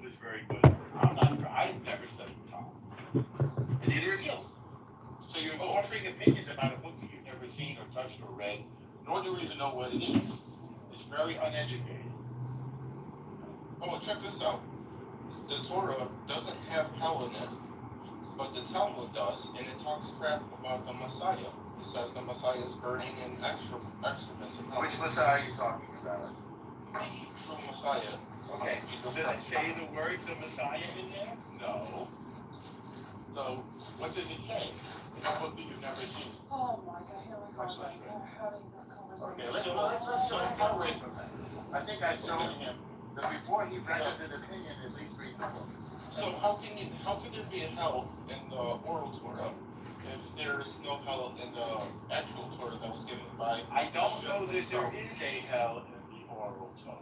was very good. I've never studied Talmud. And neither have you. So you're offering opinions about a book that you've never seen or touched or read, nor do you even know what it is. It's very uneducated. Oh, check this out. The Torah doesn't have hell in it, but the Talmud does, and it talks crap about the Messiah. It says the Messiah is burning in excrements in hell. Which Messiah are you talking about? True Messiah. Okay, does it say the words of Messiah in there? No. So, what does it say? In a book that you've never seen. Oh my God, here we go. We're having this conversation. Okay, let's get away from that. I think I've shown him that before he renders an opinion, at least read the book. So how can there be a hell in the oral Torah if there is no hell in the actual Torah that was given by? I don't know that there is a hell in the oral Torah.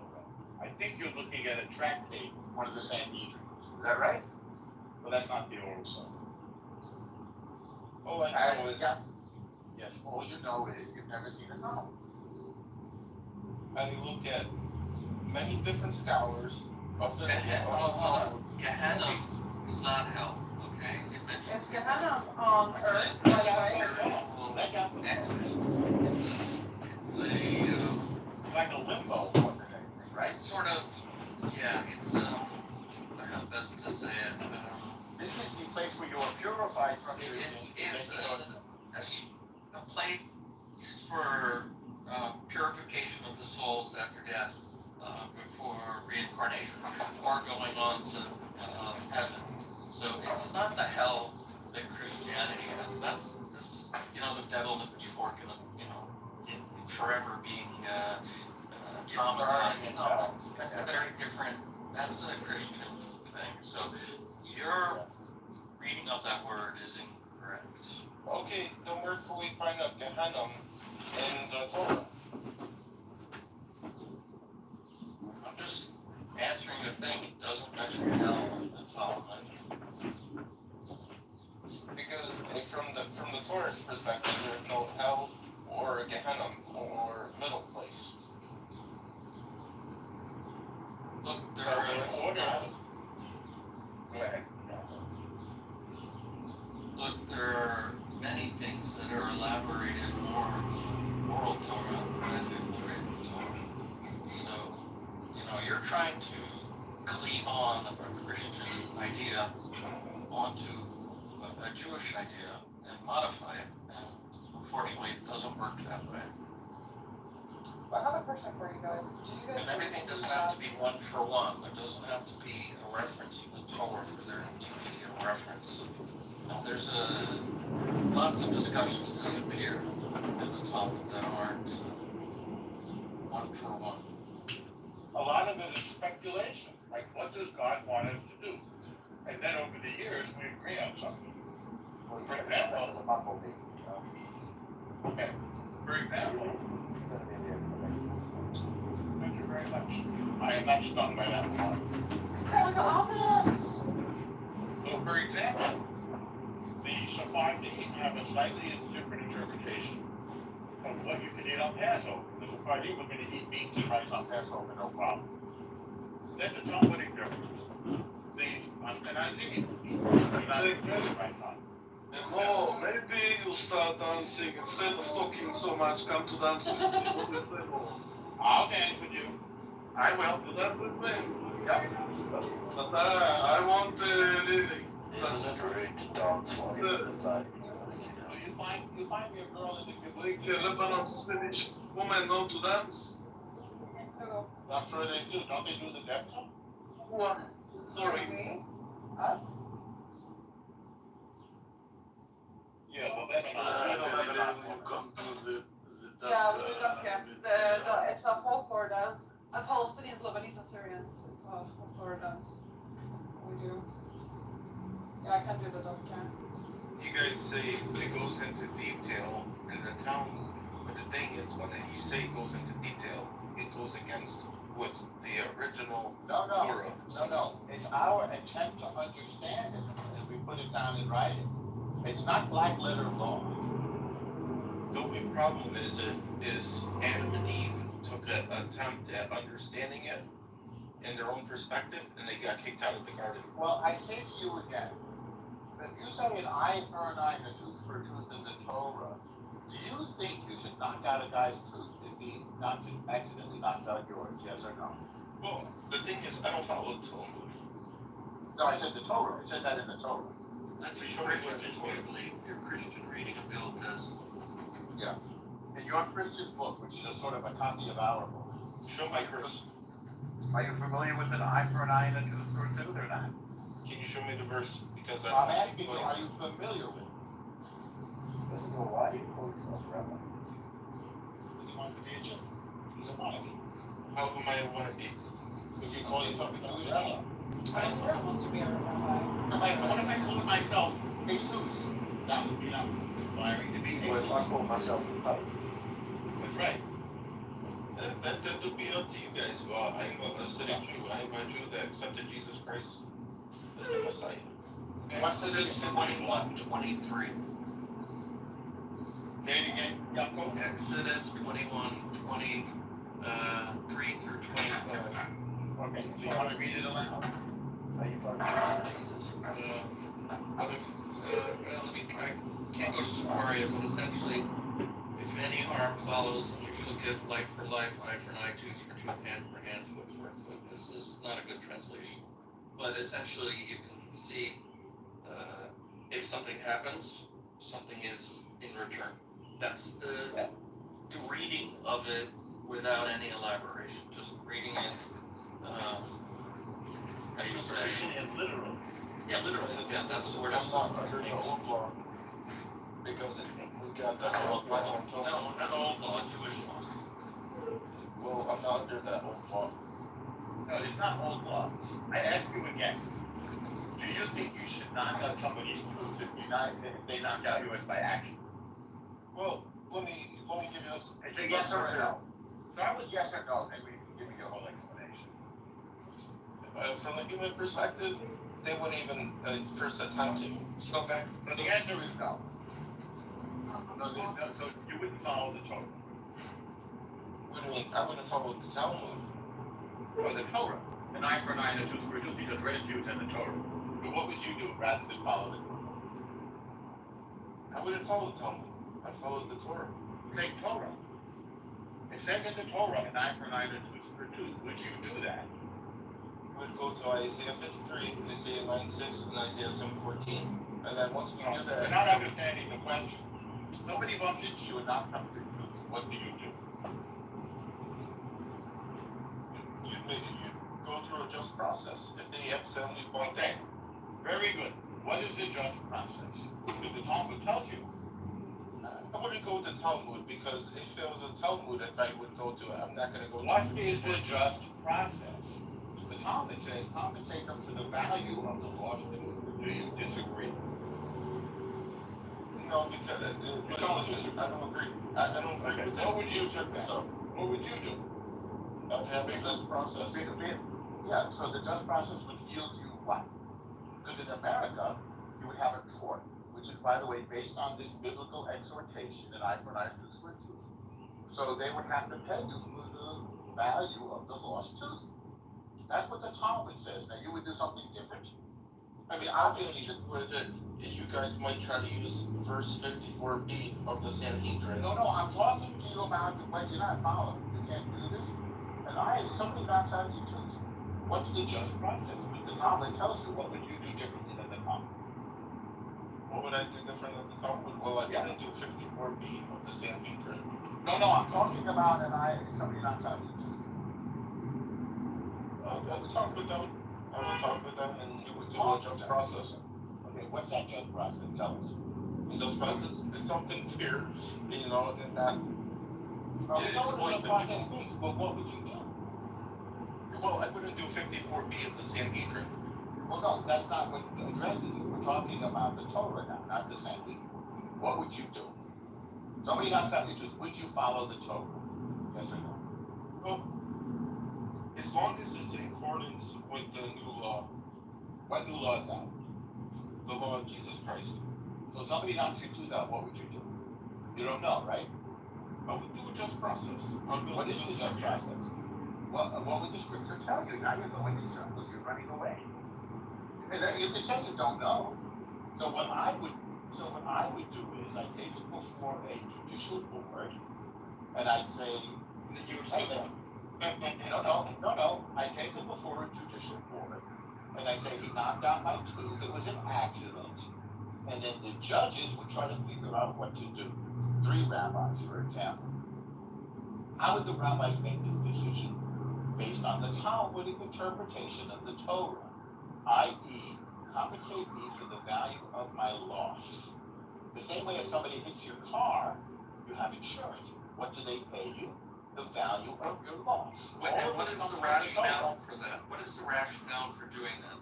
I think you're looking at a tractate, one of the Sanhedrins. Is that right? Well, that's not the oral Torah. All I know is Yes, all you know is you've never seen a Talmud. I look at many different scholars of the Talmud. Gehenna is not hell, okay? It's Gehenna on earth, by the way. It's like a limbo more than anything, right? Sort of, yeah, it's, how best to say it, This is the place where you are purified from your sins. it's a place for purification of the souls after death, before reincarnation, or going on to heaven. So it's not the hell that Christianity has. That's this, the devil and the pitchfork, and in forever being traumatized. No, that's a very different. That's a Christian thing. So your reading of that word is incorrect. Okay, then where can we find out Gehenna in the Torah? I'm just answering the thing. It doesn't mention hell in the Talmud. Because from the Torah's perspective, there's no hell or Gehenna or middle place. Look, Go ahead. Look, there are many things that are elaborated more in oral Torah than in the written Torah. So, you're trying to cleave on a Christian idea onto a Jewish idea and modify it, and unfortunately it doesn't work that way. I have a question for you guys. Do you guys? And everything doesn't have to be one for one. There doesn't have to be a reference to the Torah for there to be a reference. There's lots of discussions that appear in the Talmud that aren't one for one. A lot of it is speculation. Like, what does God want us to do? And then over the years, we agree on something. For example, okay. For example, thank you very much. I am not stung by that one. Oh, look at this. So, for example, the Sephardim have a slightly different interpretation of what you can eat on Passover. The Sephardim were going to eat beans and rice on Passover, no problem. Then the Talmudic difference. The Ashkenazim do not eat beans and rice on. No, maybe you start dancing instead of talking so much. Come to dance with me. I'll dance with you. I will. You dance with me? Yep. But I want Lily. It's great to dance while you're inside. You find me a girl in the Like kibbutz. Lebanon Swedish women know to dance? I'm sure they do. Don't they do the Defton? What? Sorry. We? Us? Yeah, well, then You come to the Yeah, we do not care. It's a folklore dance. And Palestinians, Lebanese, and Syrians. It's a folklore dance. We do. Yeah, I can do the dog can. You guys say it goes into detail in the Talmud, but the thing is, when you say it goes into detail, it goes against what the original Torah. No. It's our attempt to understand it as we put it down in writing. It's not black letter law. The only problem is Adam and Eve took an attempt at understanding it, and their own perspective, and they got kicked out of the garden. Well, I say to you again, if you say an eye for an eye and a tooth for a tooth in the Torah, do you think you should knock out a guy's tooth if he accidentally knocks out yours? Yes or no? Well, the thing is, I don't follow the Talmud. No, I said the Torah. It said that in the Torah. That's what Christians do believe. Your Christian reading of Bill test. Yeah. In your Christian book, which is a sort of a copy of our book, Show my verse. are you familiar with an eye for an eye and a tooth for a tooth or not? Can you show me the verse? Because I'm asking you, are you familiar with it? Well, why do you call yourself rabbi? He wants to be a Jew. He's a wannabe. How am I a wannabe? If you call yourself a Jewish rabbi. I'm supposed to be a rabbi. What if I call myself Jesus? That would be not inspiring to be Well, if I call myself a Pope, That's right. That would be up to you guys. Well, I'm a Hasidic Jew. I'm a Jew that accepted Jesus Christ as the Messiah. Exodus 21:23. Say it again, Yaakov. Exodus 21:23 through 25. Okay, so you want to read it aloud? are you voting for Jesus? But if, well, I can't go too far yet, but essentially, if any harm follows, you shall give life for life, eye for an eye, tooth for tooth, hand for hand, foot for foot. This is not a good translation. But essentially, you can see, if something happens, something is in return. That's the reading of it without any elaboration, just reading it, how do you say? And literal. Yeah, literally, yeah, that's the word. I'm not under the old law. Because we got that old law. No, not old law, Jewish law. Well, I'm not under that old law. No, it's not old law. I ask you again. Do you think you should knock out somebody's tooth if they knock out yours by action? Well, let me give you this. It's a yes or a no. Start with yes or no, and we can give you your whole explanation. From the human perspective, they wouldn't even first attempt to. Okay. So the answer is no. So you wouldn't follow the Torah. What do you mean? I wouldn't follow the Talmud. Or the Torah. An eye for an eye and a tooth for a tooth, because red Jews and the Torah. But what would you do rather than follow the Torah? I wouldn't follow the Talmud. I'd follow the Torah. Take Torah. It says in the Torah, an eye for an eye and a tooth for a tooth. Would you do that? We'd go to Isaiah 53, Isaiah 9:6, and Isaiah 7:14. And then once we do that, You're not understanding the question. Somebody bumps into you and knocks out your tooth. What do? you'd go through a just process. If they accidentally bump Okay. Very good. What is the just process? Because the Talmud tells you. I wouldn't go with the Talmud because if there was a Talmud that I would go to, I'm not going to go to What is the just process? The Talmud says compensate them for the value of the lost tooth. Do you disagree? No, because I don't agree. I don't agree with that. What would you do? What would you do? I'd have a just process. Yeah, so the just process would yield you what? Because in America, you would have a tort, which is, by the way, based on this biblical exhortation, an eye for an eye, tooth for a tooth. So they would have to pay you for the value of the lost tooth. That's what the Talmud says. Now, you would do something different? I mean, obviously, You guys might try to use verse 54b of the Sanhedrin. no, I'm talking to you about what you're not following. You can't do this. And somebody knocks out your tooth. What's the just process? The Talmud tells you, what would you do differently than the Talmud? What would I do different than the Talmud? Well, I wouldn't do 54b of the Sanhedrin. No, I'm talking about somebody knocks out your tooth. I would talk with them. And we would do a just process. Okay, what's that just process? Tell us. The just process is something fair, and that. We know what the process means, but what would you do? Well, I wouldn't do 54b of the Sanhedrin. Well, no, that's not what addresses it. We're talking about the Torah now, not the Sanhedrin. What would you do? Somebody knocks out your tooth. Would you follow the Torah? Yes or no? Well, as long as it's in accordance with the new law. What new law is that? The law of Jesus Christ. So somebody knocks your tooth out, what would you do? You don't know, right? I would do a just process. What is the just process? what would the scripture tell you? Now you're going in circles, you're running away. And then you can say you don't know. So what I would do is I take it before a judicial board, and I'd say, You hey, said that. no. I take it before a judicial board, and I say he knocked out my tooth. It was an accident. And then the judges would try to figure out what to do. 3 rabbis, for example. How would the rabbis make this decision? Based on the Talmudic interpretation of the Torah, i.e., compensate me for the value of my loss. The same way if somebody hits your car, you have insurance. What do they pay you? The value of your loss. And what is the rationale for that? What is the rationale for doing that?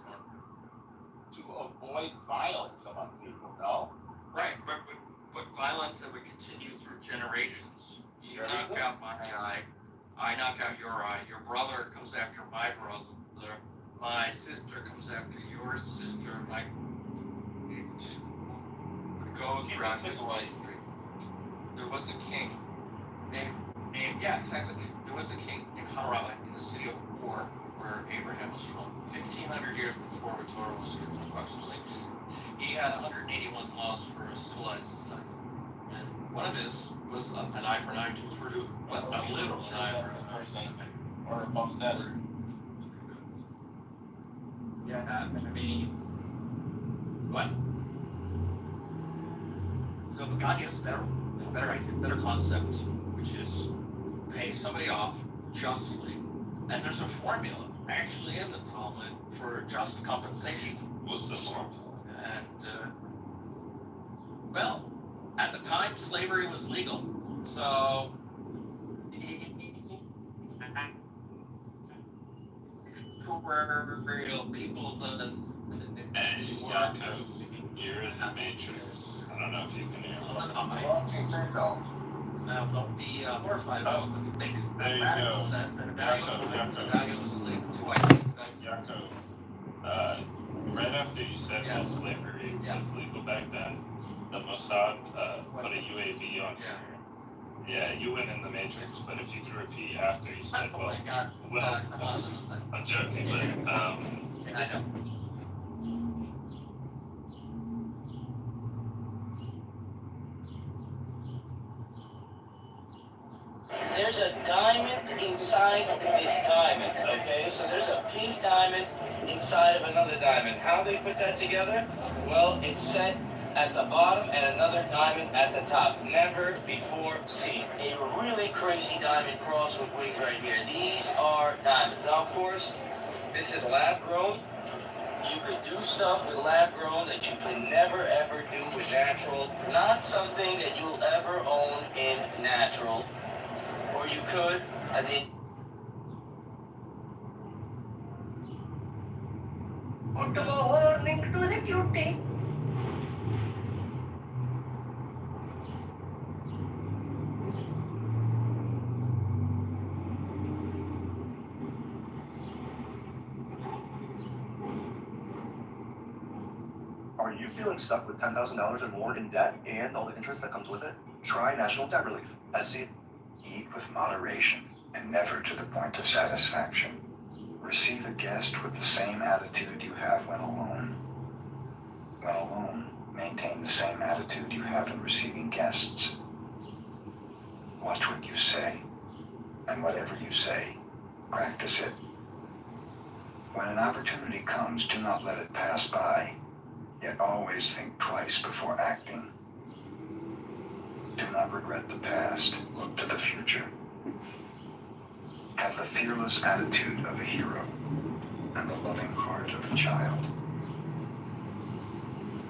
To avoid violence among people, no? Right, but violence that would continue through generations. You Very knock good. out my eye, I knock out your eye, your brother comes after my brother, my sister comes after your sister, it goes throughout history. There was a king named, yeah, exactly. There was a king named Hammurabi in the city of Ur, where Abraham was from, 1,500 years before the Torah was given, approximately. He had 181 laws for a civilized society. And one of his was an eye for an eye, tooth for tooth. Well, a literal eye for an eye. Or above that. Yeah, I mean, what? So, but God gives a better concept, which is pay somebody off justly. And there's a formula, actually, in the Talmud for just compensation. What's the formula? And, well, at the time, slavery was legal. So, people that Hey, Yaakov, you're in the Matrix. I don't know if you can hear me. Well, you say no. Now, don't be horrified about what it makes There you radical go. sense and value Yaakov. of slave. Two ideas that Yaakov, right after you said Yeah. that slavery Yeah. was legal back then, the Mossad put a UAV on Yeah. Yeah, you went in the Matrix, but if you could repeat after you said, Oh my God. well, Come on, listen. I'm joking, but, I know. There's a diamond inside this diamond, okay? So there's a pink diamond inside of another diamond. How they put that together? Well, it's set at the bottom and another diamond at the top. Never before seen. A really crazy diamond cross with wings right here. These are diamonds. Now, of course, this is lab grown. You could do stuff with lab grown that you can never ever do with natural. Not something that you'll ever own in natural. Or you could, I mean. Put the horror link to the cutie. Are you feeling stuck with $10,000 or more in debt and all the interest that comes with it? Try National Debt Relief. Eat with moderation and never to the point of satisfaction. Receive a guest with the same attitude you have when alone. When alone, maintain the same attitude you have in receiving guests. Watch what you say, and whatever you say, practice it. When an opportunity comes, do not let it pass by, yet always think twice before acting. Do not regret the past, look to the future. Have the fearless attitude of a hero and the loving heart of a child.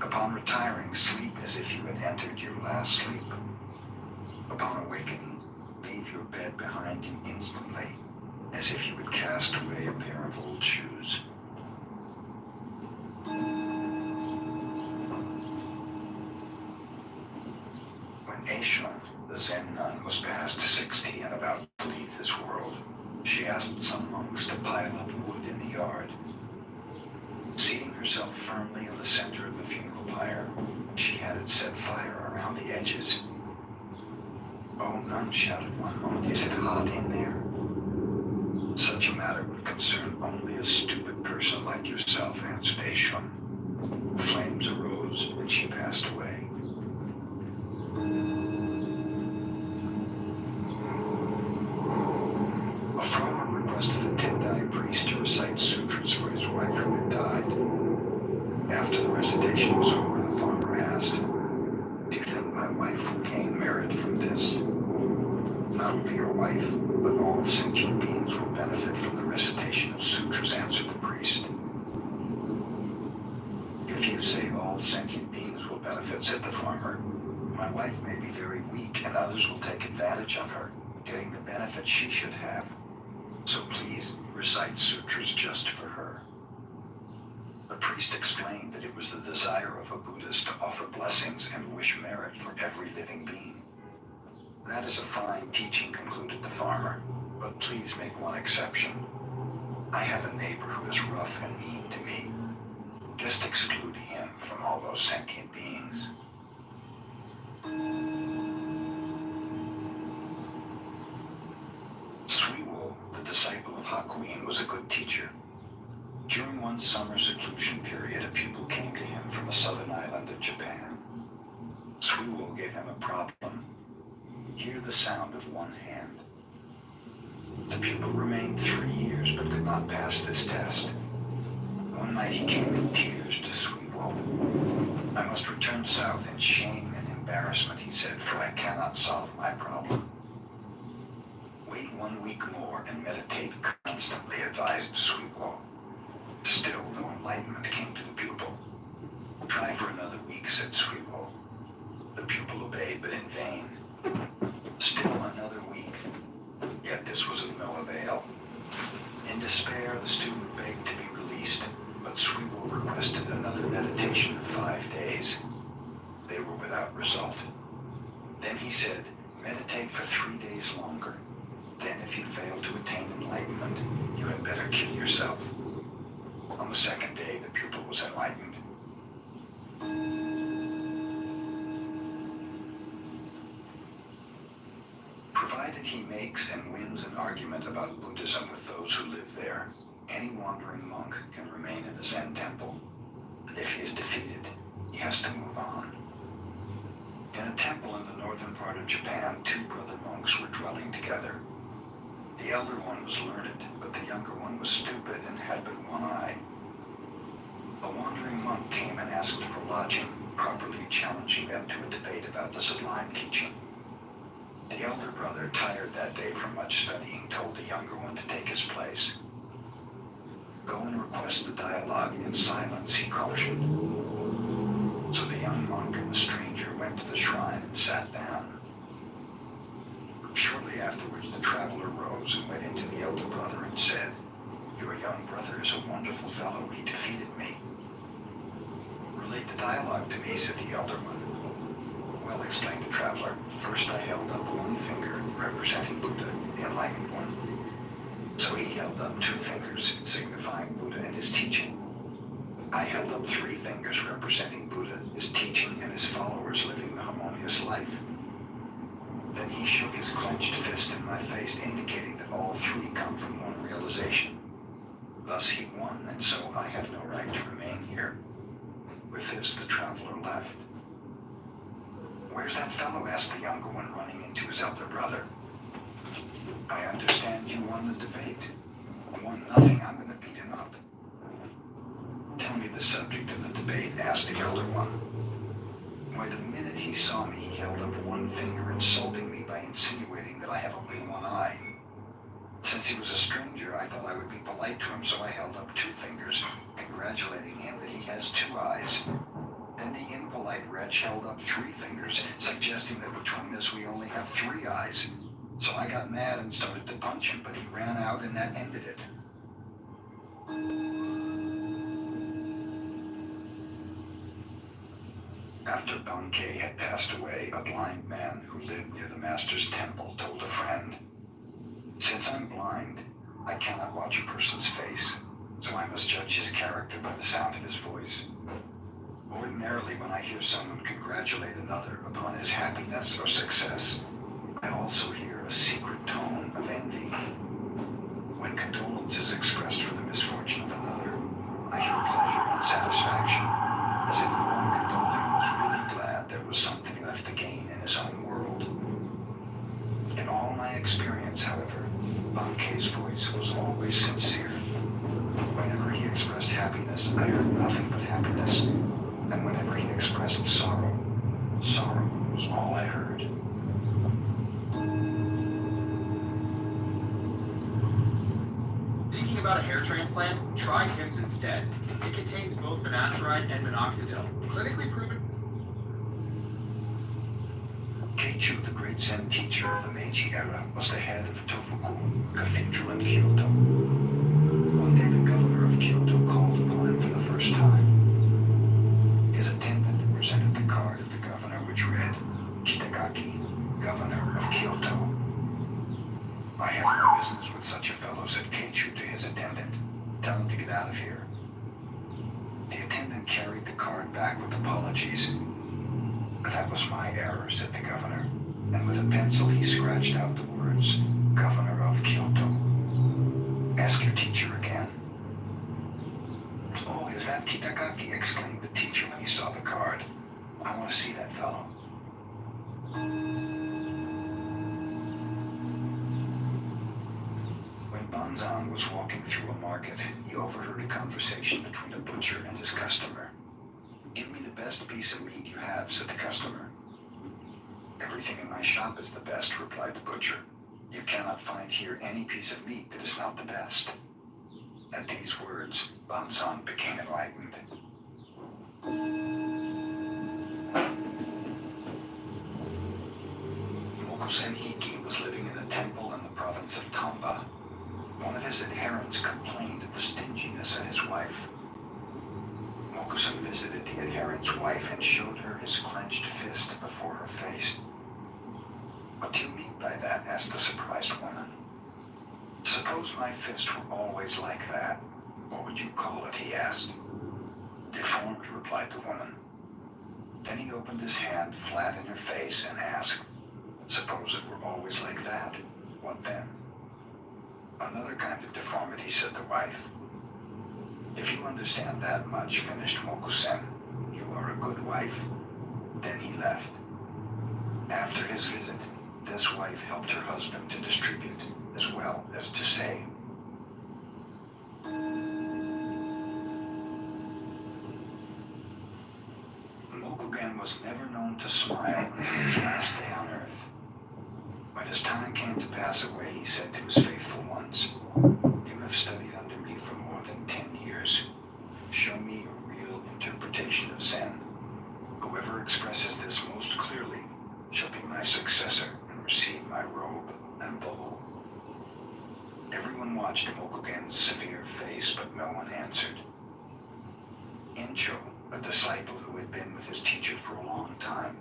Upon retiring, sleep as if you had entered your last sleep. Upon awakening, leave your bed behind you instantly, as if you would cast away a pair of old shoes. When Aishon, the Zen nun, was past 60 and about to leave this world, she asked some monks to pile up wood in the yard. Seating herself firmly in the center of the funeral pyre, she had it set fire around the edges. "Oh, nun," shouted one monk, "is it hot in there?" Such a matter would concern only a stupid person like yourself, answered Aishun. Flames arose, and she passed away. A farmer requested a Tendai priest to recite sutras for his wife who had died. After the recitation was over, the farmer asked, "Do you think my wife will gain merit from this?" "Not only your wife, but all sentient beings will benefit from the recitation of sutras," answered the priest. "If you say all sentient beings will benefit," said the farmer, "my wife may be very weak and others will take advantage of her, getting the benefit she should have. So please recite sutras just for her." The priest explained that it was the desire of a Buddhist to offer blessings and wish merit for every living being. "That is a fine teaching," concluded the farmer, "but please make one exception. I have a neighbor who is rough and mean to me. Just exclude him from all those sentient beings." Suiwo, the disciple of Hakuin, was a good teacher. During one summer seclusion period, a pupil came to him from a southern island of Japan. Suiwo gave him a problem. Hear the sound of one hand. The pupil remained 3 years but could not pass this test. One night he came in tears to Suiwo. "I must return south in shame and embarrassment," he said, "for I cannot solve my problem." "Wait 1 week more and meditate constantly," advised Suiwo. Still no enlightenment came to the pupil. "Try for another week," said Suiwo. The pupil obeyed, but in vain. Still another week. Yet this was of no avail. In despair, the student begged to be released, but Suiwo requested another meditation of 5 days. They were without result. Then he said, "Meditate for 3 days longer. Then if you fail to attain enlightenment, you had better kill yourself." On the second day, the pupil was enlightened. Provided he makes and wins an argument about Buddhism with those who live there, any wandering monk can remain in the Zen temple. If he is defeated, he has to move on. In a temple in the northern part of Japan, 2 brother monks were dwelling together. The elder one was learned, but the younger one was stupid and had but one eye. A wandering monk came and asked for lodging, properly challenging them to a debate about the sublime teaching. The elder brother, tired that day from much studying, told the younger one to take his place. "Go and request the dialogue in silence," he cautioned. So the young monk and the stranger went to the shrine and sat down. Shortly afterwards, the traveler rose and went into the elder brother and said, "Your young brother is a wonderful fellow. He defeated me." "Relate the dialogue to me," said the elder one. "Well," explained the traveler, "first I held up one finger, representing Buddha, the enlightened one. So he held up 2 fingers, signifying Buddha and his teaching. I held up 3 fingers, representing Buddha, his teaching, and his followers living the harmonious life. Then he shook his clenched fist in my face, indicating that all 3 come from one realization. Thus he won, and so I have no right to remain here." With this, the traveler left. "Where's that fellow?" asked the younger one, running into his elder brother. "I understand you won the debate." "Won nothing. I'm going to beat him up." "Tell me the subject of the debate," asked the elder one. "Why, the minute he saw me, he held up one finger, insulting me by insinuating that I have only one eye. Since he was a stranger, I thought I would be polite to him, so I held up 2 fingers, congratulating him that he has 2 eyes. Then the impolite wretch held up 3 fingers, suggesting that between us we only have 3 eyes. So I got mad and started to punch him, but he ran out and that ended it." After Bankei had passed away, a blind man who lived near the master's temple told a friend, "Since I'm blind, I cannot watch a person's face, so I must judge his character by the sound of his voice. Ordinarily, when I hear someone congratulate another upon his happiness or success, I also hear a secret tone of envy. When condolence is expressed for the misfortune of another, I hear pleasure and satisfaction, as if the one condoling was really glad there was something left to gain in his own world. In all my experience, however, Von K's voice was always sincere. Whenever he expressed happiness, I heard nothing but happiness, and whenever he expressed sorrow, sorrow was all I heard. Thinking about a hair transplant? Try Hims instead. It contains both finasteride and minoxidil, clinically proven. Keichu, the great Zen teacher of the Meiji era, was the head of Tofuku, the cathedral in Kyoto. One day the governor of Kyoto called upon him for the first time. His attendant presented the card of the governor, which read, Kitagaki, governor of Kyoto. I have no business with such a fellow, said Keichu to his attendant. Tell him to get out of here. The attendant carried the card back with apologies. That was my error, said the governor, and with a pencil he scratched out the words, Governor of Kyoto. Ask your teacher again. Oh, is that Kitagaki? Exclaimed the teacher when he saw the card. I want to see that fellow. When Banzan was walking through a market, he overheard a conversation between a butcher and his customer. Give me the best piece of meat you have, said the customer. Everything in my shop is the best, replied the butcher. You cannot find here any piece of meat that is not the best. At these words, Banzan became enlightened. Mokusen Hiki was living in a temple in the province of Tamba. One of his adherents complained of the stinginess of his wife. Mokusen visited the adherent's wife and showed her his clenched fist before her face. What do you mean by that? Asked the surprised woman. Suppose my fist were always like that. What would you call it? He asked. Deformed, replied the woman. Then he opened his hand flat in her face and asked, suppose it were always like that. What then? Another kind of deformity, said the wife. If you understand that much, finished Mokusen, you are a good wife. Then he left. After his visit, this wife helped her husband to distribute, as well as to save. Mokugen was never known to smile until his last day on earth. When his time came to pass away, he said to his faithful ones, you have studied under me for more than 10 years. Show me a real interpretation of Zen. Whoever expresses this most clearly shall be my successor and receive my robe and bowl. Everyone watched Mokugen's severe face, but no one answered. Incho, a disciple who had been with his teacher for a long time,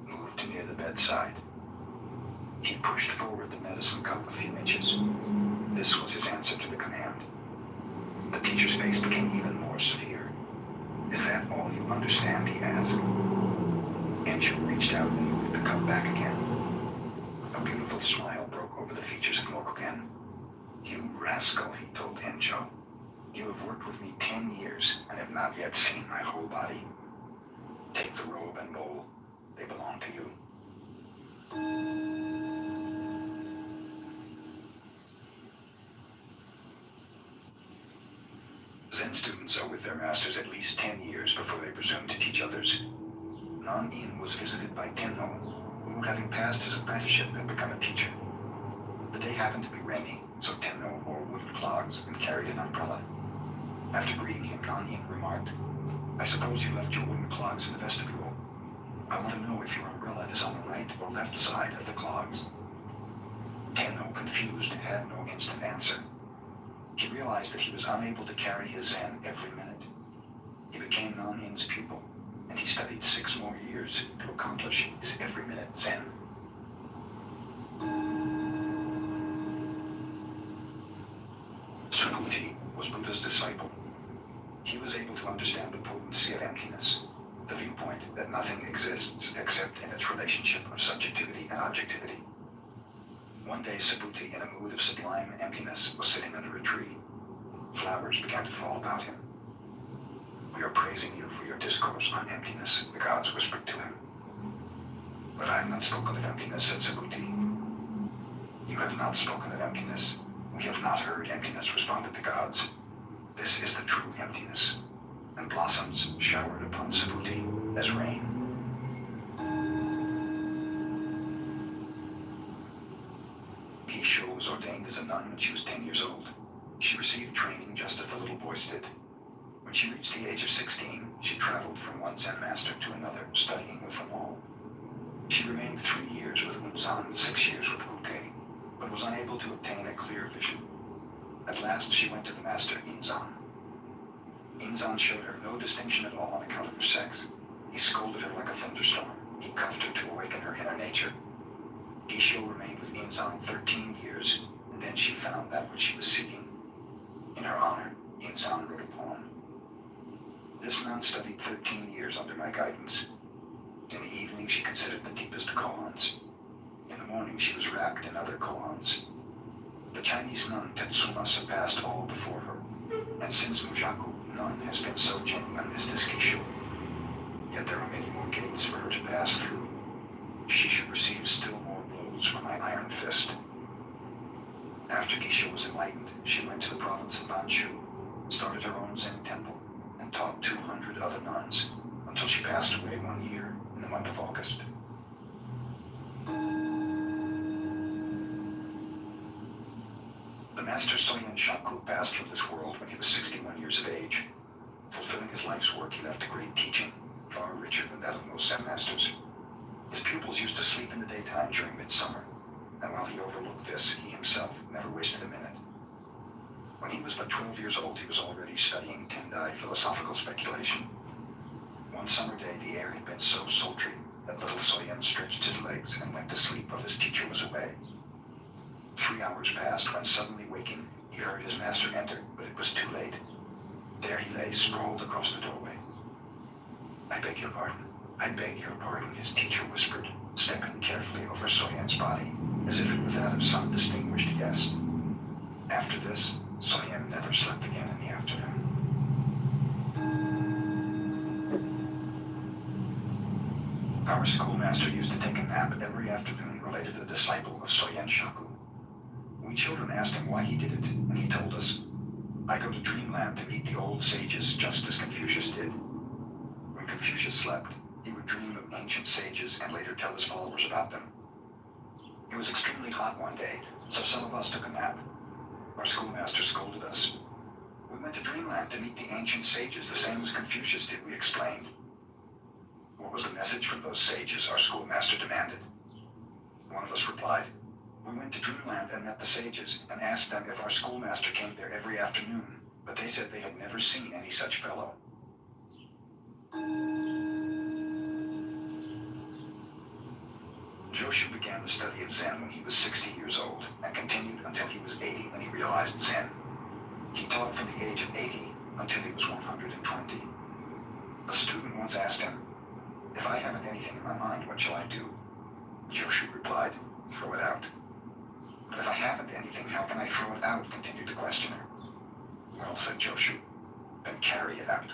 moved near the bedside. He pushed forward the medicine cup a few inches. This was his answer to the command. The teacher's face became even more severe. Is that all you understand? He asked. Incho reached out and moved the cup back again. A beautiful smile broke over the features of Mokugen. You rascal, he told Incho. You have worked with me 10 years and have not yet seen my whole body. Take the robe and bowl. They belong to you. Zen students are with their masters at least 10 years before they presume to teach others. Non-In was visited by Tenno, who, having passed his apprenticeship, had become a teacher. The day happened to be rainy, so Tenno wore wooden clogs and carried an umbrella. After greeting him, Non-In remarked, I suppose you left your wooden clogs in the vestibule. I want to know if your umbrella is on the right or left side of the clogs. Tenno, confused, had no instant answer. He realized that he was unable to carry his Zen every minute. He became Non-In's pupil, and he studied 6 more years to accomplish his every minute Zen. Tsukuti was Buddha's disciple. He was able to understand the potency of emptiness, the viewpoint that nothing exists except in its relationship of subjectivity and objectivity. One day, Subhuti, in a mood of sublime emptiness, was sitting under a tree. Flowers began to fall about him. "We are praising you for your discourse on emptiness," the gods whispered to him. "But I have not spoken of emptiness," said Subhuti. "You have not spoken of emptiness. We have not heard emptiness," responded the gods. "This is the true emptiness." And blossoms showered upon Subhuti as rain. Gisho was ordained as a nun when she was 10 years old. She received training just as the little boys did. When she reached the age of 16, she traveled from one Zen master to another, studying with them all. She remained 3 years with Unzan, 6 years with Uke, but was unable to obtain a clear vision. At last she went to the master Inzan. Inzan showed her no distinction at all on account of her sex. He scolded her like a thunderstorm. He cuffed her to awaken her inner nature. Gisho remained with Inzan 13 years, and then she found that which she was seeking. In her honor, Inzan wrote a poem. This nun studied 13 years under my guidance. In the evening, she considered the deepest koans. In the morning, she was wrapped in other koans. The Chinese nun Tetsuma surpassed all before her, and since Mujaku, none has been so genuine as this Gisho. Yet there are many more gates for her to pass through. She should receive still more blows from my iron fist. After Gisho was enlightened, she went to the province of Banshu, started her own Zen temple, and taught 200 other nuns, until she passed away 1 year in the month of August. The master Soyen Shaku passed from this world when he was 61 years of age. Fulfilling his life's work, he left a great teaching, far richer than that of most Zen masters. His pupils used to sleep in the daytime during midsummer, and while he overlooked this, he himself never wasted a minute. When he was but 12 years old, he was already studying Tendai philosophical speculation. One summer day, the air had been so sultry that little Soyen stretched his legs and went to sleep while his teacher was away. 3 hours passed when, suddenly waking, he heard his master enter, but it was too late. There he lay, sprawled across the doorway. "I beg your pardon. I beg your pardon," his teacher whispered, stepping carefully over Soyen's body, as if it were that of some distinguished guest. After this, Soyen never slept again in the afternoon. Our schoolmaster used to take a nap every afternoon, related a disciple of Soyen Shaku. We children asked him why he did it, and he told us, "I go to dreamland to meet the old sages just as Confucius did." When Confucius slept, he would dream of ancient sages and later tell his followers about them. It was extremely hot one day, so some of us took a nap. Our schoolmaster scolded us. "We went to dreamland to meet the ancient sages, the same as Confucius did," we explained. "What was the message from those sages?" our schoolmaster demanded. One of us replied, "We went to dreamland and met the sages and asked them if our schoolmaster came there every afternoon, but they said they had never seen any such fellow." Joshu began the study of Zen when he was 60 years old and continued until he was 80 when he realized Zen. He taught from the age of 80 until he was 120. A student once asked him, "If I haven't anything in my mind, what shall I do?" Joshu replied, "Throw it out." "But if I haven't anything, how can I throw it out?" continued the questioner. "Well," said Joshu, "then carry it out."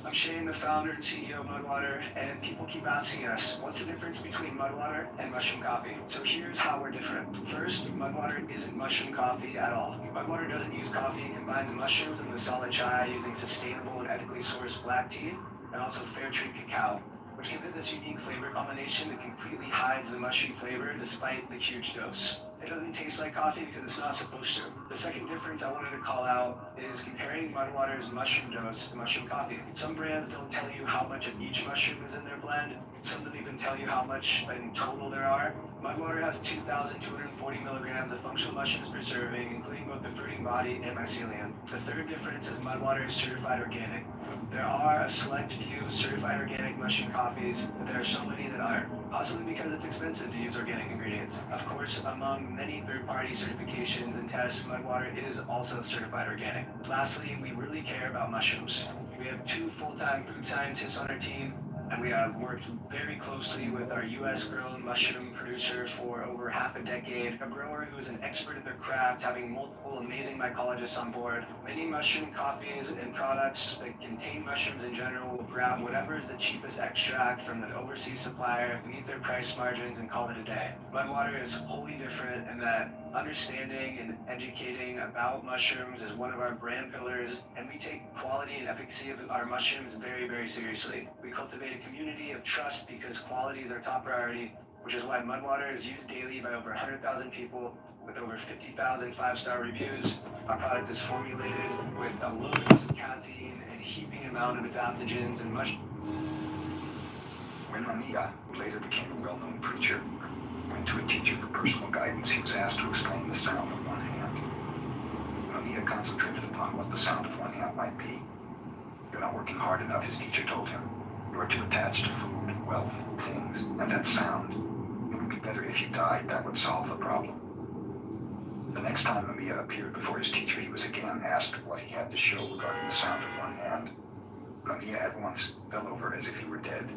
I'm Shane, the founder and CEO of Mudwater, and people keep asking us, what's the difference between Mudwater and mushroom coffee? So here's how we're different. First, Mudwater isn't mushroom coffee at all. Mudwater doesn't use coffee, it combines mushrooms and the solid chai using sustainable and ethically sourced black tea, and also fair trade cacao, which gives it this unique flavor combination that completely hides the mushroom flavor despite the huge dose. It doesn't taste like coffee because it's not supposed to. The second difference I wanted to call out is comparing Mudwater's mushroom dose to mushroom coffee. Some brands don't tell you how much of each mushroom is in their blend. Some don't even tell you how much in total there are. Mudwater has 2,240 milligrams of functional mushrooms per serving, including both the fruiting body and mycelium. The third difference is Mudwater is certified organic. There are a select few certified organic mushroom coffees, but there are so many that aren't, possibly because it's expensive to use organic ingredients. Of course, among many third-party certifications and tests, Mudwater is also certified organic. Lastly, we really care about mushrooms. We have 2 full-time food scientists on our team. and we have worked very closely with our U.S. grown mushroom producer for over half a decade, a grower who is an expert at their craft, having multiple amazing mycologists on board. Many mushroom coffees and products that contain mushrooms in general will grab whatever is the cheapest extract from the overseas supplier, meet their price margins, and call it a day. Mudwater is wholly different in that understanding and educating about mushrooms is one of our brand pillars, and we take quality and efficacy of our mushrooms very, very seriously. We cultivate a community of trust because quality is our top priority, which is why Mudwater is used daily by over 100,000 people with over 50,000 five-star reviews. Our product is formulated with a low dose of caffeine and heaping amount of adaptogens and When Mamiya, who later became a well-known preacher, went to a teacher for personal guidance, he was asked to explain the sound of one hand. Mamiya concentrated upon what the sound of one hand might be. You're not working hard enough, his teacher told him. You are too attached to food, wealth, things, and that sound. It would be better if you died. That would solve the problem. The next time Mamiya appeared before his teacher, he was again asked what he had to show regarding the sound of one hand. Mamiya at once fell over as if he were dead.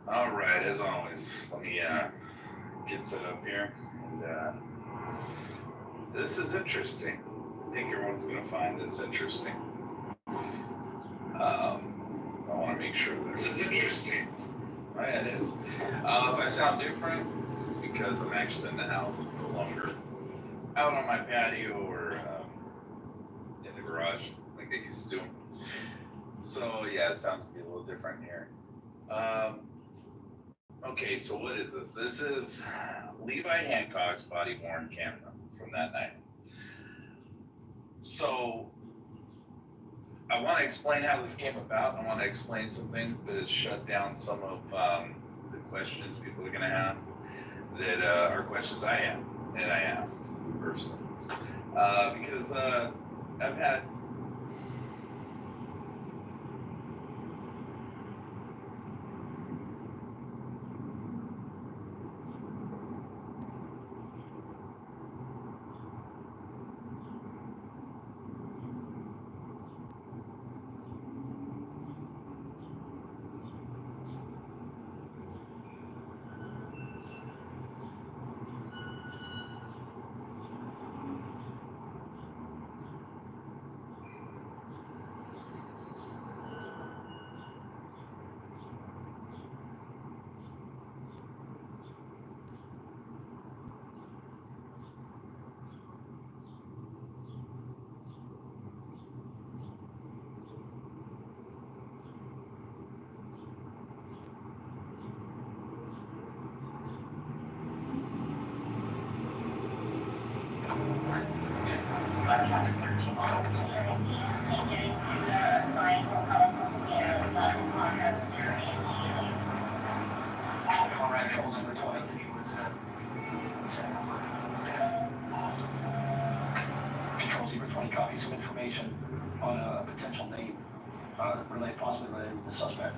All right, as always, let me get set up here. And this is interesting. I think everyone's going to find this interesting. I want to make sure this is interesting. Right, it is. If I sound different, it's because I'm actually in the house, no longer out on my patio or in the garage like I used to. So yeah, it sounds to be a little different here. Okay, so what is this? This is Levi Hancock's body-worn camera from that night. So I want to explain how this came about. I want to explain some things to shut down some of the questions people are going to have that are questions I have and I asked personally. Because I've had copy some information on a potential name, possibly related with the suspect.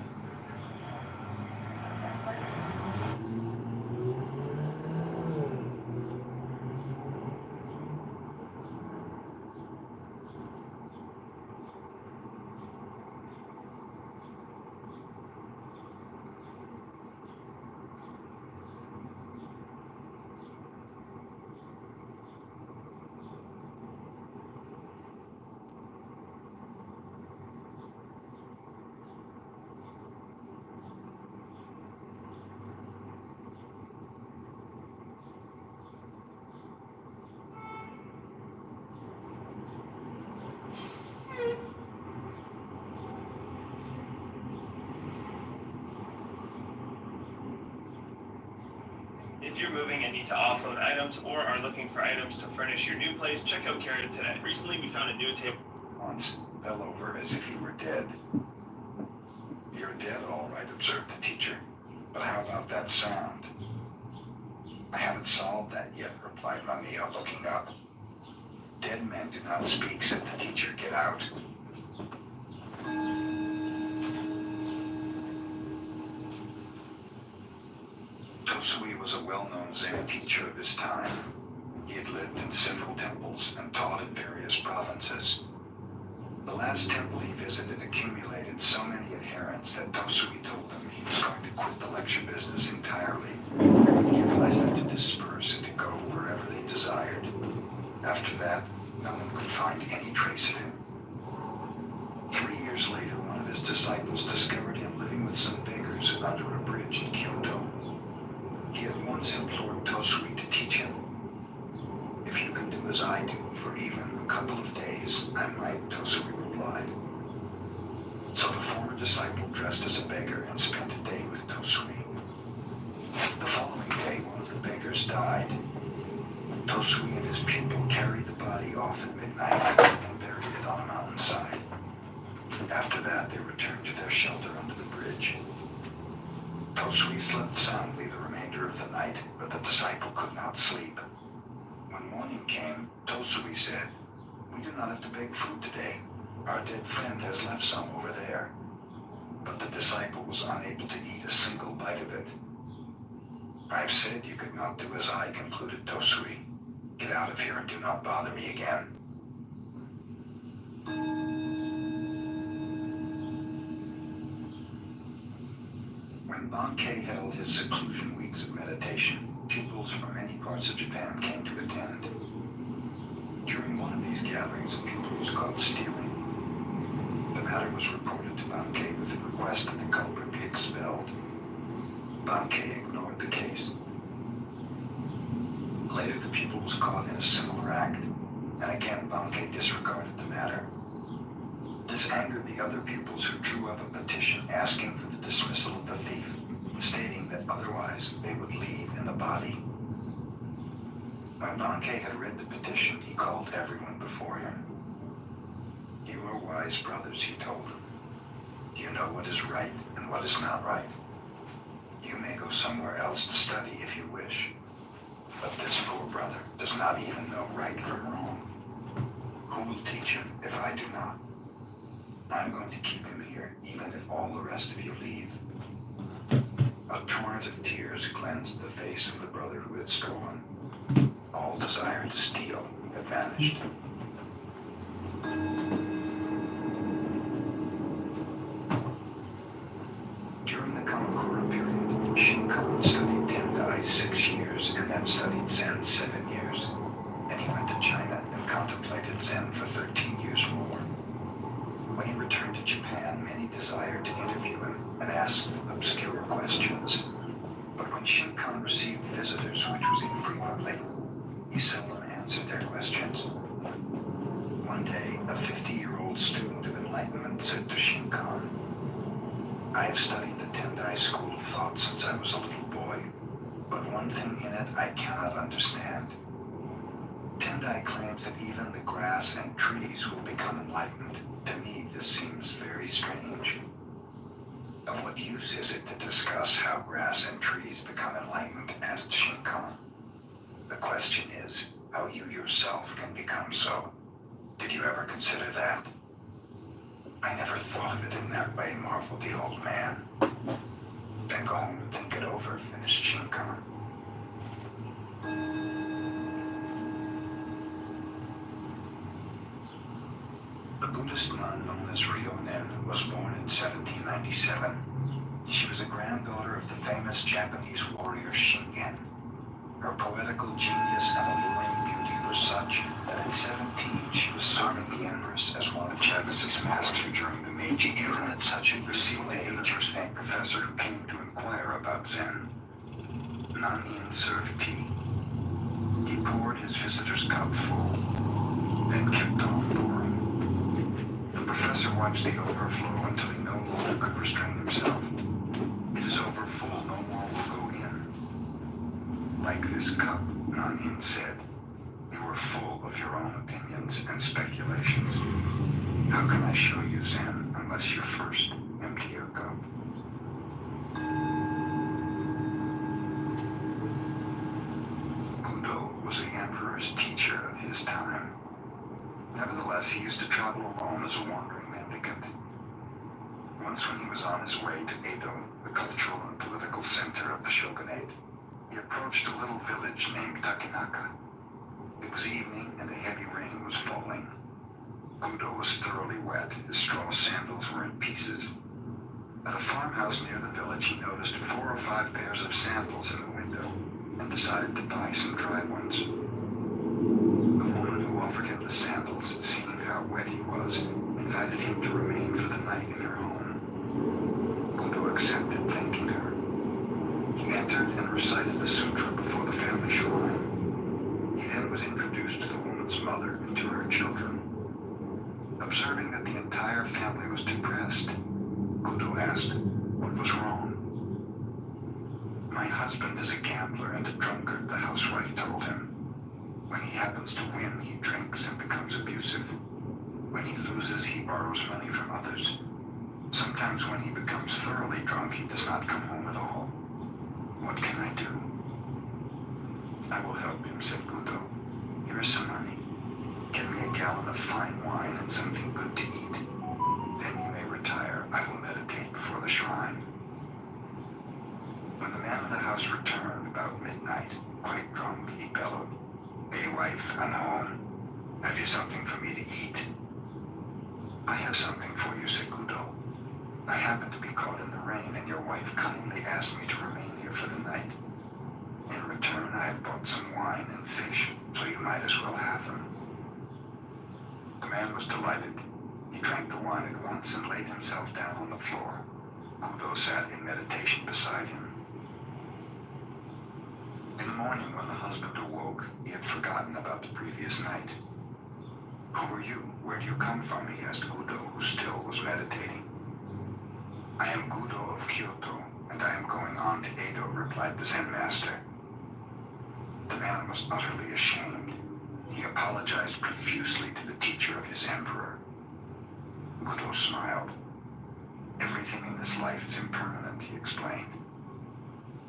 If you're moving and need to offload items or are looking for items to furnish your new place, check out Carrot today. Recently, we found a new table. Once fell over as if you were dead. You're dead, all right, observed the teacher. But how about that sound? I haven't solved that yet, replied Mamiya, looking up. Dead men do not speak, said the teacher. Get out. Tosui was a well-known Zen teacher of his time. He had lived in several temples and taught in various provinces. The last temple he visited accumulated so many adherents that Tosui told them he was going to quit the lecture business entirely. He advised them to disperse and to go wherever they desired. After that, no one could find any trace of him. 3 years later, one of his disciples discovered him living with some beggars under a bridge in Kyoto. He had once implored Tosui to teach him. If you can do as I do for even a couple of days, I might, Tosui replied. So the former disciple dressed as a beggar and spent a day with Tosui. The following day, one of the beggars died. Tosui and his pupil carried the body off at midnight and buried it on a mountainside. After that, they returned to their shelter under the bridge. Tosui slept soundly the remainder of the night, but the disciple could not sleep. When morning came, Tosui said, "We do not have to beg food today. Our dead friend has left some over there." But the disciple was unable to eat a single bite of it. "I've said you could not do as I," concluded Tosui. "Get out of here and do not bother me again." When Bankei held his seclusion weeks of meditation, pupils from many parts of Japan came to attend. During one of these gatherings, a pupil was caught stealing. The matter was reported to Bankei with a request that the culprit be expelled. Bankei ignored the case. Later, the pupil was caught in a similar act, and again Bankei disregarded the matter. This angered the other pupils, who drew up a petition asking for the dismissal of the thief, stating that otherwise they would leave in a body. When Bankei had read the petition, he called everyone before him. You are wise brothers, he told them. You know what is right and what is not right. You may go somewhere else to study if you wish. But this poor brother does not even know right from wrong. Who will teach him if I do not? I'm going to keep him here, even if all the rest of you leave. A torrent of tears cleansed the face of the brother who had stolen. All desire to steal had vanished. During the Kamakura period, Shinkan studied Tendai 6 years and then studied Zen 7 years. Then he went to China and contemplated Zen for 13 years more. When he returned to Japan, many desired to interview him and ask obscure questions. But when Shinkan received visitors, which was infrequently, he seldom answered their questions. One day, a 50-year-old student of enlightenment said to Shinkan, I have studied the Tendai school of thought since I was a little boy, but one thing in it I cannot understand. Tendai claims that even the grass and trees will become enlightened. To me, this seems very strange. Of what use is it to discuss how grass and trees become enlightened, asked Shinkan. The question is, how you yourself can become so. Did you ever consider that? I never thought of it in that way, marveled the old man. Then go home and think it over, finished Shinkan. The Buddhist nun known as Ryonen was born in 1797. She was a granddaughter of the famous Japanese warrior Shingen. Her poetical genius and alluring beauty were such that at 17 she was serving the Empress as one of Japanese masters during the Meiji era. At such a youthful age, her famed professor who came to inquire about Zen. Nanin served tea. He poured his visitor's cup full, then kept on pouring. The professor watched the overflow until he no longer could restrain himself. It is over full, no more will go in. Like this cup, Nanin said, you are full of your own opinions and speculations. How can I show you Zen unless you first empty your cup? Buddha was the emperor's teacher of his time. Nevertheless, he used to travel alone as a wandering mendicant. Once when he was on his way to Edo, the cultural and political center of the shogunate, he approached a little village named Takenaka. It was evening and a heavy rain was falling. Buddha was thoroughly wet, his straw sandals were in pieces. At a farmhouse near the village, he noticed 4 or 5 pairs of sandals in the window and decided to buy some dry ones. The woman who offered him the sandals, seeing how wet he was, invited him to remain for the night in her home. Buddha accepted, thanking her. He entered and recited the sutra before the family shrine. He then was introduced to the woman's mother and to her children. Observing that the entire family was depressed, Buddha asked, what was wrong? My husband is a gambler and a drunkard, the housewife told him. When he happens to win, he drinks and becomes abusive. When he loses, he borrows money from others. Sometimes when he becomes thoroughly drunk, he does not come home at all. What can I do? I will help him, said Buddha. Here is some money. Get me a gallon of fine wine and something good to eat. Then you may retire. I will meditate before the shrine. When the man of the house returned about midnight, quite drunk, he bellowed, Hey wife, I'm home. Have you something for me to eat? I have something for you, said Buddha. I happened to be caught in the rain, and your wife kindly asked me to remain here for the night. In return, I have bought some wine and fish, so you might as well have them. The man was delighted. He drank the wine at once and laid himself down on the floor. Buddha sat in meditation beside him. In the morning, when the husband awoke, he had forgotten about the previous night. Who are you? Where do you come from? He asked Buddha, who still was meditating. I am Buddha of Kyoto, and I am going on to Edo, replied the Zen master. The man was utterly ashamed. He apologized profusely to the teacher of his emperor. Kudo smiled. Everything in this life is impermanent, he explained.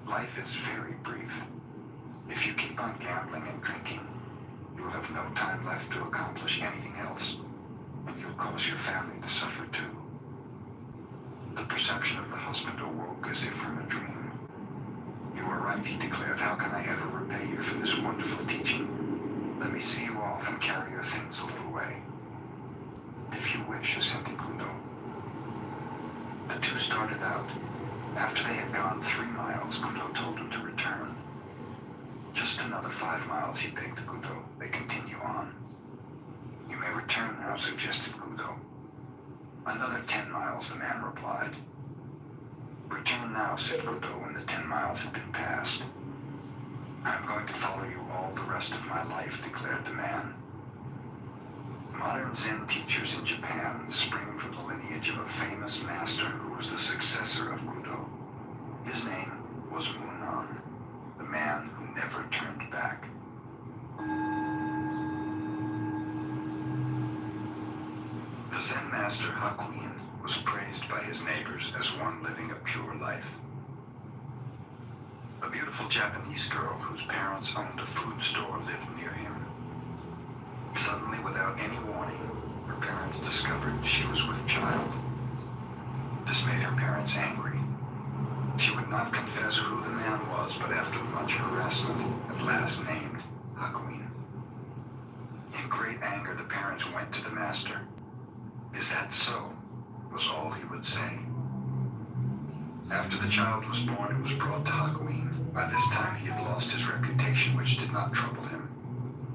Life is very brief. If you keep on gambling and drinking, you will have no time left to accomplish anything else, and you'll cause your family to suffer too. The perception of the husband awoke as if from a dream. You are right, he declared. How can I ever repay you for this wonderful teaching? Let me see you off and carry your things a little way. If you wish, assented Kudo. The two started out. After they had gone 3 miles, Kudo told him to return. Just another 5 miles, he begged Kudo. They continue on. You may return now, suggested Kudo. Another 10 miles, the man replied. Return now, said Kudo, when the 10 miles had been passed. I'm going to follow you all the rest of my life, declared the man. Modern Zen teachers in Japan spring from the lineage of a famous master who was the successor of Kudo. His name was Munan, the man who never turned back. The Zen master Hakuin was praised by his neighbors as one living a pure life. A beautiful Japanese girl whose parents owned a food store lived near him. Suddenly, without any warning, her parents discovered she was with child. This made her parents angry. She would not confess who the man was, but after much harassment, at last named Hakuin. In great anger, the parents went to the master. Is that so? Was all he would say. After the child was born, it was brought to Hakuin. By this time, he had lost his reputation, which did not trouble him.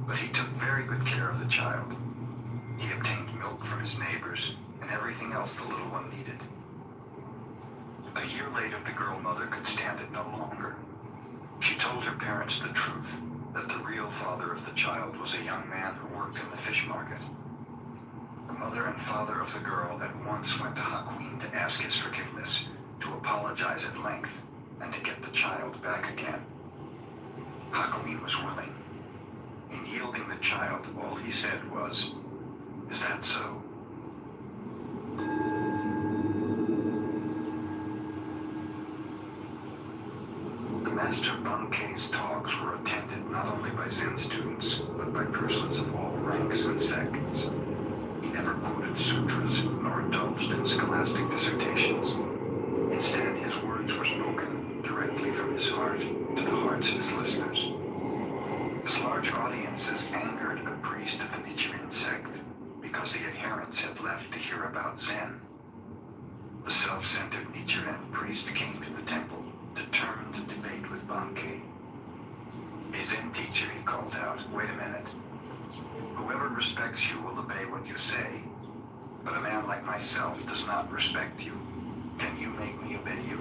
But he took very good care of the child. He obtained milk from his neighbors and everything else the little one needed. A year later, the girl mother could stand it no longer. She told her parents the truth, that the real father of the child was a young man who worked in the fish market. The mother and father of the girl at once went to Hakuin to ask his forgiveness, to apologize at length, and to get the child back again. Hakuin was willing. In yielding the child, all he said was, "Is that so?" The Master Bankei's talks were attended not only by Zen students, but by persons of all ranks and sects. He never quoted sutras, nor indulged in scholastic dissertations. Instead, his words were spoken directly from his heart to the hearts of his listeners. His large audiences angered a priest of the Nichiren sect because the adherents had left to hear about Zen. The self-centered Nichiren priest came to the temple, determined to debate with Bankei. A Zen teacher, he called out, "Wait a minute. Whoever respects you will obey what you say, but a man like myself does not respect you. Can you make me obey you?"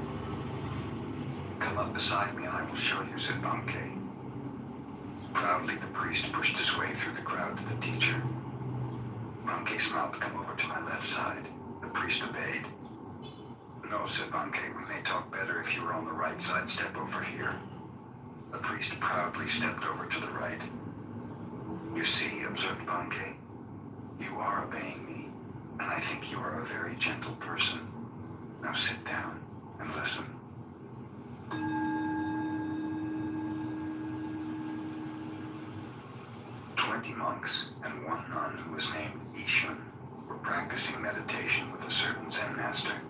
"Come up beside me and I will show you," said Bankei. Proudly, the priest pushed his way through the crowd to the teacher. Bankei smiled. "Come over to my left side." The priest obeyed. "No," said Bankei, "we may talk better if you are on the right side. Step over here." The priest proudly stepped over to the right. "You see," observed Bankei, "you are obeying me, and I think you are a very gentle person. Now sit down and listen." 20 monks and one nun who was named Ishun were practicing meditation with a certain Zen master.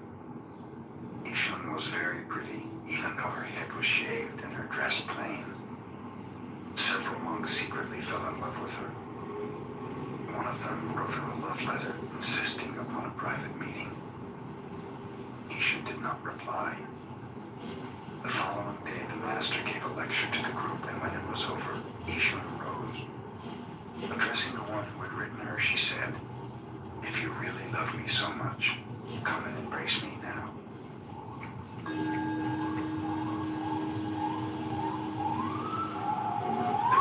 Ishun was very pretty, even though her head was shaved and her dress plain. Several monks secretly fell in love with her. One of them wrote her a love letter insisting upon a private meeting. Ishun did not reply. The following day, the master gave a lecture to the group, and when it was over, Ishun rose. Addressing the one who had written her, she said, "If you really love me so much, come and embrace me now." There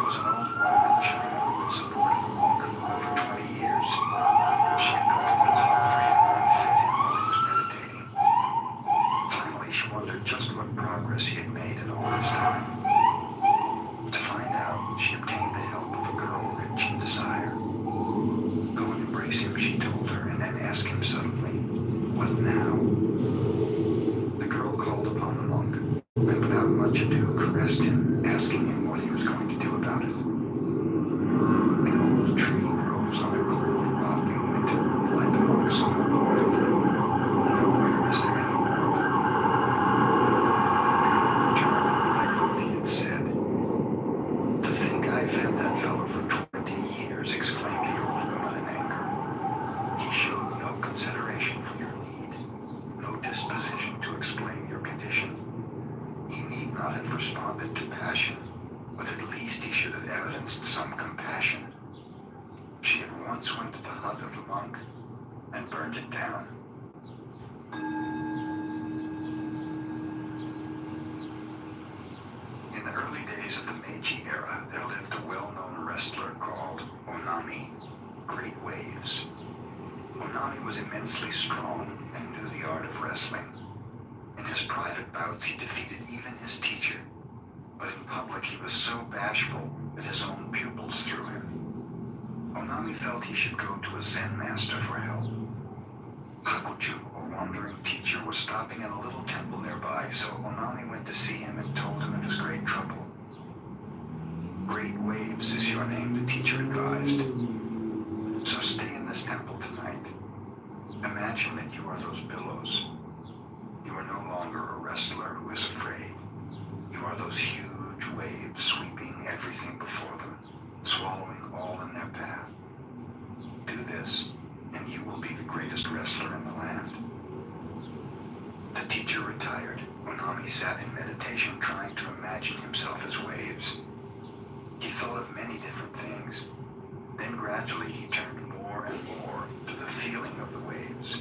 was an old woman in China who had supported a monk for over 20 years. She had cultivated love for him and fed him while he was meditating. Finally, she wondered just what progress he had made in all this time. To find out, she obtained the help of a girl rich in desire. "Go and embrace him," she told her, "and then ask him suddenly, fed that fellow for 20 years, exclaimed the old woman in anger. He showed no consideration for your need, no disposition to explain your condition. He need not have responded to passion, but at least he should have evidenced some compassion. She at once went to the hut of the monk and burned it down. In the early days of the Meiji era, there lived a well-known wrestler called Onami, Great Waves. Onami was immensely strong and knew the art of wrestling. In his private bouts, he defeated even his teacher, but in public he was so bashful that his own pupils threw him. Onami felt he should go to a Zen master for help. Hakuju, a wandering teacher, was stopping in a little temple nearby, so Onami went to see him and told him of his great trouble. Great Waves is your name, the teacher advised. So stay in this temple tonight. Imagine that you are those billows. You are no longer a wrestler who is afraid. You are those huge waves sweeping everything before them, swallowing all in their path. Do this, and you will be the greatest wrestler in the land. The teacher retired. Onami sat in meditation, trying to imagine himself as waves. He thought of many different things. Then gradually he turned more and more to the feeling of the waves.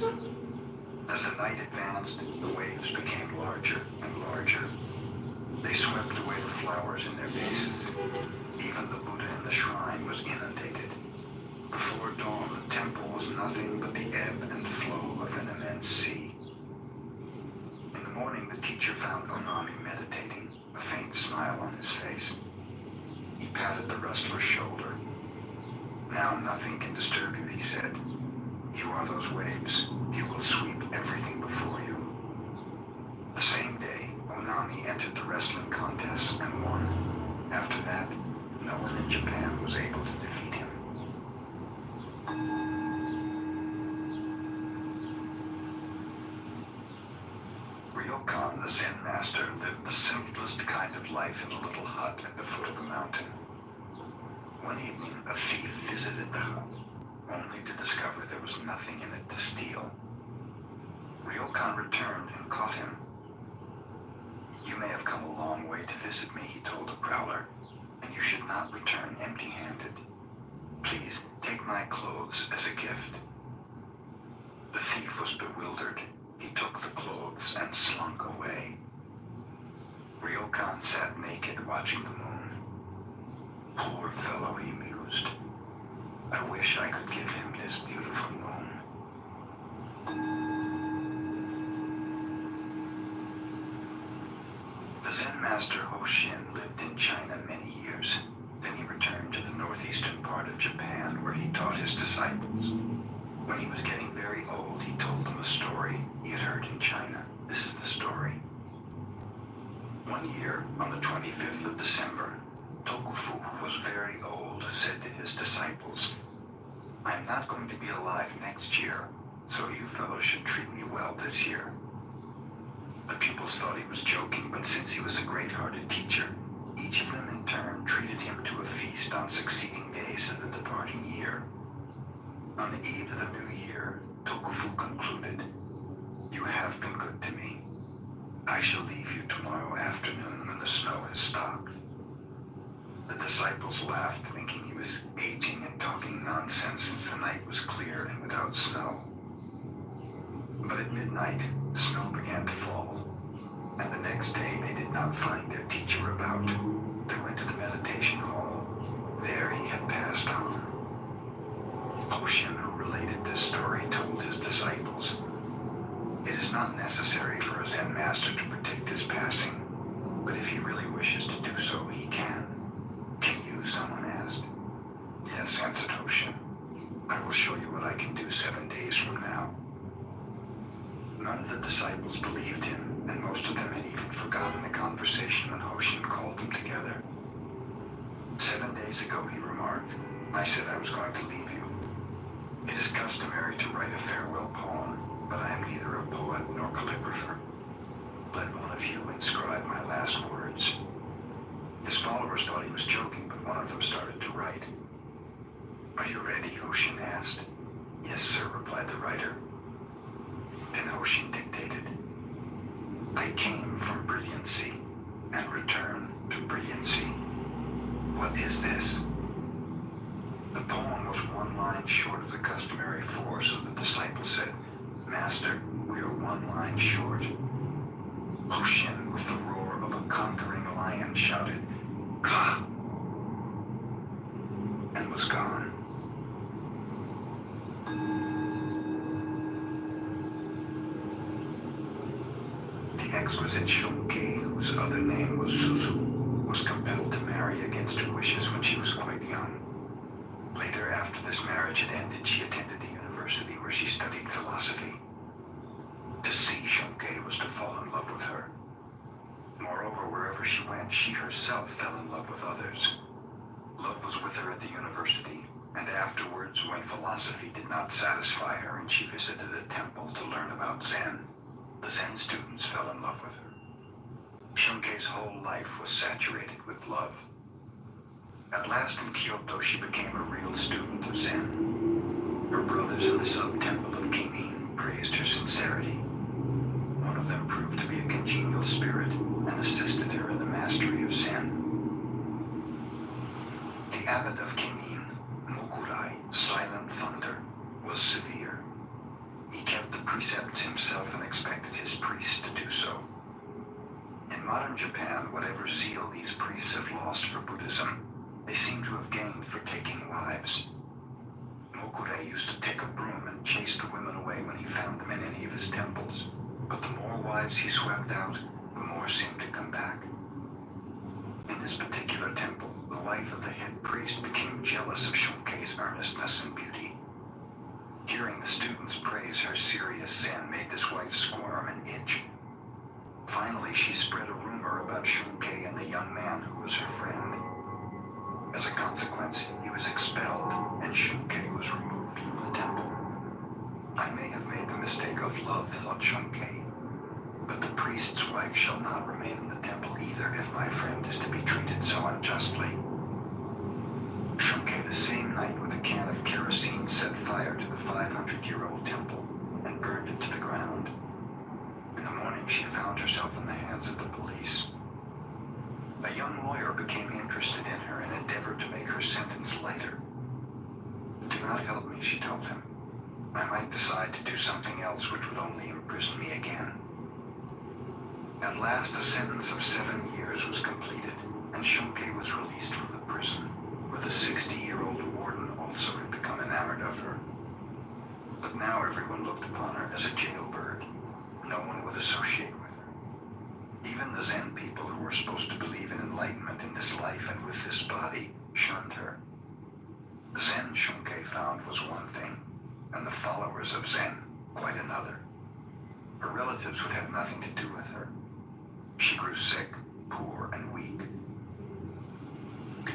As the night advanced, the waves became larger and larger. They swept away the flowers in their vases. Even the Buddha in the shrine was inundated. Before dawn, the temple was nothing but the ebb and flow of an immense sea. In the morning, the teacher found Onami meditating, a faint smile on his face. He patted the wrestler's shoulder. Now nothing can disturb you, he said. You are those waves. You will sweep everything before you. The same day, Onami entered the wrestling contest and won. After that, no one in Japan was able to defeat him. Ryokan, the Zen master, lived the simplest kind of life in a little hut at the foot of the mountain. One evening, a thief visited the hut, only to discover there was nothing in it to steal. Ryokan returned and caught him. You may have come a long way to visit me, he told the prowler, and you should not return empty-handed. Please, take my clothes as a gift. The thief was bewildered. He took the clothes and slunk away. Ryokan sat naked watching the moon. Poor fellow, he mused. I wish I could give him this beautiful moon. The Zen master Hoshin lived in China many years. Then he returned to the northeastern part of Japan, where he taught his disciples. When he was getting very old, he told them a story he had heard in China. This is the story. One year, on the 25th of December, Tokufu, who was very old, said to his disciples, I am not going to be alive next year, so you fellows should treat me well this year. The pupils thought he was joking, but since he was a great-hearted teacher, each of them in turn treated him to a feast on succeeding days of the departing year. On the eve of the new year, Tokufu concluded, You have been good to me. I shall leave you tomorrow afternoon when the snow has stopped. The disciples laughed, thinking he was aging and talking nonsense since the night was clear and without snow. But at midnight, snow began to fall, and the next day they did not find their teacher about. They went to the meditation hall. There he had passed on. Hoshin, who related this story, told his disciples, It is not necessary for a Zen master to predict his passing, but if he really wishes to do so, he can. Can you? Someone asked. Yes, answered Hoshin. I will show you what I can do 7 days from now. None of the disciples believed him, and most of them had even forgotten the conversation when Hoshin called them together. 7 days ago, he remarked, I said I was going to leave you. It is customary to write a farewell poem, but I am neither a poet nor calligrapher. Let one of you inscribe my last words. His followers thought he was joking, but one of them started to write. "Are you ready?" Hoshin asked. "Yes, sir," replied the writer. Then Hoshin dictated. "I came from brilliancy and return to brilliancy. What is this?" The poem was one line short of the customary 4, so the disciple said, "Master, we are one line short." Hoshin, with the roar of a conquering lion, shouted, "Ka!" and was gone. The exquisite Shunke, whose other name was Suzu, was compelled to marry against her wishes when she was quite young. Later, after this marriage had ended, she attended the university where she studied philosophy. To see Shunke was to fall in love with her. Moreover, wherever she went, she herself fell in love with others. Love was with her at the university, and afterwards, when philosophy did not satisfy her and she visited a temple to learn about Zen, the Zen students fell in love with her. Shunke's whole life was saturated with love. At last in Kyoto, she became a real student of Zen. Her brothers in the sub-temple of Kimin praised her sincerity. One of them proved to be a congenial spirit and assisted her in the mastery of Zen. The abbot of Kimin, Mokurai, Silent Thunder, was severe. He kept the precepts himself and expected his priests to do so. In modern Japan, whatever zeal these priests have lost for Buddhism, they seem to have gained for taking wives. Mokurai used to take a broom and chase the women away when he found them in any of his temples, but the more wives he swept out, the more seemed to come back. In this particular temple, the wife of the head priest became jealous of Shunke's earnestness and beauty. Hearing the students praise her serious Zen made this wife squirm and itch. Finally, she spread a rumor about Shunke and the young man who was her friend. As a consequence, he was expelled, and Shunke was removed from the temple. I may have made the mistake of love, thought Shunke, but the priest's wife shall not remain in the temple either if my friend is to be treated so unjustly. Shunke the same night with a can of kerosene set fire to the 500-year-old temple and burned it to the ground. In the morning, she found herself in the hands of the police. A young lawyer became interested in her and endeavored to make her sentence lighter. "Do not help me," she told him. "I might decide to do something else which would only imprison me again." At last, a sentence of 7 years was completed, and Shunke was released from the prison, where the 60-year-old warden also had become enamored of her. But now everyone looked upon her as a jailbird. No one would associate with her. Even the Zen people who were supposed to believe in enlightenment in this life and with this body shunned her. Zen, Shunke found, was one thing, and the followers of Zen quite another. Her relatives would have nothing to do with her. She grew sick, poor, and weak.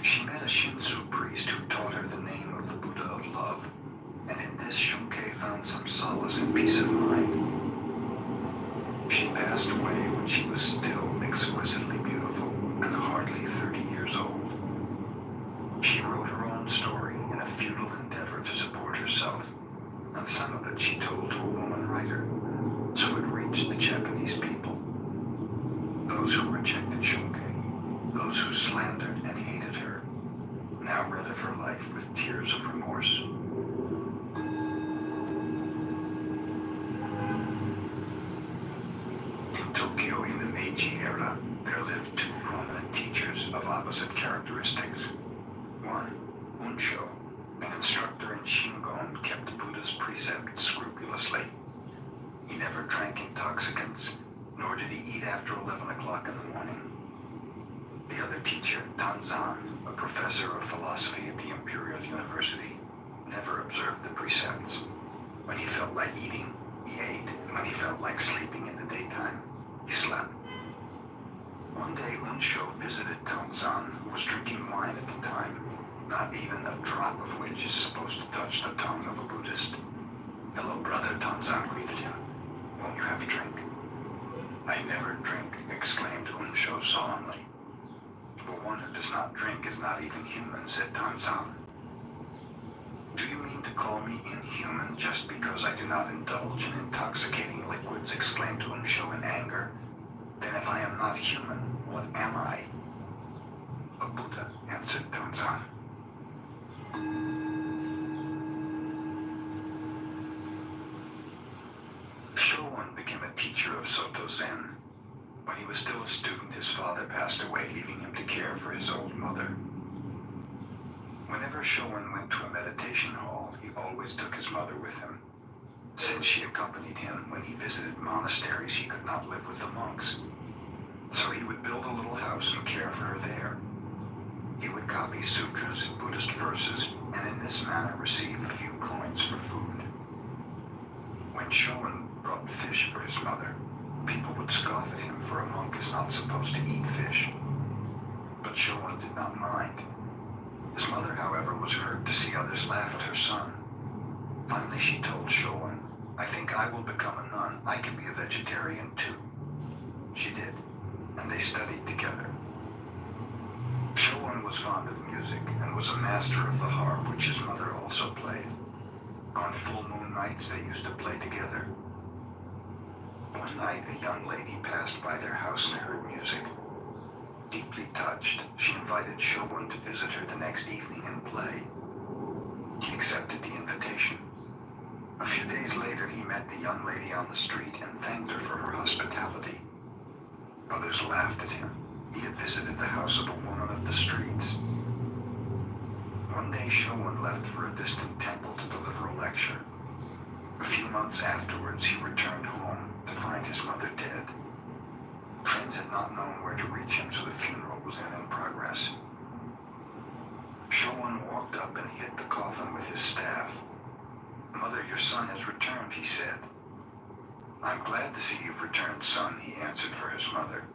She met a Shinzu priest who taught her the name of the Buddha of love, and in this Shunke found some solace and peace of mind. She passed away when she was still exquisitely beautiful and hardly 30 years old. She wrote her own story in a futile endeavor to support herself, and some of it she told to a woman writer, so it reached the Japanese people. Those who rejected Shunke, those who slandered and hated her, now read of her life with tears of remorse. In Tokyo in the Meiji era, there lived two prominent teachers of opposite characteristics. One, Unsho, an instructor in Shingon, kept Buddha's precepts scrupulously. He never drank intoxicants, nor did he eat after 11 o'clock in the morning. The other teacher, Tanzan, a professor of philosophy at the Imperial University, never observed the precepts. When he felt like eating, he ate, and when he felt like sleeping in the daytime, he slept. One day, Unsho visited Tanzan, who was drinking wine at the time, not even a drop of which is supposed to touch the tongue of a Buddhist. "Hello, brother," Tanzan greeted him. "Won't you have a drink?" "I never drink," exclaimed Unsho solemnly. The one who does not drink is not even human, said Tanzan. Do you mean to call me inhuman just because I do not indulge in intoxicating liquids? Exclaimed Unsho in anger. Then if I am not human, what am I? A Buddha, answered Tanzan. Showon became a teacher of Soto Zen. When he was still a student, his father passed away, leaving him to care for his old mother. Whenever Showon went to a meditation hall, he always took his mother with him. Since she accompanied him when he visited monasteries, he could not live with the monks. So he would build a little house and care for her there. He would copy sutras and Buddhist verses, and in this manner receive a few coins for food. When Showon brought fish for his mother, people would scoff at him, for a monk is not supposed to eat fish. But Showon did not mind. His mother, however, was hurt to see others laugh at her son. Finally, she told Showon, I think I will become a nun. I can be a vegetarian too. She did, and they studied together. Showon was fond of music and was a master of the harp, which his mother also played. On full moon nights, they used to play together. One night, a young lady passed by their house and heard music. Deeply touched, she invited Showon to visit her the next evening and play. He accepted the invitation. A few days later, he met the young lady on the street and thanked her for her hospitality. Others laughed at him. He had visited the house of a woman of the streets. One day, Showon left for a distant temple to deliver a lecture. A few months afterwards, he returned home to find his mother dead. Friends had not known where to reach him, so the funeral was then in progress. Showon walked up and hit the coffin with his staff. Mother, your son has returned, he said. I'm glad to see you've returned, son, he answered for his mother.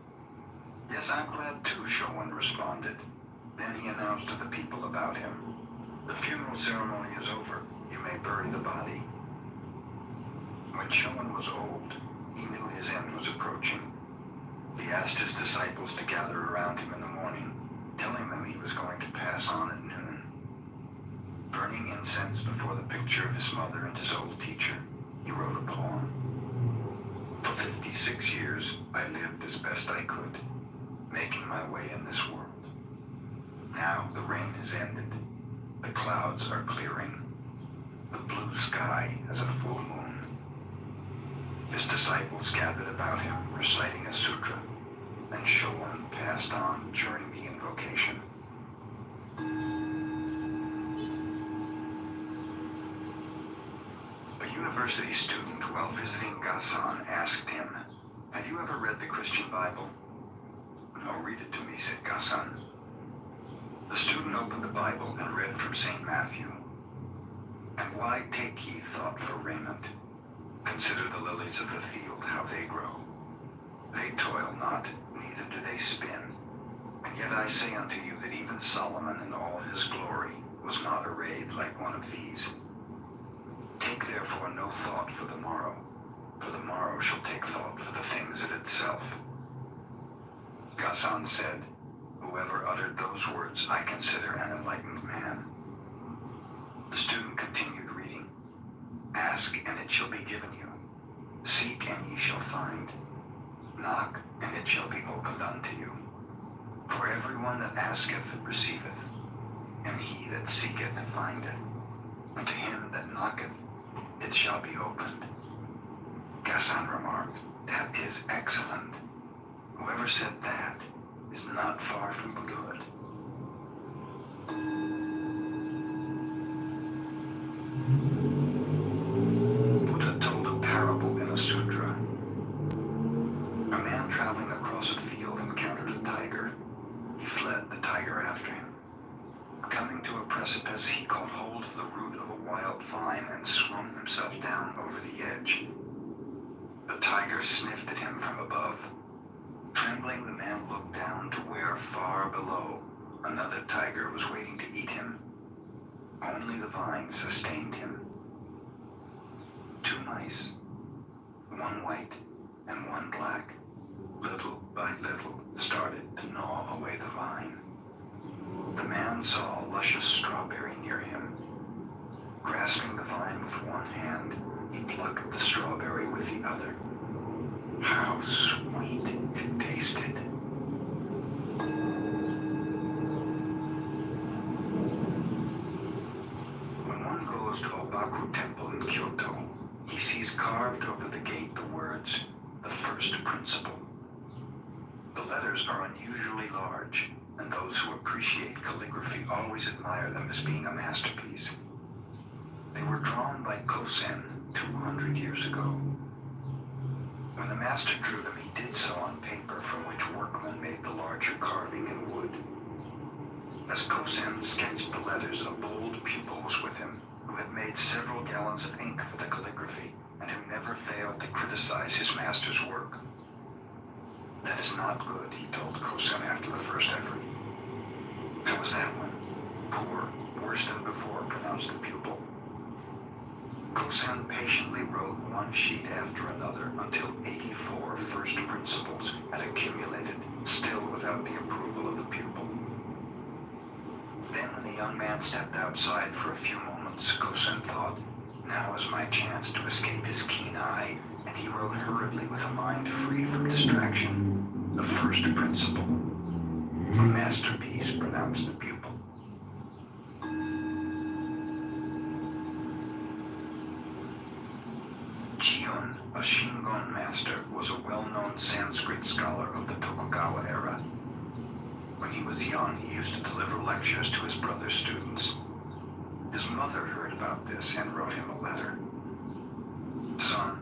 Yes, I'm glad too, Showon responded. Then he announced to the people about him, the funeral ceremony is over. You may bury the body. When Showon was old, he knew his end was approaching. He asked his disciples to gather around him in the morning, telling them he was going to pass on at noon. Burning incense before the picture of his mother and his old teacher, he wrote a poem. For 56 years, I lived as best I could, making my way in this world. Now the rain has ended. The clouds are clearing. The blue sky has a full moon. His disciples gathered about him, reciting a sutra, and Showon passed on during the invocation. A university student, while visiting Gasan, asked him, have you ever read the Christian Bible? No, read it to me, said Gasan. The student opened the Bible and read from St. Matthew. And why take ye thought for raiment? Consider the lilies of the field, how they grow. They toil not, neither do they spin. And yet I say unto you that even Solomon in all his glory was not arrayed like one of these. Take therefore no thought for the morrow shall take thought for the things of itself. Gasan said, whoever uttered those words I consider an enlightened man. The student continued reading. Ask, and it shall be given you. Seek, and ye shall find. Knock, and it shall be opened unto you. For everyone that asketh receiveth, and he that seeketh findeth, and to him that knocketh it shall be opened. Gasan remarked, that is excellent. Whoever said that is not far from good. Buddha told a parable in a sutra. A man traveling across a field encountered a tiger. He fled, the tiger after him. Coming to a precipice, he caught hold of the root of a wild vine and swung himself down over the edge. The tiger sniffed at him from above. Trembling, the man looked down to where, far below, another tiger was waiting to eat him. Only the vine sustained him. Two mice, one white and one black, little by little started to gnaw away the vine. The man saw a luscious strawberry near him. Grasping the vine with one hand, he plucked the strawberry with the other. How sweet it tasted. When one goes to Obaku Temple in Kyoto, he sees carved over the gate the words, "The First Principle." The letters are unusually large, and those who appreciate calligraphy always admire them as being a masterpiece. They were drawn by Kosen 200 years ago. When the master drew them, he did so on paper from which workmen made the larger carving in wood. As Kosen sketched the letters, a bold pupil was with him, who had made several gallons of ink for the calligraphy, and who never failed to criticize his master's work. "That is not good," he told Kosen after the first effort. "How was that one?" "Poor, worse than before," pronounced the pupil. Kosen patiently wrote one sheet after another until 84 first principles had accumulated, still without the approval of the pupil. Then when the young man stepped outside for a few moments, Kosen thought, now is my chance to escape his keen eye, and he wrote hurriedly with a mind free from distraction. "The first principle." "A masterpiece," pronounced the pupil. Chiun, a Shingon master, was a well-known Sanskrit scholar of the Tokugawa era. When he was young, he used to deliver lectures to his brother's students. His mother heard about this and wrote him a letter. "Son,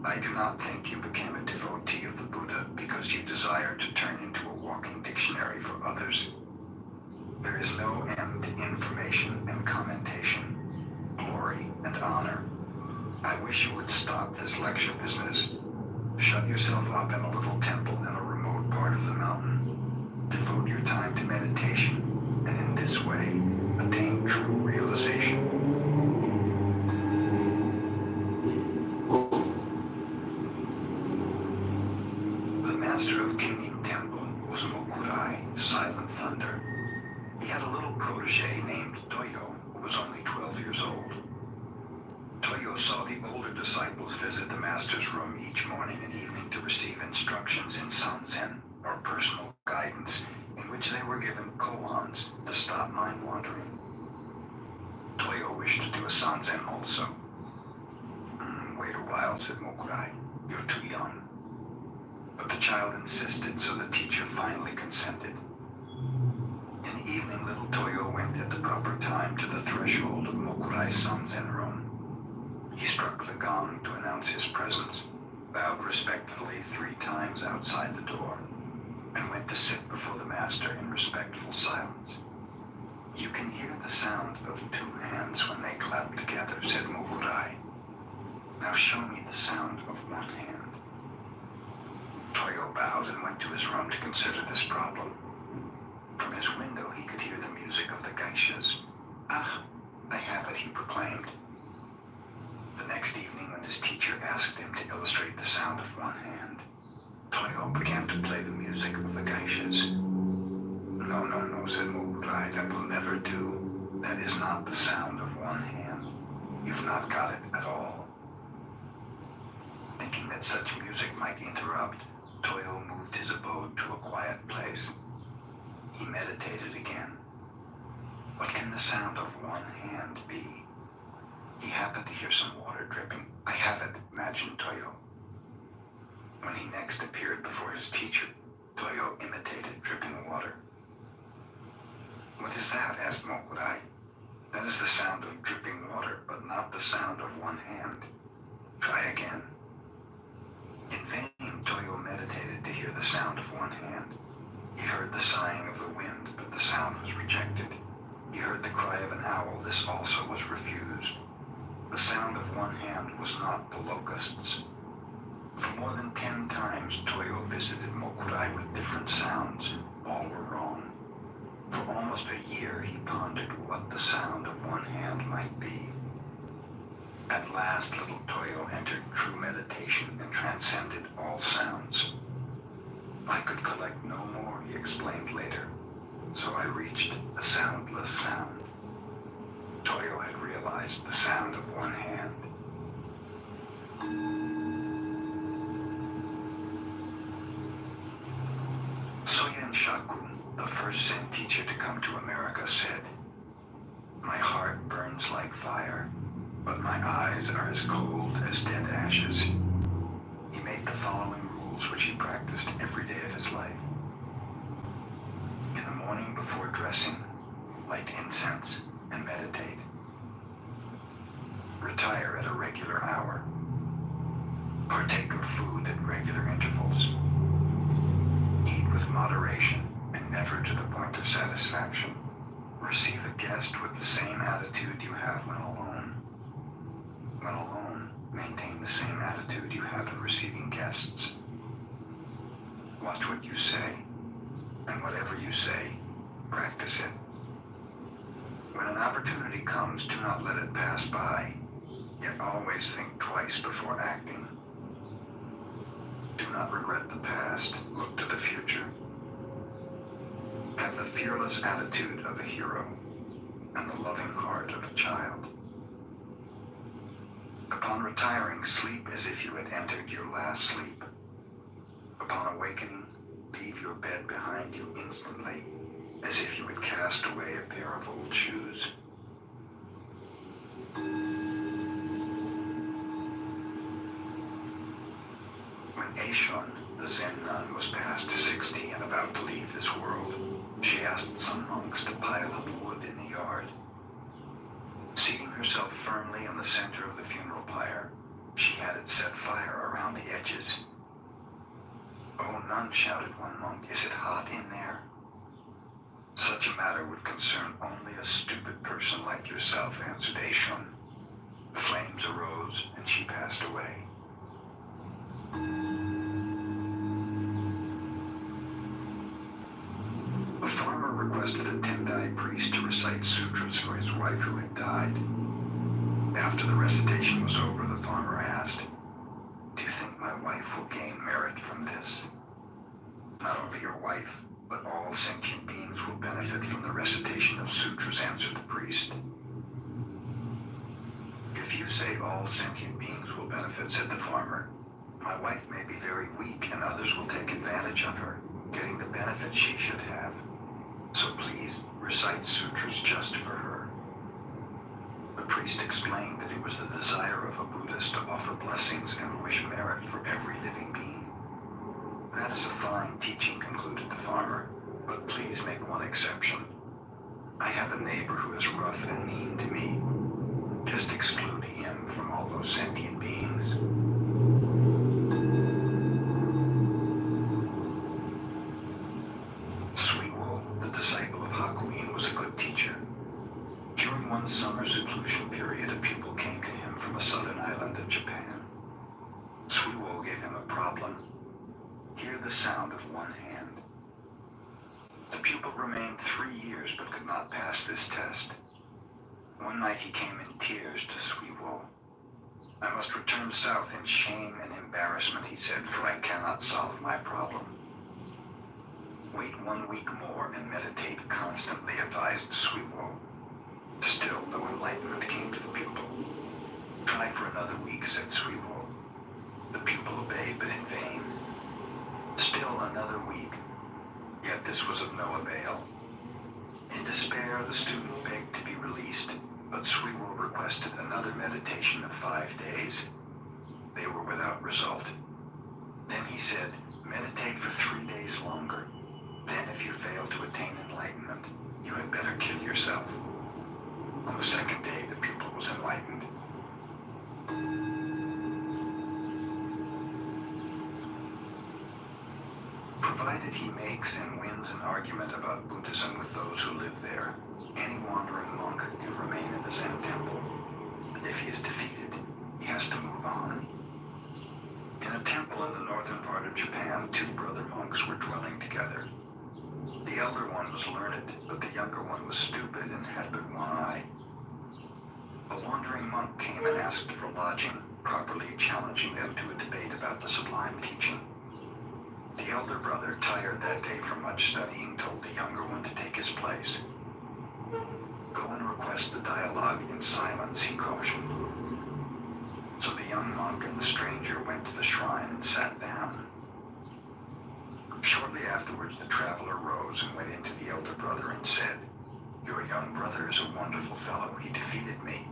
I do not think you became a devotee of the Buddha because you desired to turn into a walking dictionary for others. There is no end to information and commentation, glory and honor. I wish you would stop this lecture business. Shut yourself up in a little temple in a remote part of the mountain. Devote your time to meditation, and in this way, attain true realization." The master of Kinyin Temple was Mokurai, Silent Thunder. He had a little protege named Toyo, who was only 12 years old. Toyo saw the older disciples visit the master's room each morning and evening to receive instructions in Sanzen, or personal guidance, in which they were given koans to stop mind wandering. Toyo wished to do a Sanzen also. "Wait a while," said Mokurai. "You're too young." But the child insisted, so the teacher finally consented. In the evening, little Toyo went at the proper time to the threshold of Mokurai's Sanzen room. He struck the gong to announce his presence, bowed respectfully 3 times outside the door, and went to sit before the master in respectful silence. "You can hear the sound of 2 hands when they clap together," said Mokurai. "Now show me the sound of 1 hand." Toyo bowed and went to his room to consider this problem. From his window he could hear the music of the geishas. "Ah, I have it," he proclaimed. The next evening, when his teacher asked him to illustrate the sound of 1 hand, Toyo began to play the music of the geishas. No, said Mokurai, "that will never do. That is not the sound of 1 hand. You've not got it at all." Thinking that such music might interrupt, Toyo moved his abode to a quiet place. He meditated again. What can the sound of 1 hand be? He happened to hear some water dripping. "I have it," imagined Toyo. When he next appeared before his teacher, Toyo imitated dripping water. "What is that?" asked Mokurai. "That is the sound of dripping water, but not the sound of 1 hand. Try again." In vain, Toyo meditated to hear the sound of 1 hand. He heard the sighing of the wind, but the sound was rejected. He heard the cry of an owl. This also was refused. The sound of 1 hand was not the locusts. For more than 10 times, Toyo visited Mokurai with different sounds. All were wrong. For almost a year, he pondered what the sound of 1 hand might be. At last, little Toyo entered true meditation and transcended all sounds. "I could collect no more," he explained later. So I reached the soundless sound. Toyo had realized the sound of one hand. Soyen Shaku, the first Zen teacher to come to America, said, "My heart burns like fire, but my eyes are as cold as dead ashes." He made the following rules which he practiced every day of his life. In the morning before dressing, light incense and meditate. Retire at a regular hour. Partake of food at regular intervals. Eat with moderation and never to the point of satisfaction. Receive a guest with the same attitude you have when alone. When alone, maintain the same attitude you have in receiving guests. Watch what you say, and whatever you say, practice it. When an opportunity comes, do not let it pass by, yet always think twice before acting. Do not regret the past, look to the future. Have the fearless attitude of a hero and the loving heart of a child. Upon retiring, sleep as if you had entered your last sleep. Upon awakening, leave your bed behind you instantly, as if you had cast away a pair of old shoes. When Aishon, the Zen nun, was past 60 and about to leave this world, she asked some monks to pile up wood in the yard. Seating herself firmly in the center of the funeral pyre, she had it set fire around the edges. "Oh, nun," shouted one monk, "is it hot in there?" "Such a matter would concern only a stupid person like yourself," answered Aishon. The flames arose, and she passed away. A farmer requested a Tendai priest to recite sutras for his wife who had died. After the recitation was over, the farmer asked, "Do you think my wife will gain merit from this?" "Not only your wife, but all sentient beings will benefit from the recitation of sutras," answered the priest. "If you say all sentient beings will benefit," said the farmer, "my wife may be very weak and others will take advantage of her, getting the benefit she should have. So please recite sutras just for her." The priest explained that it was the desire of a Buddhist to offer blessings and wish merit for every living being. "That is a fine teaching," concluded the farmer, "but please make one exception. I have a neighbor who is rough and mean to me. Just exclude him from all those sentient beings." Suiwo, the disciple of Hakuin, was a good teacher. During one summer seclusion period, a pupil came to him from a southern island of Japan. Suiwo gave him a problem. Hear the sound of one hand. The pupil remained 3 years but could not pass this test. One night he came in tears to Suiwo. "I must return south in shame and embarrassment," he said, "for I cannot solve my problem." "Wait 1 week more and meditate constantly," advised Suiwo. Still no enlightenment came to the pupil. "Try for another week," said Suiwo. The pupil obeyed, but in vain. Still another week. Yet this was of no avail. In despair, the student begged to be released, but Suiwo requested another meditation of 5 days. They were without result. Then he said, "Meditate for 3 days longer. Then if you fail to attain enlightenment, you had better kill yourself." On the second day, the pupil was enlightened. Provided he makes and wins an argument about Buddhism with those who live there, any wandering monk can remain in the Zen temple. If he is defeated, he has to move on. In a temple in the northern part of Japan, 2 brother monks were dwelling together. The elder one was learned, but the younger one was stupid and had but one eye. A wandering monk came and asked for lodging, properly challenging them to a debate about the sublime teaching. The elder brother, tired that day from much studying, told the younger one to take his place. Go and request the dialogue in silence, he cautioned. So the young monk and the stranger went to the shrine and sat down. Shortly afterwards, the traveler rose and went into the elder brother and said, "Your young brother is a wonderful fellow. He defeated me."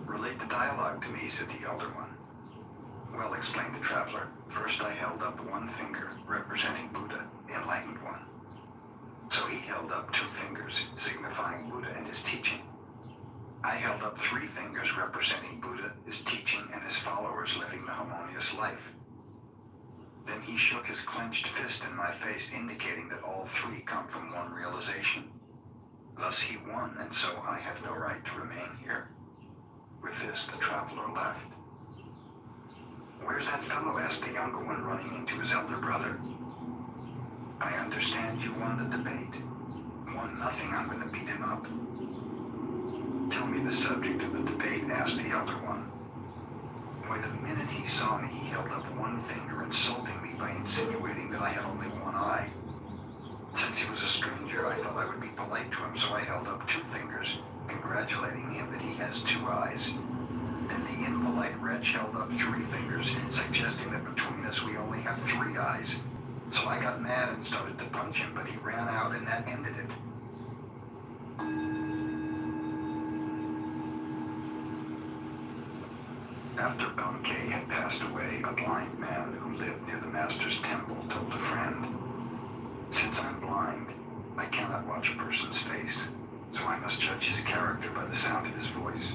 "Relate the dialogue to me," said the elder one. "Well," explained the traveler, "first I held up one finger, representing Buddha, the enlightened one. So he held up two fingers, signifying Buddha and his teaching. I held up three fingers, representing Buddha, his teaching, and his followers living the harmonious life. Then he shook his clenched fist in my face, indicating that all three come from one realization. Thus he won, and so I have no right to remain here." With this, the traveler left. "Where's that fellow?" asked the younger one, running into his elder brother. "I understand you won the debate." "Won nothing, I'm going to beat him up." "Tell me the subject of the debate," asked the elder one. "Why, the minute he saw me, he held up one finger, insulting me by insinuating that I had only one eye. Since he was a stranger, I thought I would be polite to him, so I held up two fingers, congratulating him that he has two eyes. Then the impolite wretch held up three fingers, suggesting that between us we only have three eyes. So I got mad and started to punch him, but he ran out and that ended it." After Bankei had passed away, a blind man who lived near the master's temple told a friend, "Since I'm blind, I cannot watch a person's face, so I must judge his character by the sound of his voice.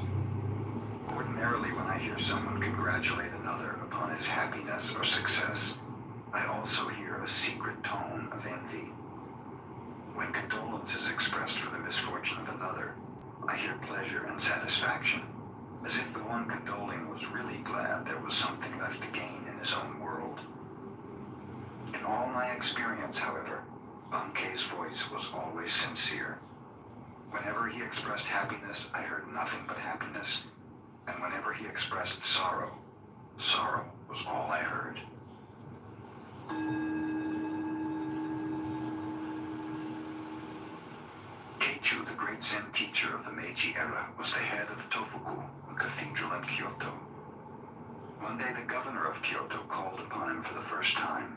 Ordinarily, when I hear someone congratulate another upon his happiness or success, I also hear a secret tone of envy. When condolence is expressed for the misfortune of another, I hear pleasure and satisfaction, as if the one condoling was really glad there was something left to gain in his own world. In all my experience, however, Bankei's voice was always sincere. Whenever he expressed happiness, I heard nothing but happiness, and whenever he expressed sorrow, sorrow was all I heard." Keichu, the great Zen teacher of the Meiji era, was the head of the Tofuku, a cathedral in Kyoto. One day the governor of Kyoto called upon him for the first time.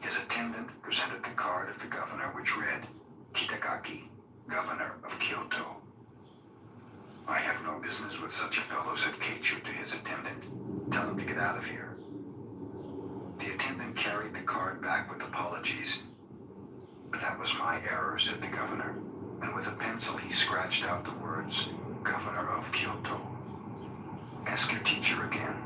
His attendant presented the card of the governor, which read, "Kitagaki, Governor of Kyoto." "I have no business with such a fellow," said Keichu to his attendant. "Tell him to get out of here." The attendant carried the card back with apologies. "That was my error," said the governor, and with a pencil he scratched out the words, "Governor of Kyoto." "Ask your teacher again."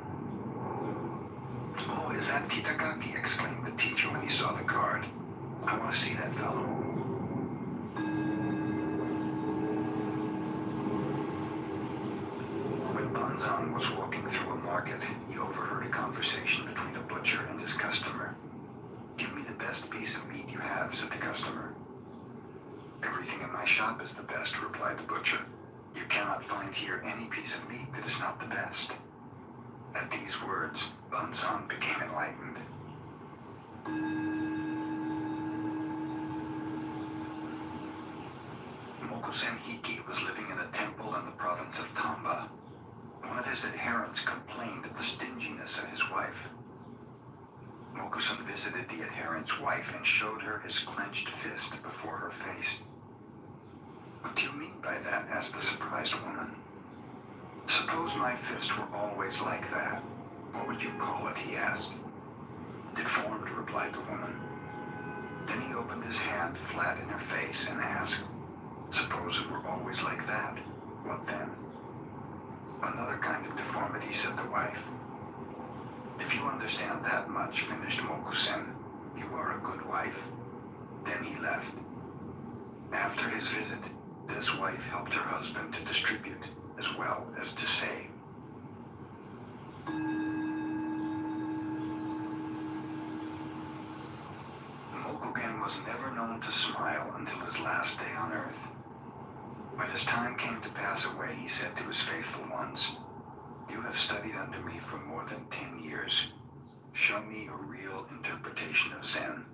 "Oh, is that Kitagaki?" exclaimed the teacher when he saw the card. "I want to see that fellow." When Banzan was walking through a market, he overheard a conversation between a butcher and his customer. "Give me the best piece of meat you have," said the customer. "Everything in my shop is the best," replied the butcher. "You cannot find here any piece of meat that is not the best." At these words, Banzan became enlightened. Mokusen Hiki was living in a temple in the province of Tamba. One of his adherents complained of the stinginess of his wife. Mokusen visited the adherent's wife and showed her his clenched fist before her face. "What do you mean by that?" asked the surprised woman. "Suppose my fist were always like that. What would you call it?" he asked. "Deformed," replied the woman. Then he opened his hand flat in her face and asked, "Suppose it were always like that. What then?" "Another kind of deformity," said the wife. "If you understand that much," finished Mokusen, "you are a good wife." Then he left. After his visit, this wife helped her husband to distribute as well as to save. Mokugen was never known to smile until his last day on earth. When his time came to pass away, he said to his faithful ones, "You have studied under me for more than 10 years. show me a real interpretation of Zen.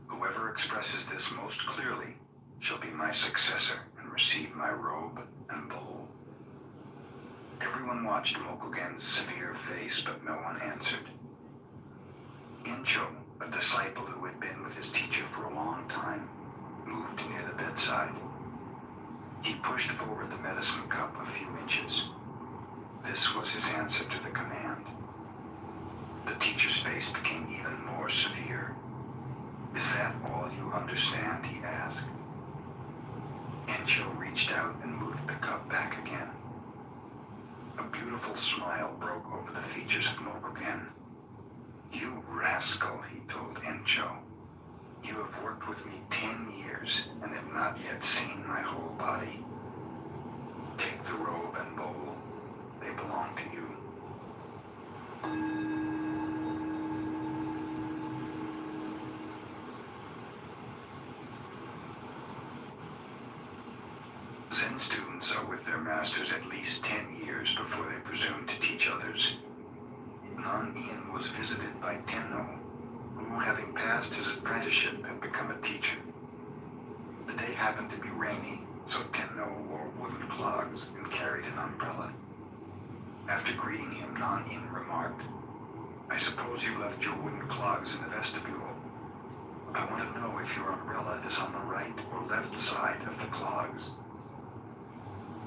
Whoever expresses this most clearly shall be my successor and receive my robe and bowl. Everyone watched Mokugen's severe face, but no one answered. Incho, a disciple who had been with his teacher for a long time, moved near the bedside. He pushed forward the medicine cup a few inches. This was his answer to the command. The teacher's face became even more severe. Is that all you understand? He asked. Encho reached out and moved the cup back again. A beautiful smile broke over the features of Mokugen. You rascal, he told Encho. You have worked with me 10 years and have not yet seen my whole body. Take the robe and bowl. They belong to you. Zen students are with their masters at least 10 years before they presume to teach others. Non-In was visited by Tenno, who, having passed his apprenticeship, had become a teacher. The day happened to be rainy, so Tenno wore wooden clogs and carried an umbrella. After greeting him, Non-In remarked, I suppose you left your wooden clogs in the vestibule. I want to know if your umbrella is on the right or left side of the clogs.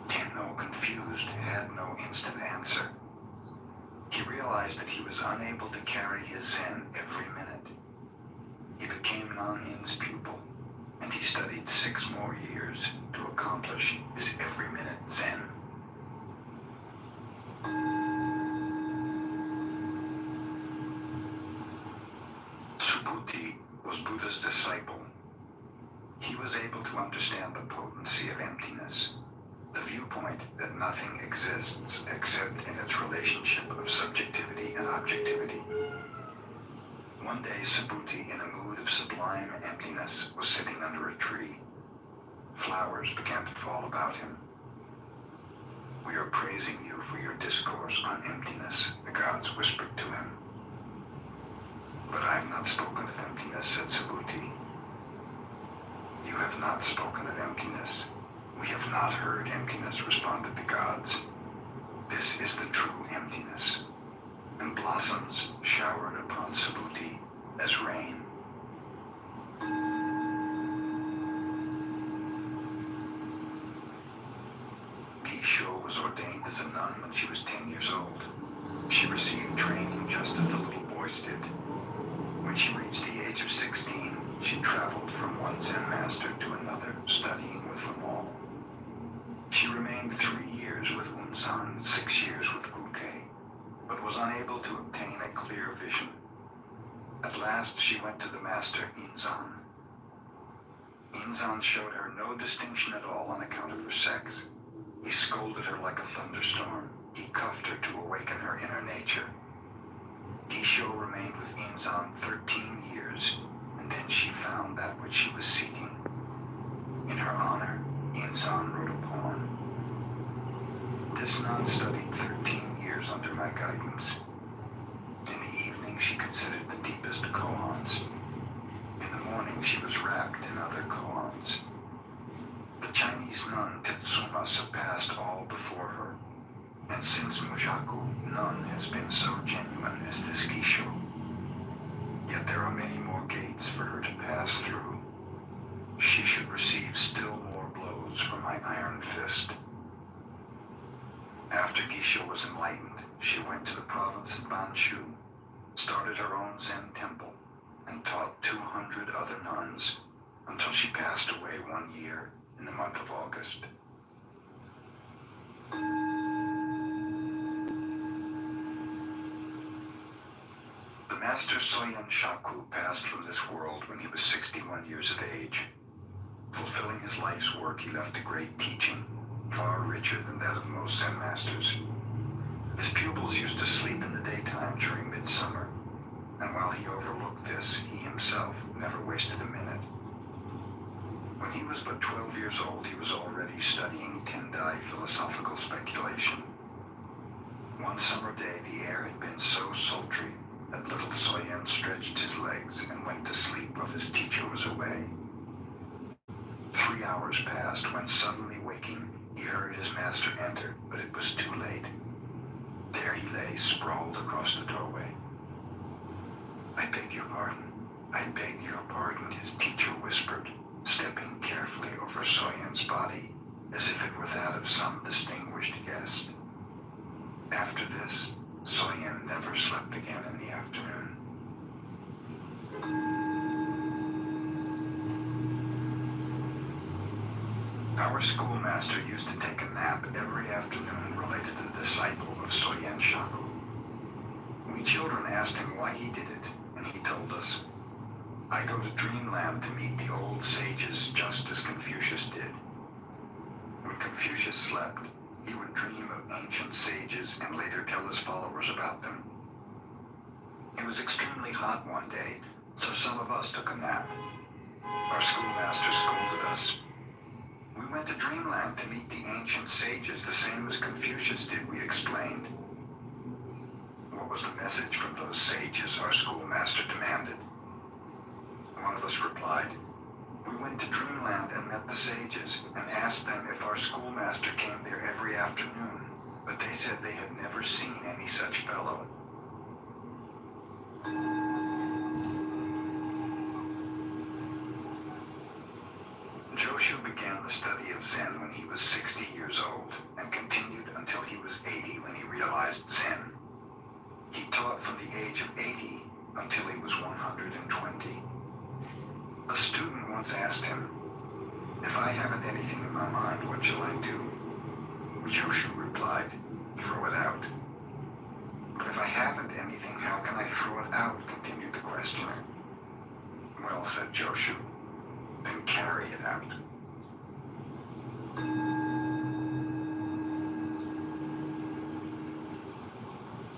Tenno, confused, had no instant answer. He realized that he was unable to carry his Zen every minute. He became Non-In's pupil, and he studied 6 more years to accomplish his every minute Zen. Subhuti was Buddha's disciple. He was able to understand the potency of emptiness, the viewpoint that nothing exists except in its relationship of subjectivity and objectivity. One day, Subhuti, in a mood of sublime emptiness, was sitting under a tree. Flowers began to fall about him. We are praising you for your discourse on emptiness, the gods whispered to him. But I have not spoken of emptiness, said Subhuti. You have not spoken of emptiness. We have not heard emptiness, responded the gods. This is the true emptiness. And blossoms showered upon Subhuti as rain. Gisho was ordained as a nun when she was 10 years old. She received training just as the little boys did. When she reached the age of 16, she traveled from one Zen master to another, studying with them all. She remained 3 years with Unzan, 6 years with Guke, but was unable to obtain a clear vision. At last she went to the master Inzan. Inzan showed her no distinction at all on account of her sex. He scolded her like a thunderstorm. He cuffed her to awaken her inner nature. Gisho remained with Inzan 13 years, and then she found that which she was seeking. In her honor, Inzan wrote a poem. This nun studied 13 years under my guidance. In the evening, she considered the deepest koans. In the morning, she was wrapped in other koans. The Chinese nun Tetsuma surpassed all before her, and since Mujaku, none has been so genuine as this Gisho. Yet there are many more gates for her to pass through. She should receive still more blows from my iron fist. After Gisho was enlightened, she went to the province of Banshu, started her own Zen temple, and taught 200 other nuns until she passed away 1 year in the month of August. The master Soyen Shaku passed from this world when he was 61 years of age. Fulfilling his life's work, he left a great teaching, far richer than that of most Zen masters. His pupils used to sleep in the daytime during midsummer, and while he overlooked this, he himself never wasted a minute. When he was but 12 years old, he was already studying Tendai philosophical speculation. One summer day, the air had been so sultry that little Soyen stretched his legs and went to sleep while his teacher was away. 3 hours passed when, suddenly waking, he heard his master enter, but it was too late. There he lay, sprawled across the doorway. "I beg your pardon. I beg your pardon," his teacher whispered, stepping carefully over Soyen's body, as if it were that of some distinguished guest. After this, Soyen never slept again in the afternoon. Our schoolmaster used to take a nap every afternoon related to the disciple of Soyen Shaku. We children asked him why he did it, and he told us, "I go to dreamland to meet the old sages just as Confucius did." When Confucius slept, he would dream of ancient sages and later tell his followers about them. It was extremely hot one day, so some of us took a nap. Our schoolmaster scolded us. "We went to dreamland to meet the ancient sages, the same as Confucius did," we explained. "What was the message from those sages?" our schoolmaster demanded. One of us replied, "We went to dreamland and met the sages and asked them if our schoolmaster came there every afternoon, but they said they had never seen any such fellow." Joshu began the study of Zen when he was 60 years old and continued until he was 80 when he realized Zen. He taught from the age of 80 until he was 120. A student once asked him, "If I haven't anything in my mind, what shall I do?" Joshu replied, "Throw it out." "But if I haven't anything, how can I throw it out?" continued the questioner. "Well," said Joshu, "then carry it out."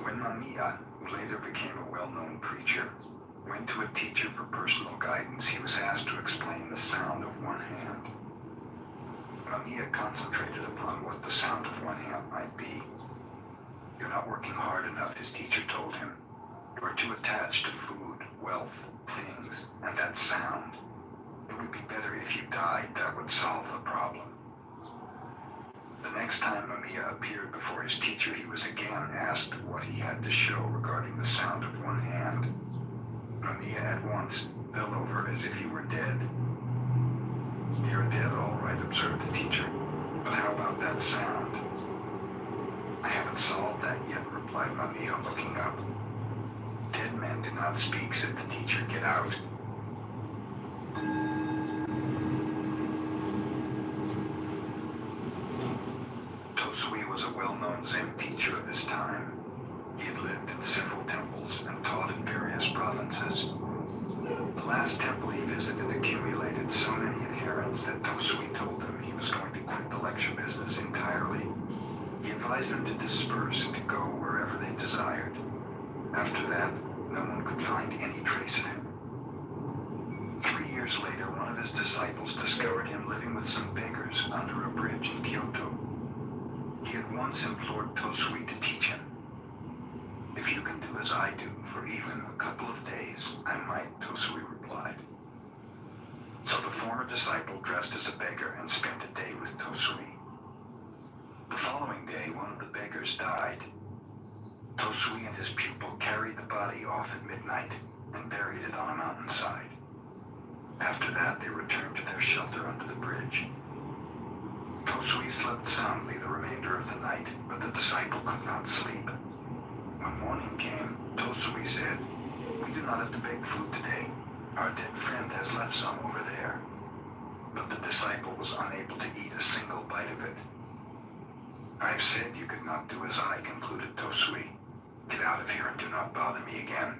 When Mamiya, who later became a well-known preacher, went to a teacher for personal guidance, he was asked to explain the sound of one hand. Mamiya concentrated upon what the sound of one hand might be. "You're not working hard enough," his teacher told him. "You are too attached to food, wealth, things, and that sound. It would be better if you died. That would solve the problem." The next time Mamiya appeared before his teacher, he was again asked what he had to show regarding the sound of one hand. Mamiya at once fell over as if he were dead. "You're dead, all right," observed the teacher. "But how about that sound?" "I haven't solved that yet," replied Mamiya, looking up. "Dead men do not speak," said the teacher. "Get out." Tosui was a well-known Zen teacher of his time. He had lived in several temples and taught in various provinces. The last temple he visited accumulated so many adherents that Tosui told him he was going to quit the lecture business entirely. He advised them to disperse and to go wherever they desired. After that, no one could find any trace of him. 3 years later, one of his disciples discovered him living with some beggars under a bridge in Kyoto. He had once implored Tosui to teach him. "If you can do as I do for even a couple of days, I might," Tosui replied. So the former disciple dressed as a beggar and spent a day with Tosui. The following day, one of the beggars died. Tosui and his pupil carried the body off at midnight and buried it on a mountainside. After that, they returned to their shelter under the bridge. Tosui slept soundly the remainder of the night, but the disciple could not sleep. When morning came, Tosui said, "We do not have to beg food today. Our dead friend has left some over there." But the disciple was unable to eat a single bite of it. "I've said you could not do as I," concluded Tosui. "Get out of here and do not bother me again."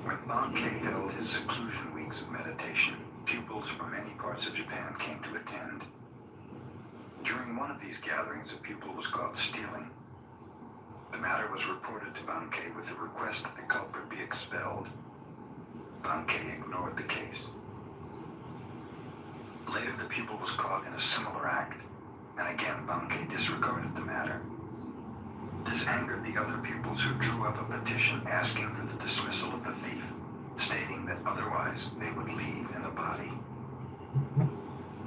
When Bankei held his seclusion weeks of meditation, pupils from many parts of Japan came to attend. During one of these gatherings, a pupil was caught stealing. The matter was reported to Bankei with a request that the culprit be expelled. Bankei ignored the case. Later, the pupil was caught in a similar act. and again Bankei disregarded the matter. This angered the other pupils who drew up a petition asking for the dismissal of the thief, stating that otherwise they would leave in a body.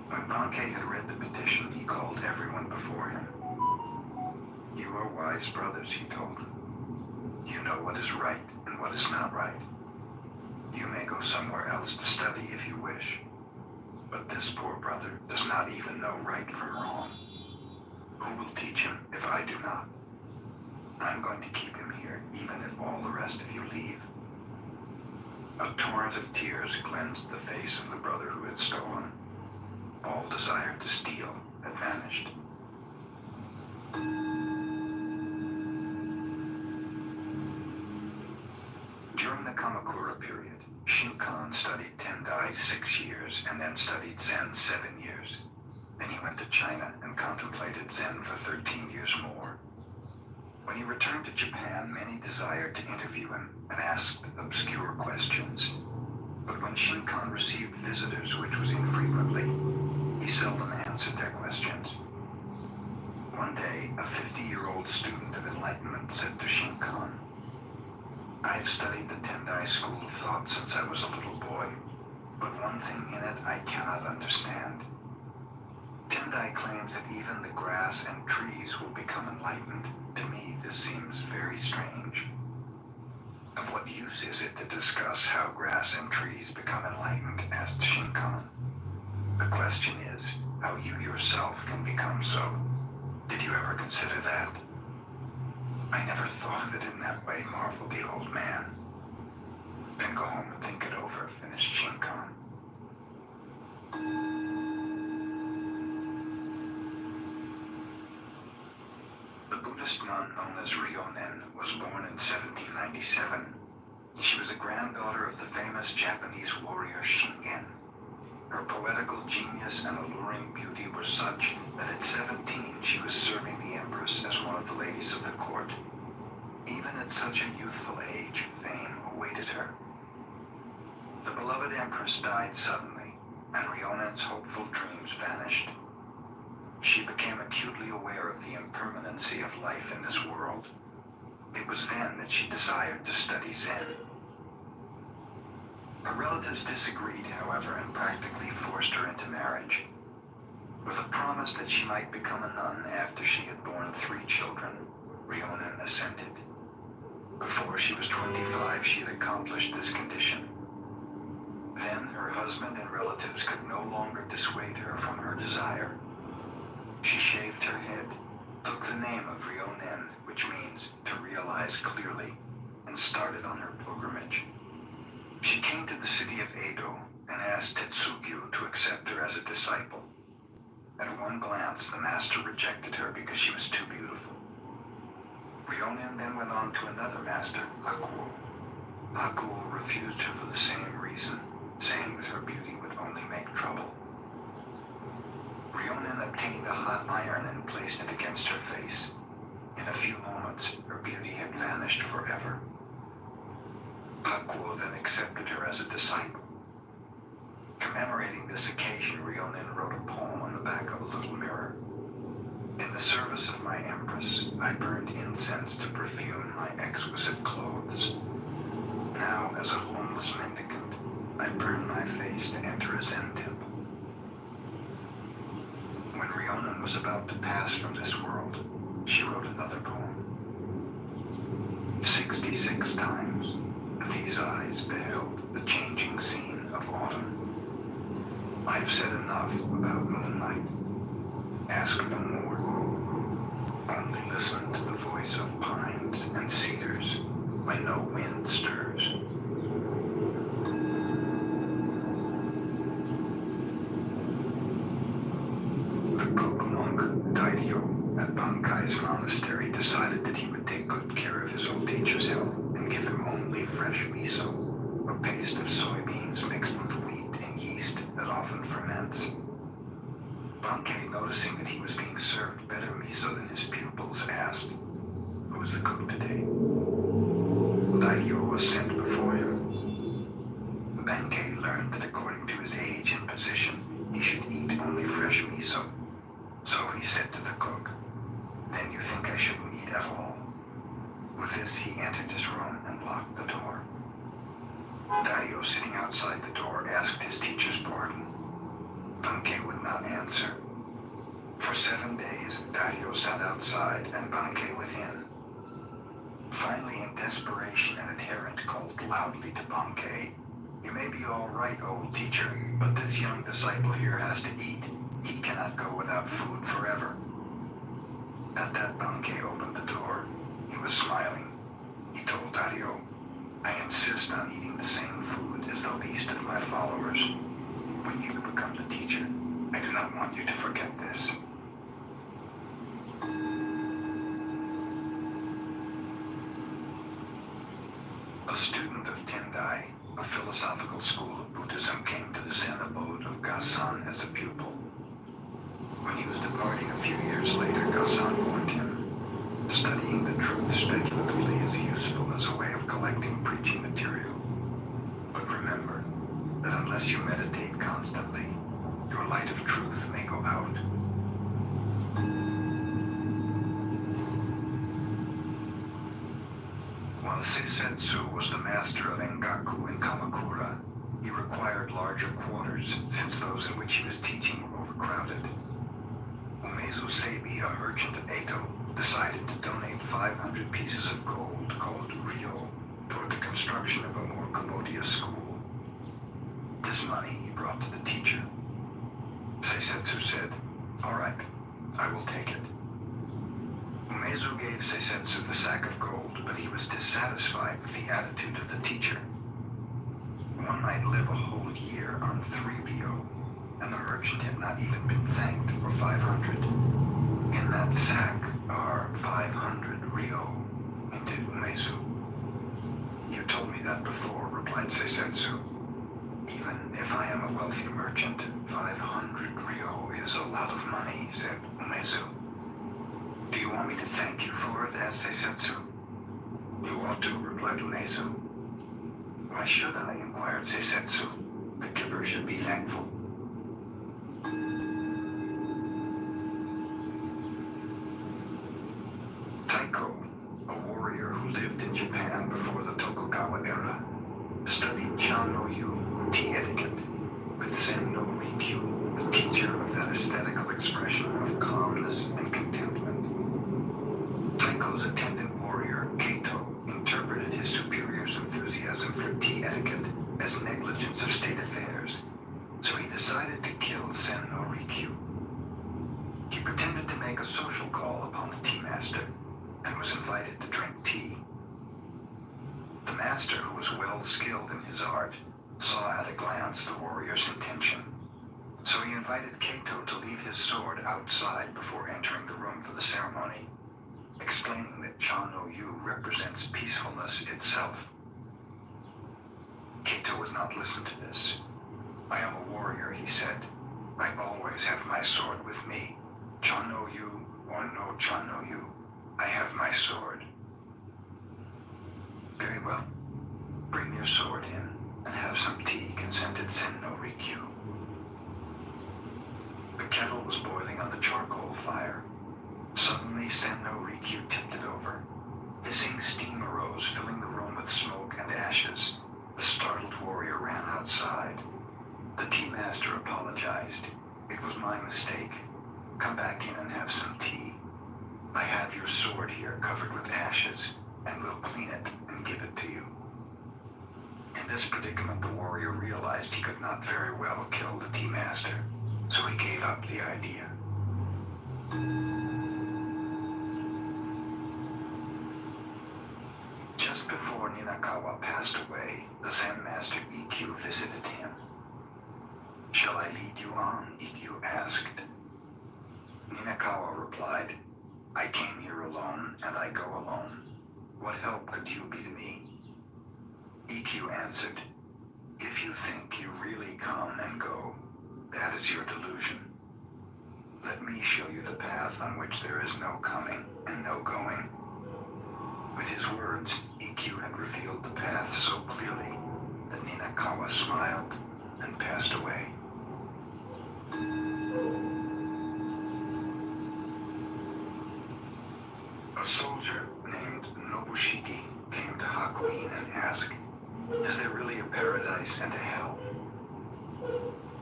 When Bankei had read the petition, he called everyone before him. "You are wise brothers," he told them. "You know what is right and what is not right. You may go somewhere else to study if you wish. But this poor brother does not even know right from wrong. Who will teach him if I do not? I'm going to keep him here, even if all the rest of you leave." A torrent of tears cleansed the face of the brother who had stolen. All desire to steal had vanished. During the Kamakura period, Shinkan studied Tendai 6 years and then studied Zen 7 years. Then he went to China and contemplated Zen for 13 years more. When he returned to Japan, many desired to interview him and asked obscure questions. But when Shinkan received visitors, which was infrequently, he seldom answered their questions. One day, a 50-year-old student of enlightenment said to Shinkan, "I have studied the Tendai school of thought since I was a little boy, but one thing in it I cannot understand. Tendai claims that even the grass and trees will become enlightened. To me, this seems very strange. Of what use is it to discuss how grass and trees become enlightened?" asked Shinkan. "The question is, how you yourself can become so. Did you ever consider that?" "I never thought of it in that way," marveled the old man. "Then go home and think it over," finished Shinkan. The Buddhist nun known as Ryonen was born in 1797. She was a granddaughter of the famous Japanese warrior Shingen. Her poetical genius and alluring beauty were such that at 17 she was serving the empress as one of the ladies of the court. Even at such a youthful age, fame awaited her. The beloved empress died suddenly, and Ryonen's hopeful dreams vanished. She became acutely aware of the impermanency of life in this world. It was then that she desired to study Zen. Her relatives disagreed, however, and practically forced her into marriage. With a promise that she might become a nun after she had borne 3 children, Ryonen assented. Before she was 25, she had accomplished this condition. Then her husband and relatives could no longer dissuade her from her desire. She shaved her head, took the name of Ryonen, which means to realize clearly, and started on her pilgrimage. She came to the city of Edo and asked Tetsugyu to accept her as a disciple. At one glance, the master rejected her because she was too beautiful. Ryonen then went on to another master, Hakuo. Hakuo refused her for the same reason, saying that her beauty would only make trouble. Ryonen obtained a hot iron and placed it against her face. In a few moments, her beauty had vanished forever. Hakuo then accepted her as a disciple. Commemorating this occasion, Ryonen wrote a poem on the back of a little mirror. "In the service of my empress, I burned incense to perfume my exquisite clothes. Now, as a homeless mendicant, I burn my face to enter a Zen temple." When Ryonen was about to pass from this world, she wrote another poem. 66 times, these eyes beheld the changing scene of autumn. I have said enough about moonlight. Ask no more. Only listen to the voice of pines and cedars when no wind stirs. The cook monk Dairyo at Bankai's monastery decided that he would take good care of his old teacher's health and give him only fresh miso, a paste of soybeans mixed with wheat and yeast that often ferments. Bankei, noticing that he was being served better miso than his pupils, asked, "Who's the cook today?" Dairyo was sent before him. Bankei learned that according to his age and position, he should eat only fresh miso. So he said the cook. Then you think I shouldn't eat at all? With this, he entered his room and locked the door. Dario, sitting outside the door, asked his teacher's pardon. Banke would not answer. For 7 days, Dario sat outside and Banke within. Finally, in desperation, an adherent called loudly to Banke, "You may be all right, old teacher, but this young disciple here has to eat. He cannot go without food forever." At that, Banke opened the door. He was smiling. He told Dario, "I insist on eating the same food as the least of my followers. When you become the teacher, I do not want you to forget this." A student of Tendai, a philosophical school of Buddhism, came to the Zen abode of Gasan as a pupil. When he was departing a few years later, Gasan warned him, "Studying the truth speculatively is useful as a way of collecting preaching material. But remember that unless you meditate constantly, your light of truth may go out." While Seisetsu was the master of Engaku in Kamakura, he required larger quarters since those in which he was teaching were overcrowded. Umezu Seibi, a merchant of Edo, decided to donate 500 pieces of gold called ryo toward the construction of a more commodious school. This money he brought to the teacher. Seisetsu said, "All right, I will take it." Umezu gave Seisetsu the sack of gold, but he was dissatisfied with the attitude of the teacher. One might live a whole year on 3 ryo, and the merchant had not even been thanked for 500. "In that sack are 500 ryo," hinted Umezu. "You told me that before," replied Seisetsu. "Even if I am a wealthy merchant, 500 ryo is a lot of money," said Umezu. "Do you want me to thank you for it?" asked Seisetsu. "You ought to," replied Umezu. "Why should I?" inquired Seisetsu. "The giver should be thankful." Taiko, a warrior who lived in Japan before the Tokugawa era, studied Chan no Yu, tea etiquette, with Sen no Rikyu, the teacher of that aesthetical expression of calmness and contentment. Taiko's attendant warrior, Keito, interpreted his superior's enthusiasm for tea etiquette as negligence of state affairs, so he decided to kill Sen no Rikyu. He pretended to make a social call upon the tea master and was invited to drink tea. The master, who was well skilled in his art, saw at a glance the warrior's intention, so he invited Keito to leave his sword outside before entering the room for the ceremony, explaining that Chan no Yu represents peacefulness itself. Keito would not listen to this. "I am a warrior," he said. "I always have my sword with me. Chan no Yu or no Chan no Yu, I have my sword." "Very well. Bring your sword in and have some tea," consented Sen no Rikyu. The kettle was boiling on the charcoal fire. Suddenly, Sen no Rikyu tipped it over. Hissing steam arose, filling the room with smoke and ashes. The startled warrior ran outside. The tea master apologized. "It was my mistake. Come back in and have some tea. I have your sword here covered with ashes, and will clean it and give it to you." In this predicament, the warrior realized he could not very well kill the tea master, so he gave up the idea. Just before Ninakawa passed away, the Zen master Ikkyu visited him. "Shall I lead you on?" Ikkyu asked. Ninakawa replied, "I came here alone, and I go alone. What help could you be to me?" Ikkyu answered, "If you think you really come and go, that is your delusion. Let me show you the path on which there is no coming and no going." With his words, Ikkyu had revealed the path so clearly that Ninakawa smiled and passed away. paradise and a hell.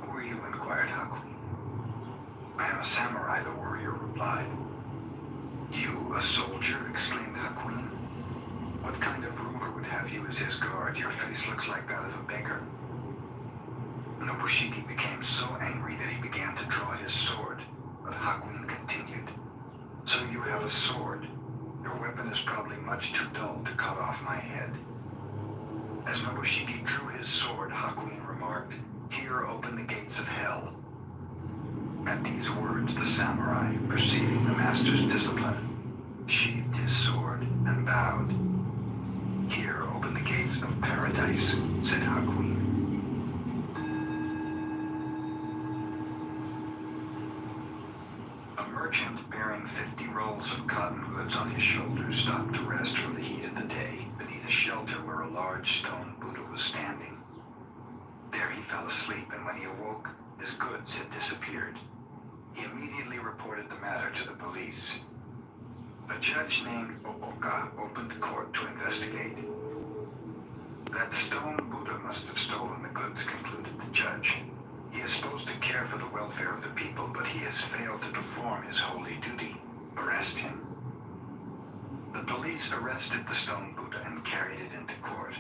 Who are you? Inquired Hakuin. I am a samurai, the warrior replied. You, a soldier? Exclaimed Hakuin. What kind of ruler would have you as his guard? Your face looks like that of a beggar. Nobushiki became so angry that he began to draw his sword, but Hakuin continued. So you have a sword. Your weapon is probably much too dull to cut off my head. As Nobushiki drew his sword, Hakuin remarked, Here open the gates of hell. At these words, the samurai, perceiving the master's discipline, sheathed his sword and bowed. Here open the gates of paradise, said Hakuin. A merchant bearing 50 rolls of cotton goods on his shoulders stopped to rest from the heat of the day beneath a shelter where a large stone Buddha was standing. There he fell asleep, and when he awoke, his goods had disappeared. He immediately reported the matter to the police. A judge named Ooka opened court to investigate. That stone Buddha must have stolen the goods, concluded the judge. He is supposed to care for the welfare of the people, but he has failed to perform his holy duty. Arrest him. The police arrested the stone Buddha and carried it into court.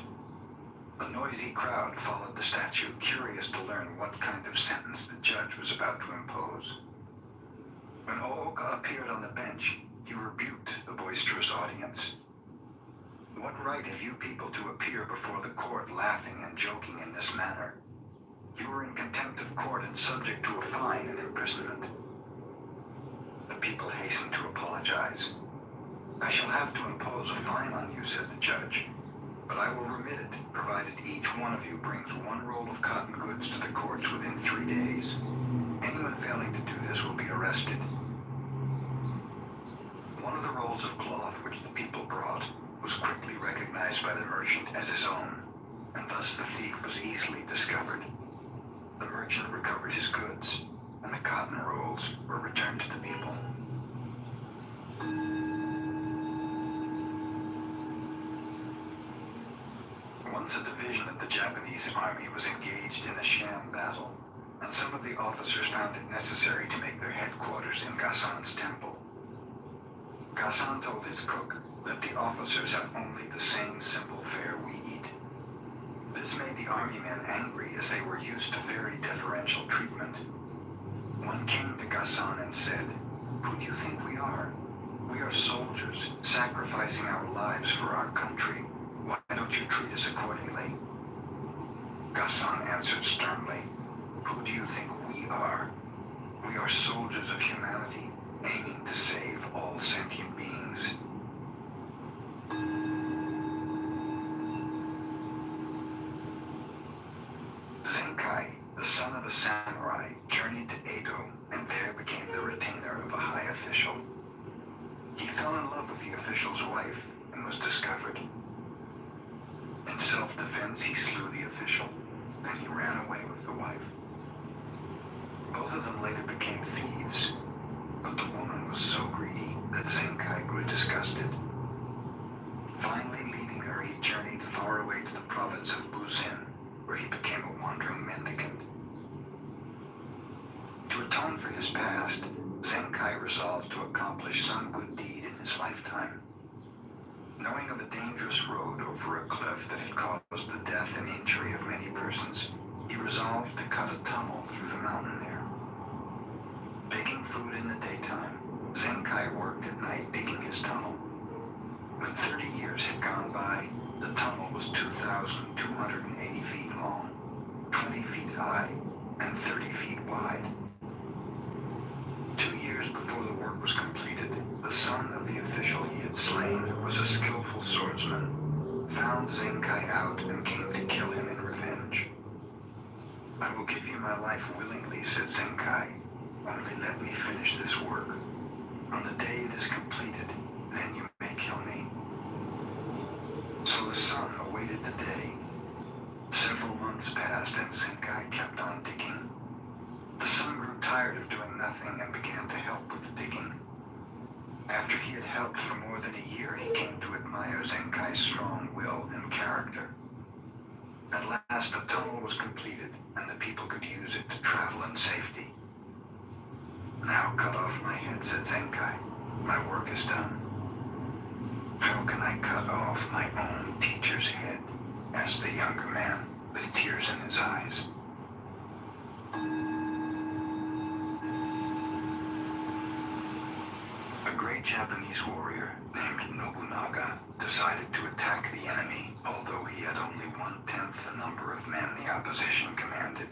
A noisy crowd followed the statue, curious to learn what kind of sentence the judge was about to impose. When Ooka appeared on the bench, he rebuked the boisterous audience. What right have you people to appear before the court laughing and joking in this manner? You are in contempt of court and subject to a fine and imprisonment. The people hastened to apologize. I shall have to impose a fine on you, said the judge, but I will remit it, provided each one of you brings one roll of cotton goods to the courts within 3 days. Anyone failing to do this will be arrested. One of the rolls of cloth which the people brought was quickly recognized by the merchant as his own, and thus the thief was easily discovered. The merchant recovered his goods, and the cotton rolls were returned to the people. Once a division of the Japanese army was engaged in a sham battle, and some of the officers found it necessary to make their headquarters in Gassan's temple. Gassan told his cook that the officers have only the same simple fare we eat. This made the army men angry, as they were used to very deferential treatment. One came to Gassan and said, Who do you think we are? We are soldiers, sacrificing our lives for our country. Why don't you treat us accordingly? Gassan answered sternly, Who do you think we are? We are soldiers of humanity, aiming to save all sentient beings. Zenkai, the son of a samurai, journeyed to Edo and there became the retainer of a high official. He fell in love with the official's wife and was discovered. In self-defense, he slew the official, then he ran away with the wife. Both of them later became thieves, but the woman was so greedy that Zenkai grew disgusted. Finally, leaving her, he journeyed far away to the province of Buzin, where he became a wandering mendicant. To atone for his past, Zenkai resolved to accomplish some good deed in his lifetime. Knowing of a dangerous road over a cliff that had caused the death and injury of many persons, he resolved to cut a tunnel through the mountain there. Baking food in the daytime, Zenkai worked at night digging his tunnel. When 30 years had gone by, the tunnel was 2,280 feet long, 20 feet high, and 30 feet wide. 2 years before the work was completed, the son of the official he had slain, who was a skillful swordsman, found Zenkai out and came to kill him in revenge. I will give you my life willingly, said Zenkai. Only let me finish this work. On the day it is completed, then you may kill me. So the son awaited the day. Several months passed and Zenkai kept on digging. The son grew tired of doing nothing and began to help with the digging. After he had helped for more than a year, he came to admire Zenkai's strong will and character. At last, last, the tunnel was completed, and the people could use it to travel in safety. Now cut off my head, said Zenkai. My work is done. How can I cut off my own teacher's head? Asked the younger man, with tears in his eyes. A great Japanese warrior named Nobunaga decided to attack the enemy, although he had only 1/10 the number of men the opposition commanded.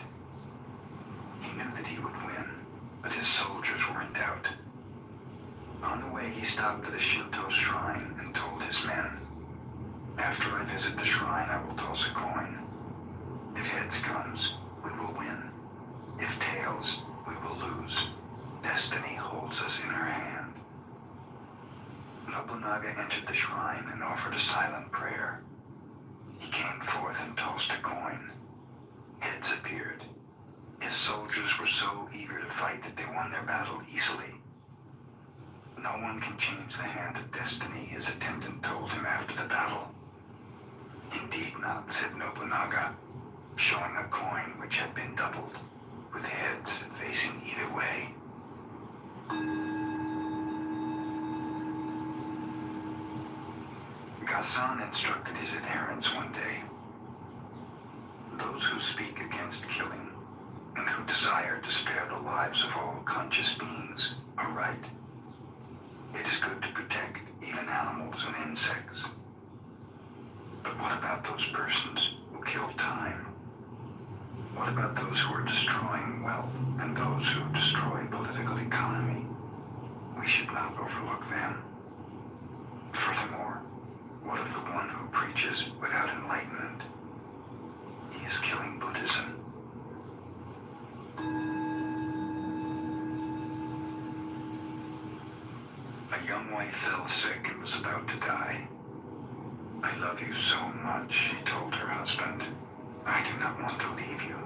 He knew that he would win, but his soldiers were in doubt. On the way, he stopped at a Shinto shrine and told his men, "After I visit the shrine, I will toss a coin. If heads comes, we will win. If tails, we will lose. Destiny holds us in her hand." Nobunaga entered the shrine and offered a silent prayer. He came forth and tossed a coin. Heads appeared. His soldiers were so eager to fight that they won their battle easily. "No one can change the hand of destiny," his attendant told him after the battle. "Indeed not," said Nobunaga, showing a coin which had been doubled, with heads facing either way. Ghassan instructed his adherents one day, "Those who speak against killing and who desire to spare the lives of all conscious beings are right. It is good to protect even animals and insects. But what about those persons who kill time? What about those who are destroying wealth and those who destroy political economy? We should not overlook them. Furthermore, what of the one who preaches without enlightenment? He is killing Buddhism." A young wife fell sick and was about to die. "I love you so much," she told her husband. "I do not want to leave you.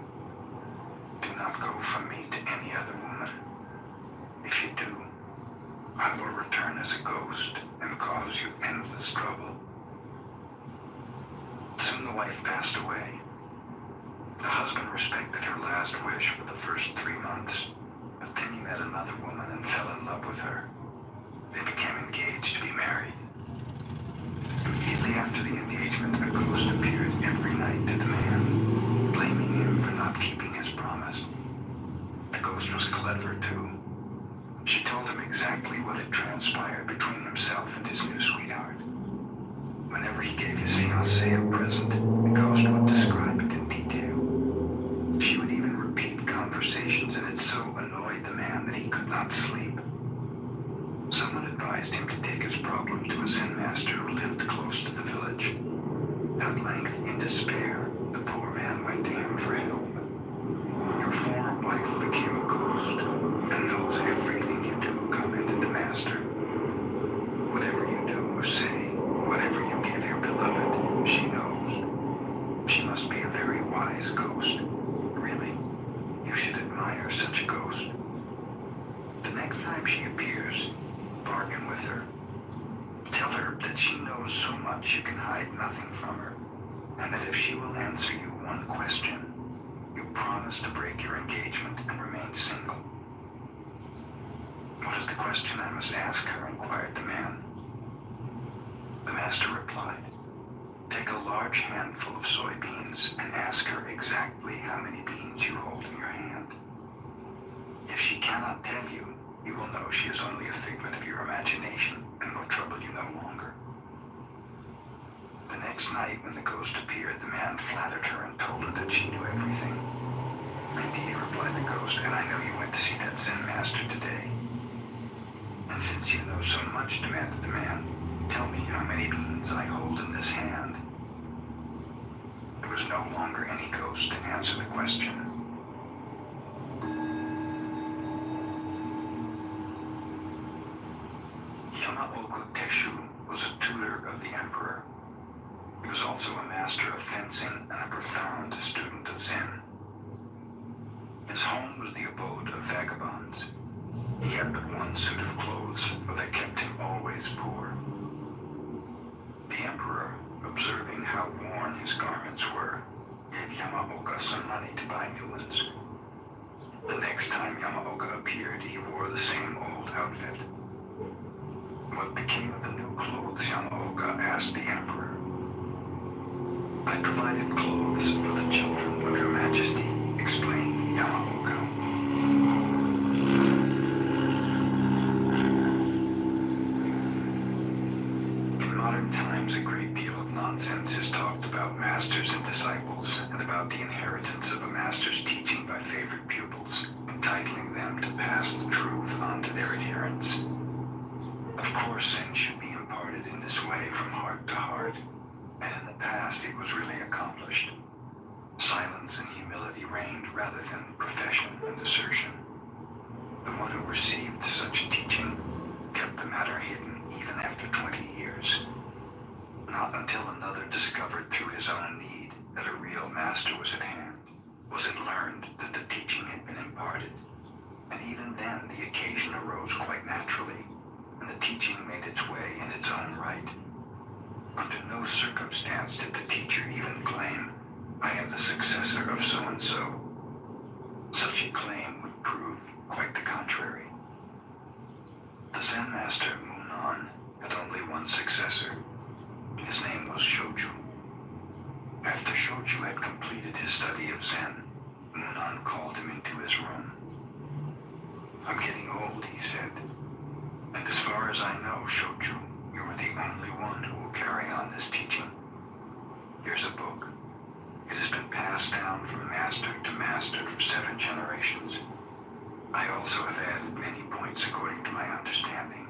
Do not go from me to any other woman. If you do, I will return as a ghost and cause you endless trouble." Soon the wife passed away. The husband respected her last wish for the first 3 months, but then he met another woman and fell in love with her. They became engaged to be married. Immediately after the engagement, a ghost appeared every night to the man, blaming him for not keeping his promise. The ghost was clever, too. She told him exactly what had transpired between himself and his new sweetheart. Whenever he gave his fiancée a present, the ghost would describe it in detail. She would even repeat conversations, and it so annoyed the man that he could not sleep. Someone advised him to take his problem to a Zen master who lived close to the village. At length, in despair, the poor man went to him for help. "Your former wife became a ghost and knows everything you do," commented the master. "Whatever you do or say, whatever you give your beloved, she knows. She must be a very wise ghost. Really, you should admire such a ghost. The next time she appears, bargain with her. Tell her that she knows so much you can hide nothing from her, and that if she will answer you one question, you promise to break your engagement and remain single." "What is the question I must ask her?" inquired the man. The master replied, "Take a large handful of soybeans and ask her exactly how many beans you hold in your hand. If she cannot tell you, you will know she is only a figment of your imagination and will trouble you no longer." The next night, when the ghost appeared, the man flattered her and told her that she knew everything. "Indeed," replied the ghost, "and I know you went to see that Zen master today." "And since you know so much," demanded the man, "tell me how many beans I hold in this hand." There was no longer any ghost to answer the question. Yamaoka Teshu was a tutor of the emperor. He was also a master of fencing and a profound student of Zen. His home was the abode of vagabonds. He had but one suit of clothes, for they kept him always poor. The emperor, observing how worn his garments were, gave Yamaoka some money to buy new ones. The next time Yamaoka appeared, he wore the same old outfit. What became of the new clothes, Yamaoka asked the emperor. I provided clothes for the children of your majesty, explained Yamaoka. In modern times, a great deal of nonsense is talked about masters and disciples, and about the inheritance of a master's teaching by favorite pupils, entitling them to pass the truth on to their adherents. Of course, Zen should be imparted in this way from heart to heart, and in the past it was really accomplished. Silence and humility reigned rather than profession and assertion. The one who received such teaching kept the matter hidden even after 20 years. Not until another discovered through his own need that a real master was at hand was it learned that the teaching had been imparted. And even then the occasion arose quite naturally, and the teaching made its way in its own right. Under no circumstance did the teacher even claim, I am the successor of so-and-so. Such a claim would prove quite the contrary. The Zen master, Munan, had only one successor. His name was Shoju. After Shoju had completed his study of Zen, Munan called him into his room. I'm getting old, he said. And as far as I know, Shoju, you are the only one who will carry on this teaching. Here's a book. It has been passed down from master to master for 7 generations. I also have added many points according to my understanding.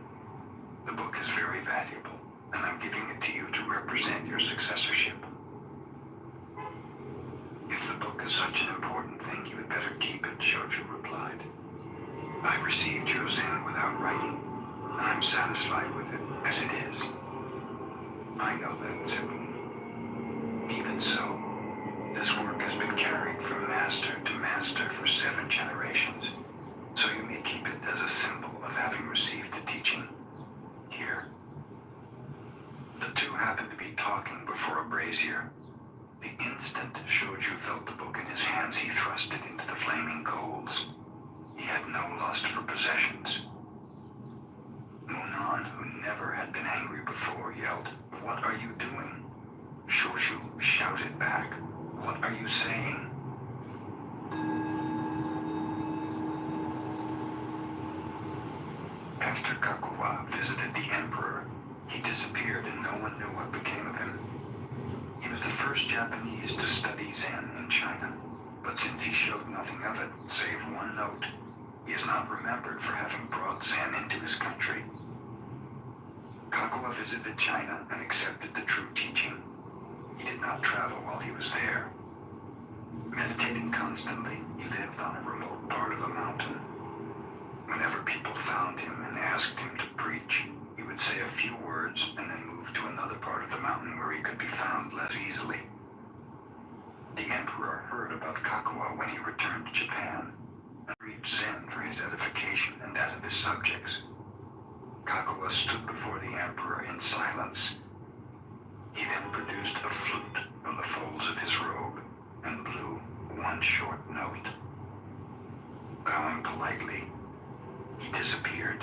The book is very valuable, and I'm giving it to you to represent your successorship. If the book is such an important thing, you had better keep it, Shoju replied. I received your Zen without writing, and I'm satisfied with it as it is. I know that, said Munan. Even so, this work has been carried from master to master for 7 generations, so you may keep it as a symbol of having received the teaching. Here. The two happened to be talking before a brazier. The instant Shoju felt the book in his hands, he thrust it into the flaming coals. He had no lust for possessions. Munan, who never had been angry before, yelled, What are you doing? Shoju shouted back, What are you saying? After Kakuwa visited the emperor, he disappeared and no one knew what became of him. He was the first Japanese to study Zen in China, but since he showed nothing of it, save one note, he is not remembered for having brought Zen into his country. Kakuwa visited China and accepted the true teaching. He did not travel while he was there. Meditating constantly, he lived on a remote part of a mountain. Whenever people found him and asked him to preach, he would say a few words and then move to another part of the mountain where he could be found less easily. The emperor heard about Kakuwa when he returned to Japan and preached Zen for his edification and that of his subjects. Kakuwa stood before the emperor in silence. He then produced a flute from the folds of his robe and blew one short note. Bowing politely, he disappeared.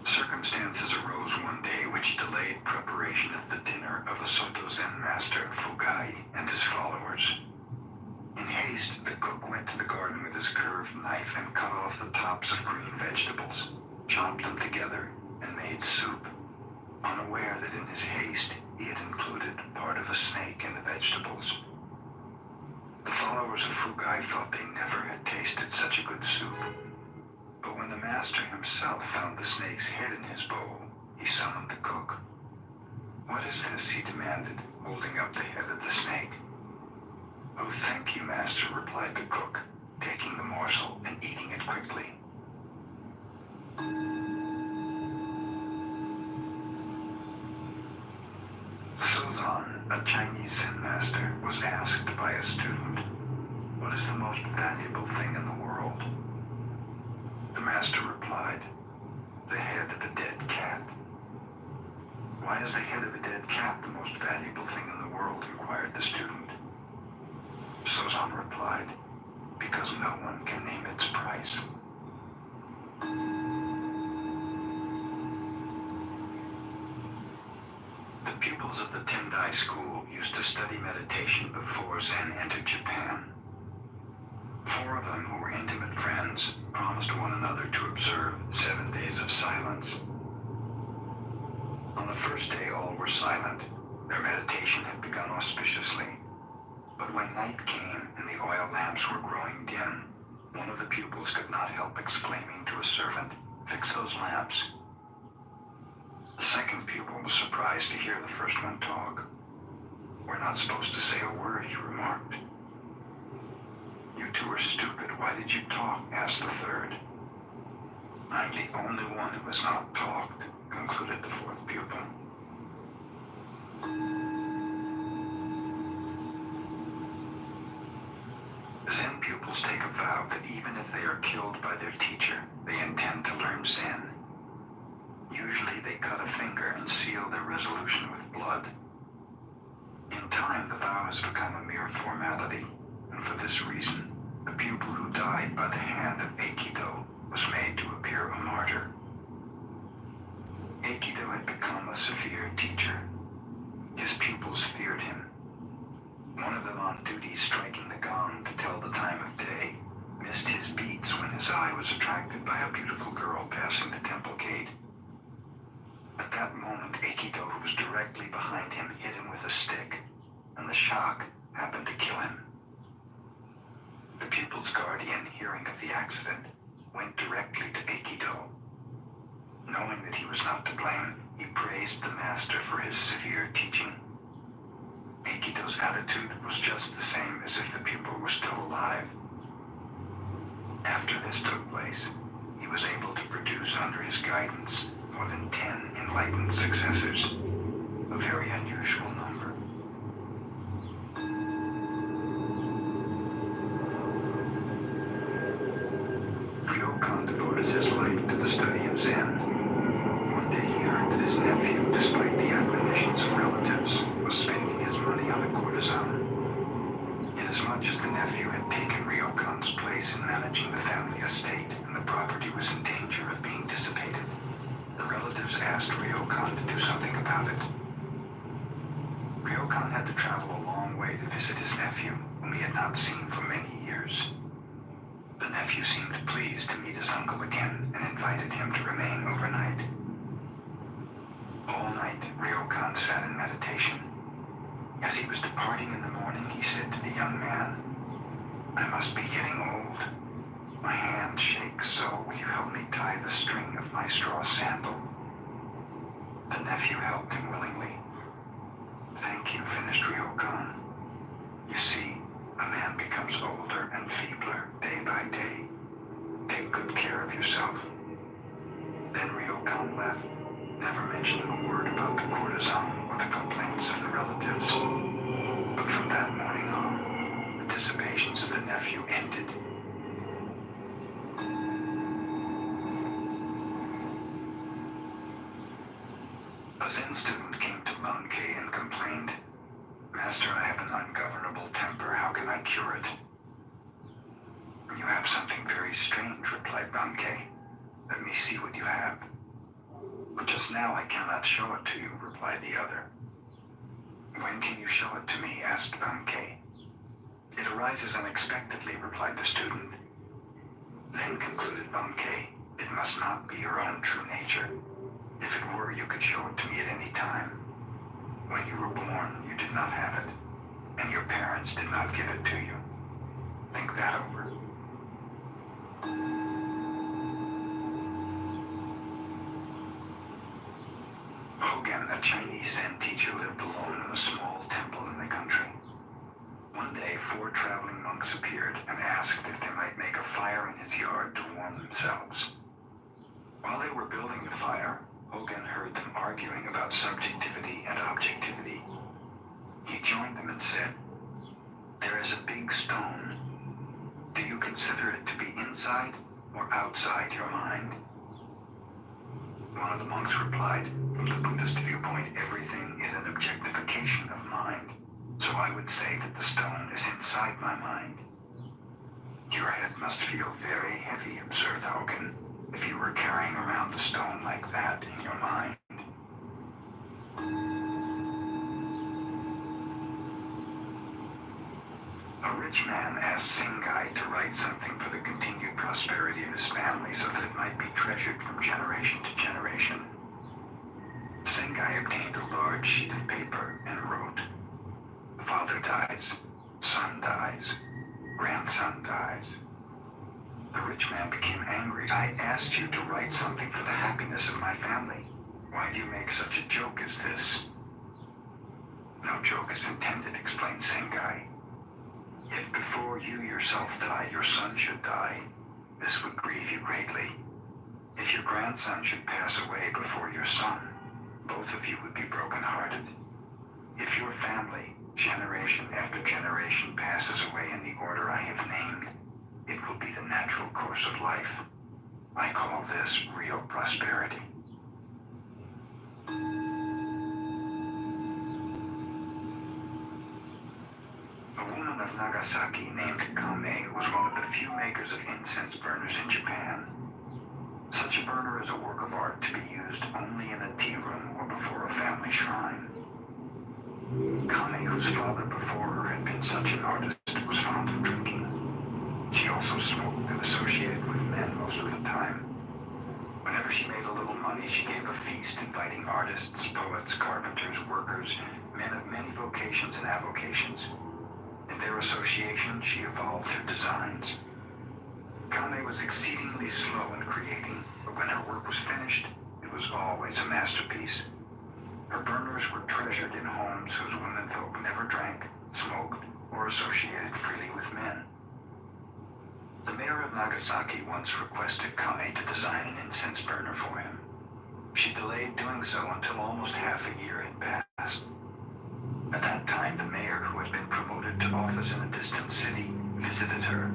Circumstances arose one day which delayed preparation of the dinner of a Soto Zen master, Fugai, and his followers. In haste, the cook went to the garden with his curved knife and cut off the tops of green vegetables, chopped them together, and made soup, unaware that in his haste he had included part of a snake in the vegetables. The followers of Fugai thought they never had tasted such a good soup. But when the master himself found the snake's head in his bowl, he summoned the cook. What is this? He demanded, holding up the head of the snake. Oh, thank you, master, replied the cook, taking the morsel and eating it quickly. Suzan, a Chinese Zen master, was asked by a student, what is the most valuable thing in the world? The master replied, the head of a dead cat. Why is the head of a dead cat the most valuable thing in the world? Inquired the student. Sozan replied, because no one can name its price. The pupils of the Tendai school used to study meditation before Zen entered Japan. 4 of them, who were intimate friends, promised one another to observe 7 days of silence. On the first day, all were silent. Their meditation had begun auspiciously. But when night came and the oil lamps were growing dim, one of the pupils could not help exclaiming to a servant, "Fix those lamps." The second pupil was surprised to hear the first one talk. "We're not supposed to say a word," he remarked. "You two are stupid. Why did you talk?" asked the third. "I'm the only one who has not talked," concluded the fourth pupil. Zen pupils take a vow that even if they are killed by their teacher, they intend to learn Zen. Usually they cut a finger and seal their resolution with blood. In time, the vow has become a mere formality, and for this reason, the pupil who died by the hand of Aikido was made to appear a martyr. Aikido had become a severe teacher. His pupils feared him. One of them on duty striking the gong to tell the time of day missed his beats when his eye was attracted by a beautiful girl passing the temple gate. At that moment, Aikido, who was directly behind him, hit him with a stick, and the shock happened to kill him. The pupil's guardian, hearing of the accident, went directly to Aikido. Knowing that he was not to blame, he praised the master for his severe teaching. Aikido's attitude was just the same as if the pupil were still alive. After this took place, he was able to produce under his guidance more than 10 enlightened successors, a very unusual number. Ryokan devoted his life to the study of Zen. One day he heard that his nephew, despite the admonitions of relatives, was spending his money on a courtesan. Inasmuch as the nephew had taken Ryokan's place in managing the family estate and the property was in danger of being dissipated, the relatives asked Ryokan to do something about it. Ryokan had to travel a long way to visit his nephew, whom he had not seen for many years. The nephew seemed pleased to meet his uncle again and invited him to remain overnight. All night, Ryokan sat in meditation. As he was departing in the morning, he said to the young man, "I must be getting old. My hand shakes, so will you help me tie the string of my straw sandal?" The nephew helped him willingly. "Thank you," finished Ryokan. "You see, a man becomes older and feebler day by day. Take good care of yourself." Then Ryokan left, never mentioning a word about the courtesan or the complaints of the relatives. But from that morning on, the dissipations of the nephew ended. A Zen student came to Bankei and complained, "Master, I have an ungovernable temper. How can I cure it?" "You have something very strange," replied Bankei. "Let me see what you have." "But just now I cannot show it to you," replied the other. "When can you show it to me?" asked Bankei. "It arises unexpectedly," replied the student. "Then," concluded Bankei, "it must not be your own true nature. If it were, you could show it to me at any time. When you were born, you did not have it, and your parents did not give it to you. Think that over." Hogan, a Chinese Zen teacher, lived alone in a small temple in the country. One day, 4 traveling monks appeared and asked if they might make a fire in his yard to warm themselves. While they were building the fire, Hogan heard them arguing about subjectivity and objectivity. He joined them and said, "There is a big stone. Do you consider it to be inside or outside your mind?" One of the monks replied, from the Buddhist viewpoint, everything is an objectification of mind. So I would say that the stone is inside my mind. Your head must feel very heavy, observed Hogan, if you were carrying around a stone like that in your mind. A rich man asked Singai to write something for the continued prosperity of his family so that it might be treasured from generation to generation. Singai obtained a large sheet of paper and wrote, "Father dies, son dies, grandson dies." The rich man became angry. "I asked you to write something for the happiness of my family. Why do you make such a joke as this?" "No joke is intended," explained Singai. "If before you yourself die, your son should die, this would grieve you greatly. If your grandson should pass away before your son, both of you would be broken-hearted. If your family, generation after generation, passes away in the order I have named, it will be the natural course of life. I call this real prosperity." A woman of Nagasaki named Kame was one of the few makers of incense burners in Japan. Such a burner is a work of art to be used only in a tea room or before a family shrine. Kame, whose father before her had been such an artist, was fond of drinking. She also smoked and associated with men most of the time. Whenever she made a little money, she gave a feast inviting artists, poets, carpenters, workers, men of many vocations and avocations. In their association, she evolved her designs. Kame was exceedingly slow in creating, but when her work was finished, it was always a masterpiece. Her burners were treasured in homes whose womenfolk never drank, smoked, or associated freely with men. The mayor of Nagasaki once requested Kame to design an incense burner for him. She delayed doing so until almost half a year had passed. At that time, the mayor, who had been promoted to office in a distant city, visited her.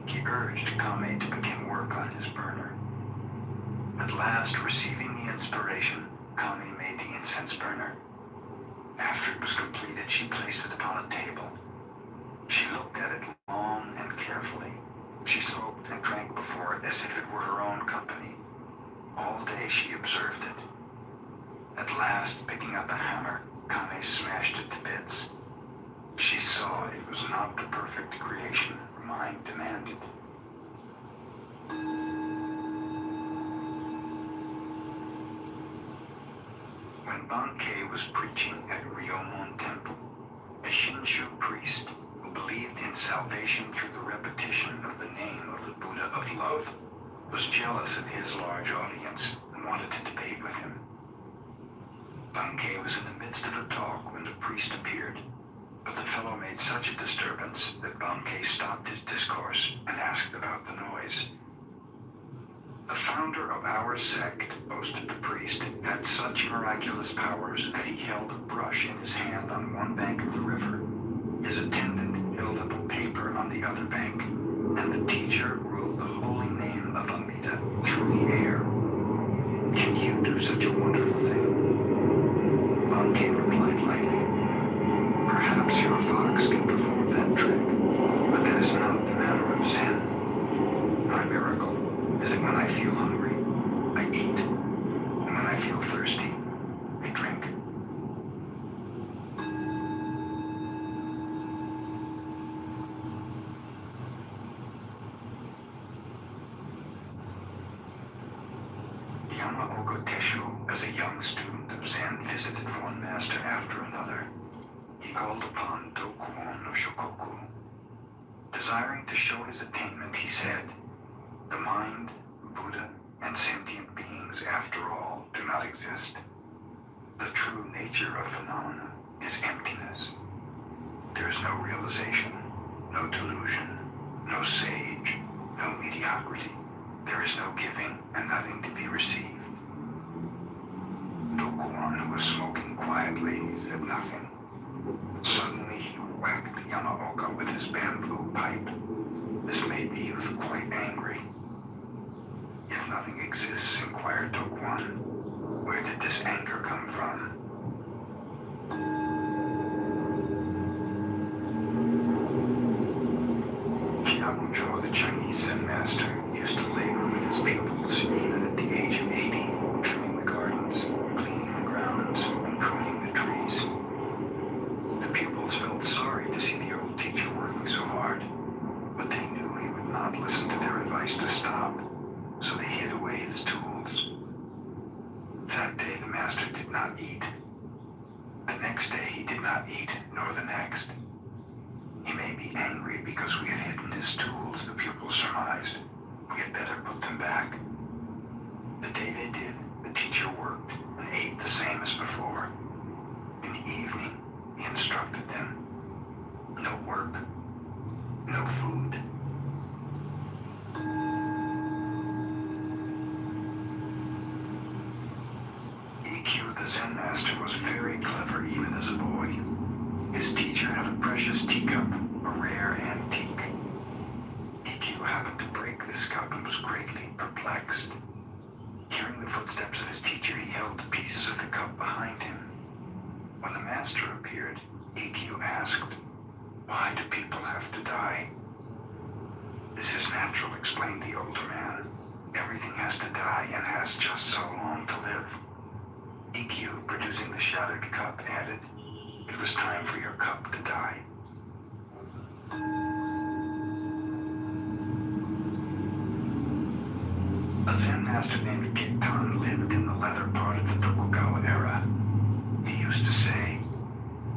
He urged Kame to begin work on his burner. At last, receiving the inspiration, Kame made the incense burner. After it was completed, she placed it upon a table. She looked at it long and carefully. She smoked and drank before it as if it were her own company. All day she observed it. At last, picking up a hammer, Kame smashed it to bits. She saw it was not the perfect creation her mind demanded. When Bankei was preaching at Ryomon Temple, a Shinshu priest who believed in salvation through the repetition of the name of the Buddha of love was jealous of his large audience and wanted to debate with him. Bankei was in the midst of a talk when the priest appeared, but the fellow made such a disturbance that Bankei stopped his discourse and asked about the noise. The founder of our sect, boasted the priest, had such miraculous powers that he held a brush in his hand on one bank of the river. His attendant held up a paper on the other bank, and the teacher wrote the holy name of Amida through the air. Can you do such a wonderful thing? Bankei replied lightly, "Perhaps your fox can perform that trick, but that is not the matter of Zen. My miracle is that when I feel hungry, I eat, and when I feel thirsty, I drink." Yamaoka Teshu, as a young student of Zen, visited one master after another. He called upon Dokuon of Shokoku. Desiring to show his attainment, he said, "The mind, Buddha, and sentient beings, after all, do not exist. The true nature of phenomena is emptiness. There is no realization, no delusion, no sage, no mediocrity. There is no giving and nothing to be received." Dokuon, who was smoking quietly, said nothing. Suddenly he whacked Yamaoka with his bamboo pipe. This made the youth quite angry. "If nothing exists," inquired Dokuon, did not eat, nor the next. He may be angry because we had hidden his tools, the pupil surmised. We had better put them back. The day they did, the teacher worked and ate the same as before. In the evening, he instructed them. No work, no food. EQ, the Zen master, was very clever even as a boy. His teacher had a precious teacup, a rare antique. EQ happened to break this cup and was greatly perplexed. Hearing the footsteps of his teacher, he held the pieces of the cup behind him. When the master appeared, EQ asked, "Why do people have to die?" "This is natural," explained the older man. "Everything has to die and has just so long to live." EQ, producing the shattered cup, added, "It was time for your cup to die." A Zen master named Kitan lived in the latter part of the Tokugawa era. He used to say,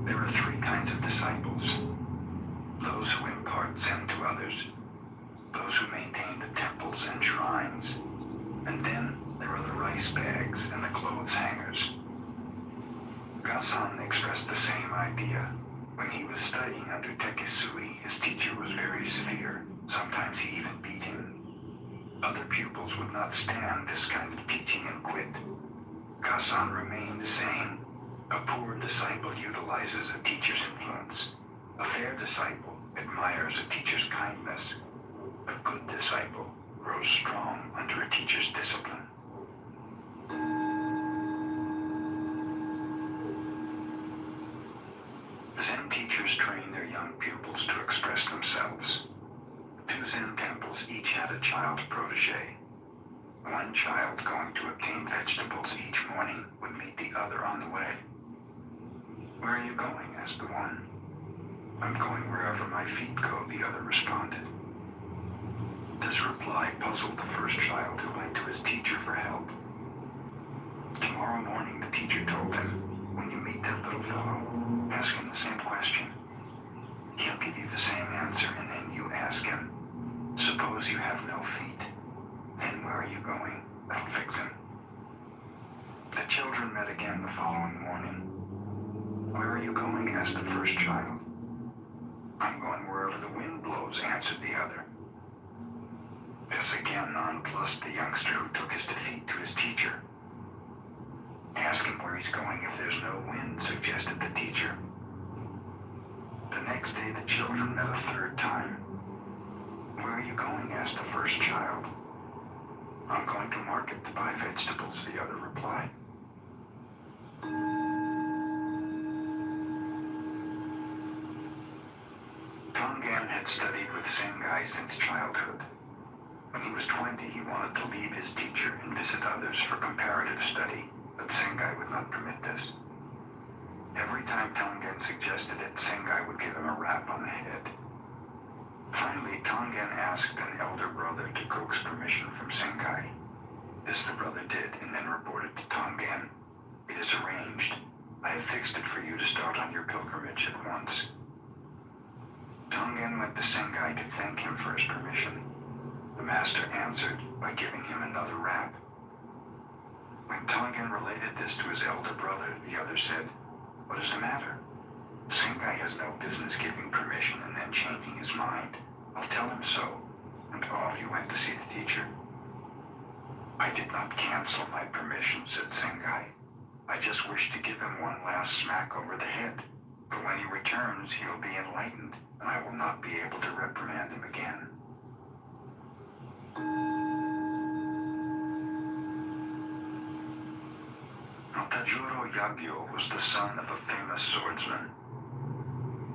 "There are three kinds of disciples. Those who impart Zen to others, those who maintain the temples and shrines, and then there are the rice bags and the clothes hangers." Gasan expressed the same idea. When he was studying under Tekisui, his teacher was very severe. Sometimes he even beat him. Other pupils would not stand this kind of teaching and quit. Gasan remained saying, "A poor disciple utilizes a teacher's influence. A fair disciple admires a teacher's kindness. A good disciple grows strong under a teacher's discipline." Zen teachers train their young pupils to express themselves. Two Zen temples each had a child protege. One child going to obtain vegetables each morning would meet the other on the way. "Where are you going?" asked the one. "I'm going wherever my feet go," the other responded. This reply puzzled the first child, who went to his teacher for help. Tomorrow morning, the teacher told him, "When you meet that little fellow, ask him the same question. He'll give you the same answer, and then you ask him, 'Suppose you have no feet. Then where are you going?' That'll fix him." The children met again the following morning. "Where are you going?" asked the first child. "I'm going wherever the wind blows," answered the other. This again nonplussed the youngster, who took his defeat to his teacher. "Ask him where he's going if there's no wind," suggested the teacher. The next day the children met a third time. "Where are you going?" asked the first child. "I'm going to market to buy vegetables," the other replied. Tongan had studied with Sengai since childhood. When he was 20, he wanted to leave his teacher and visit others for comparative study, but Sengai would not permit this. Every time Tongan suggested it, Sengai would give him a rap on the head. Finally, Tongan asked an elder brother to coax permission from Sengai. This the brother did, and then reported to Tongan, "It is arranged. I have fixed it for you to start on your pilgrimage at once." Tongan went to Sengai to thank him for his permission. The master answered by giving him another rap. When Tongan related this to his elder brother, the other said, "What is the matter? Sengai has no business giving permission and then changing his mind. I'll tell him so." And all of you went to see the teacher. "I did not cancel my permission," said Sengai. "I just wish to give him one last smack over the head. For when he returns, he'll be enlightened, and I will not be able to reprimand him again." Tajuro Yagyo was the son of a famous swordsman.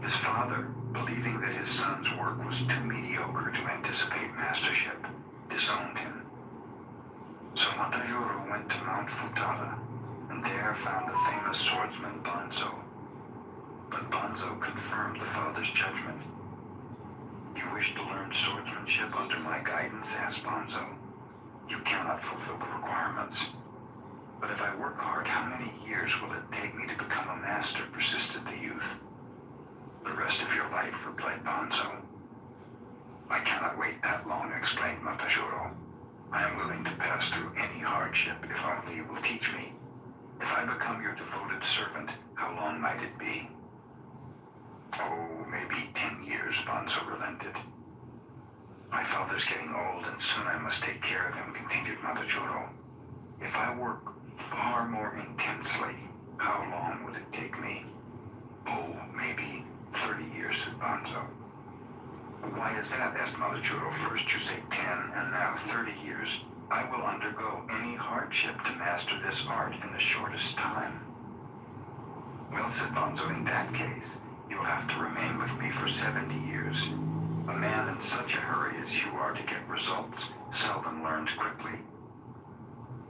His father, believing that his son's work was too mediocre to anticipate mastership, disowned him. So Matajuro went to Mount Futara, and there found the famous swordsman Banzo. But Banzo confirmed the father's judgment. "You wish to learn swordsmanship under my guidance?" asked Banzo. "You cannot fulfill the requirements." "But if I work hard, how many years will it take me to become a master?" persisted the youth. life, replied Bonzo. I cannot wait that long, explained Matajuro. I am willing to pass through any hardship if only you will teach me. If I become your devoted servant, how long might it be? Oh, maybe 10 years, Bonzo relented. My father's getting old, and soon I must take care of him, continued Matajuro. If I work far more intensely, how long would it take me? Oh, maybe 30 years, said Bonzo. Why is that? Asked Matajuro. First you say 10, and now 30 years. I will undergo any hardship to master this art in the shortest time. Well, said Bonzo, in that case, you'll have to remain with me for 70 years. A man in such a hurry as you are to get results seldom learns quickly.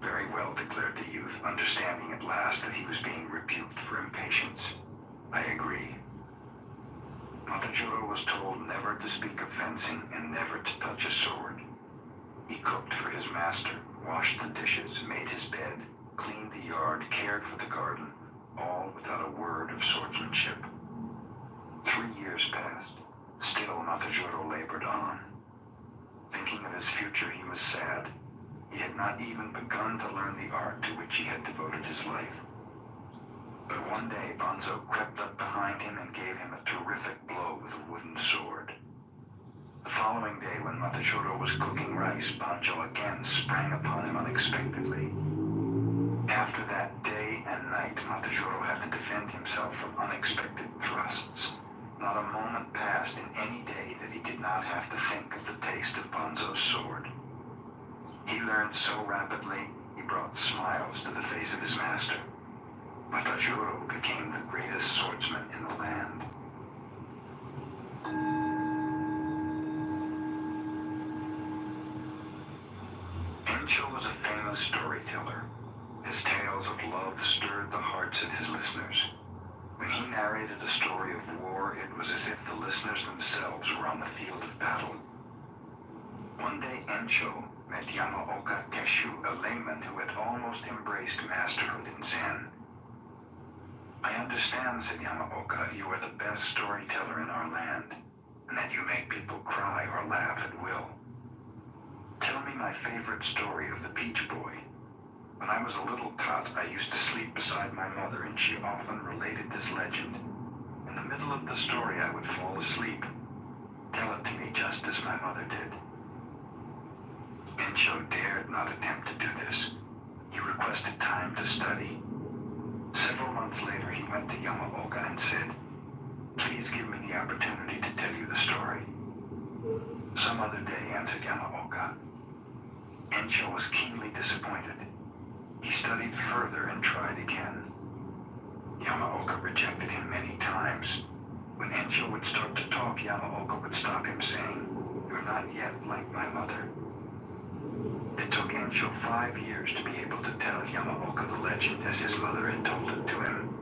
Very well, declared the youth, understanding at last that he was being rebuked for impatience. I agree. Matajuro was told never to speak of fencing and never to touch a sword. He cooked for his master, washed the dishes, made his bed, cleaned the yard, cared for the garden, all without a word of swordsmanship. 3 years passed. Still Matajuro labored on. Thinking of his future, he was sad. He had not even begun to learn the art to which he had devoted his life. But one day, Bonzo crept up behind him and gave him a terrific blow with a wooden sword. The following day, when Matajuro was cooking rice, Bonzo again sprang upon him unexpectedly. After that, day and night, Matajuro had to defend himself from unexpected thrusts. Not a moment passed in any day that he did not have to think of the taste of Bonzo's sword. He learned so rapidly, he brought smiles to the face of his master. Matajuro became the greatest swordsman in the land. Encho was a famous storyteller. His tales of love stirred the hearts of his listeners. When he narrated a story of war, it was as if the listeners themselves were on the field of battle. One day, Encho met Yamaoka Keshu, a layman who had almost embraced masterhood in Zen. I understand, said Yamaoka, you are the best storyteller in our land, and that you make people cry or laugh at will. Tell me my favorite story of the Peach Boy. When I was a little tot, I used to sleep beside my mother, and she often related this legend. In the middle of the story, I would fall asleep. Tell it to me just as my mother did. Encho dared not attempt to do this. He requested time to study. Several months later, he went to Yamaoka and said, please give me the opportunity to tell you the story. Some other day, answered Yamaoka. Encho was keenly disappointed. He studied further and tried again. Yamaoka rejected him many times. When Encho would start to talk, Yamaoka would stop him saying, you're not yet like my mother. It took Encho 5 years to be able to tell Yamaoka the legend as his mother had told it to him.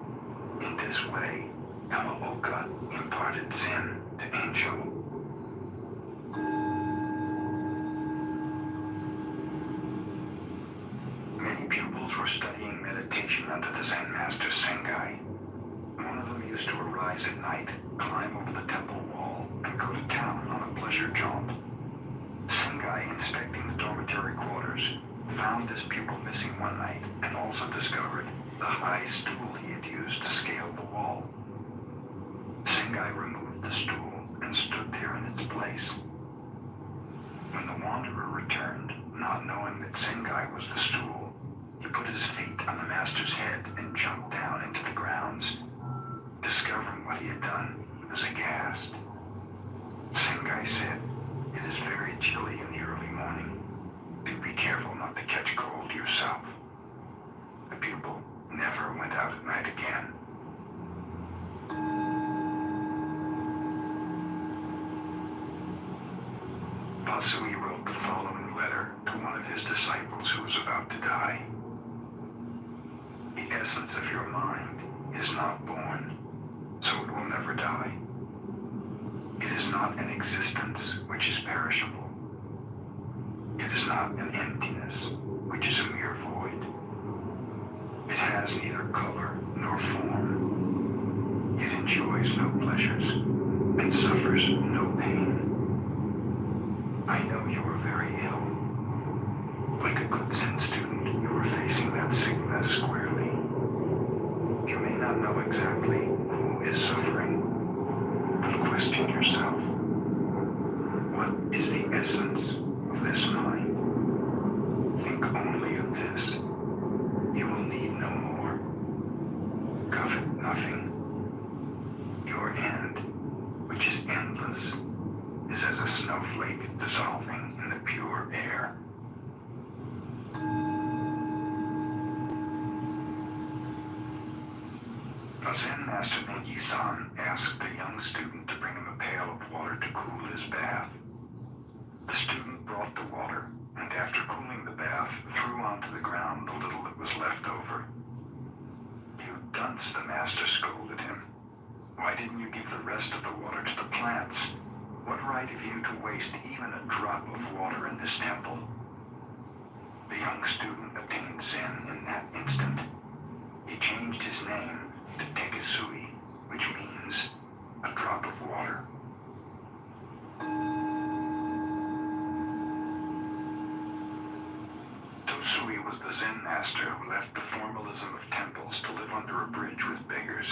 In this way, Yamaoka imparted Zen to Encho. Many pupils were studying meditation under the Zen master Sengai. One of them used to arise at night, climb over the temple wall, and go to town on a pleasure jaunt. Sengai, inspecting the dormitory quarters, found this pupil missing one night and also discovered the high stool he had used to scale the wall. Sengai removed the stool and stood there in its place. When the wanderer returned, not knowing that Sengai was the stool, he put his feet on the master's head and jumped down into the grounds. Discovering what he had done, he was aghast. Sengai said, it is very chilly in the early morning. Do be careful not to catch cold yourself. The pupil never went out at night again. Pasui wrote the following letter to one of his disciples who was about to die. The essence of your mind is not born, so it will never die. It is not an existence which is perishable. It is not an emptiness which is a mere void. It has neither color nor form. It enjoys no pleasures. and suffers no pain. I know you are very ill. Like a good Zen student, you are facing that sickness squarely. You may not know exactly who is suffering, but question yourself. What is the essence of this mind? Think only of this. You will need no more. Covet nothing. Your end, which is endless, is as a snowflake dissolving in the pure air. A Zen master named Yisan asked a young student to bring him a pail of water to cool his bath. The student brought the water, and after cooling the bath, threw onto the ground the little that was left over. "You dunce," the master scolded him. "Why didn't you give the rest of the water to the plants? What right have you to waste even a drop of water in this temple?" The young student attained Zen in that instant. He changed his name to Tekisui, which means a drop of water. Tosui was the Zen master who left the formalism of temples to live under a bridge with beggars.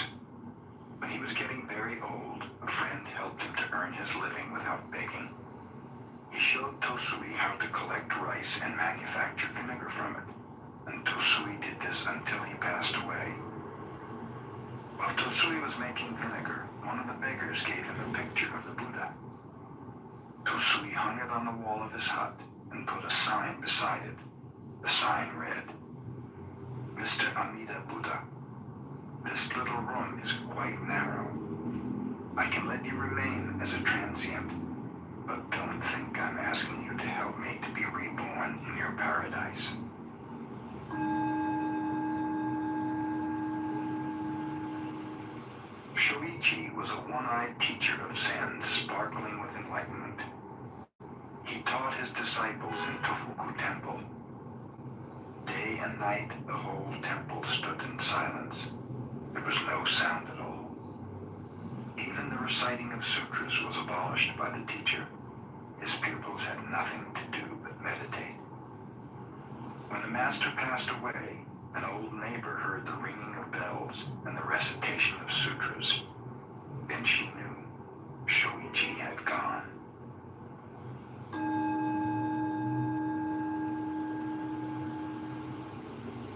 When he was getting very old, a friend helped him to earn his living without begging. He showed Tosui how to collect rice and manufacture vinegar from it, and Tosui did this until he passed away. While Tosui was making vinegar, one of the beggars gave him a picture of the Buddha. Tosui hung it on the wall of his hut and put a sign beside it. The sign read, "Mr. Amida Buddha, this little room is quite narrow. I can let you remain as a transient, but don't think I'm asking you to help me to be reborn in your paradise." Shoichi was a one-eyed teacher of Zen, sparkling with enlightenment. He taught his disciples in Tofuku Temple. Day and night, the whole temple stood in silence. There was no sound at all. Even the reciting of sutras was abolished by the teacher. His pupils had nothing to do but meditate. When the master passed away, an old neighbor heard the ringing of bells and the recitation of sutras. Then she knew Shoichi had gone.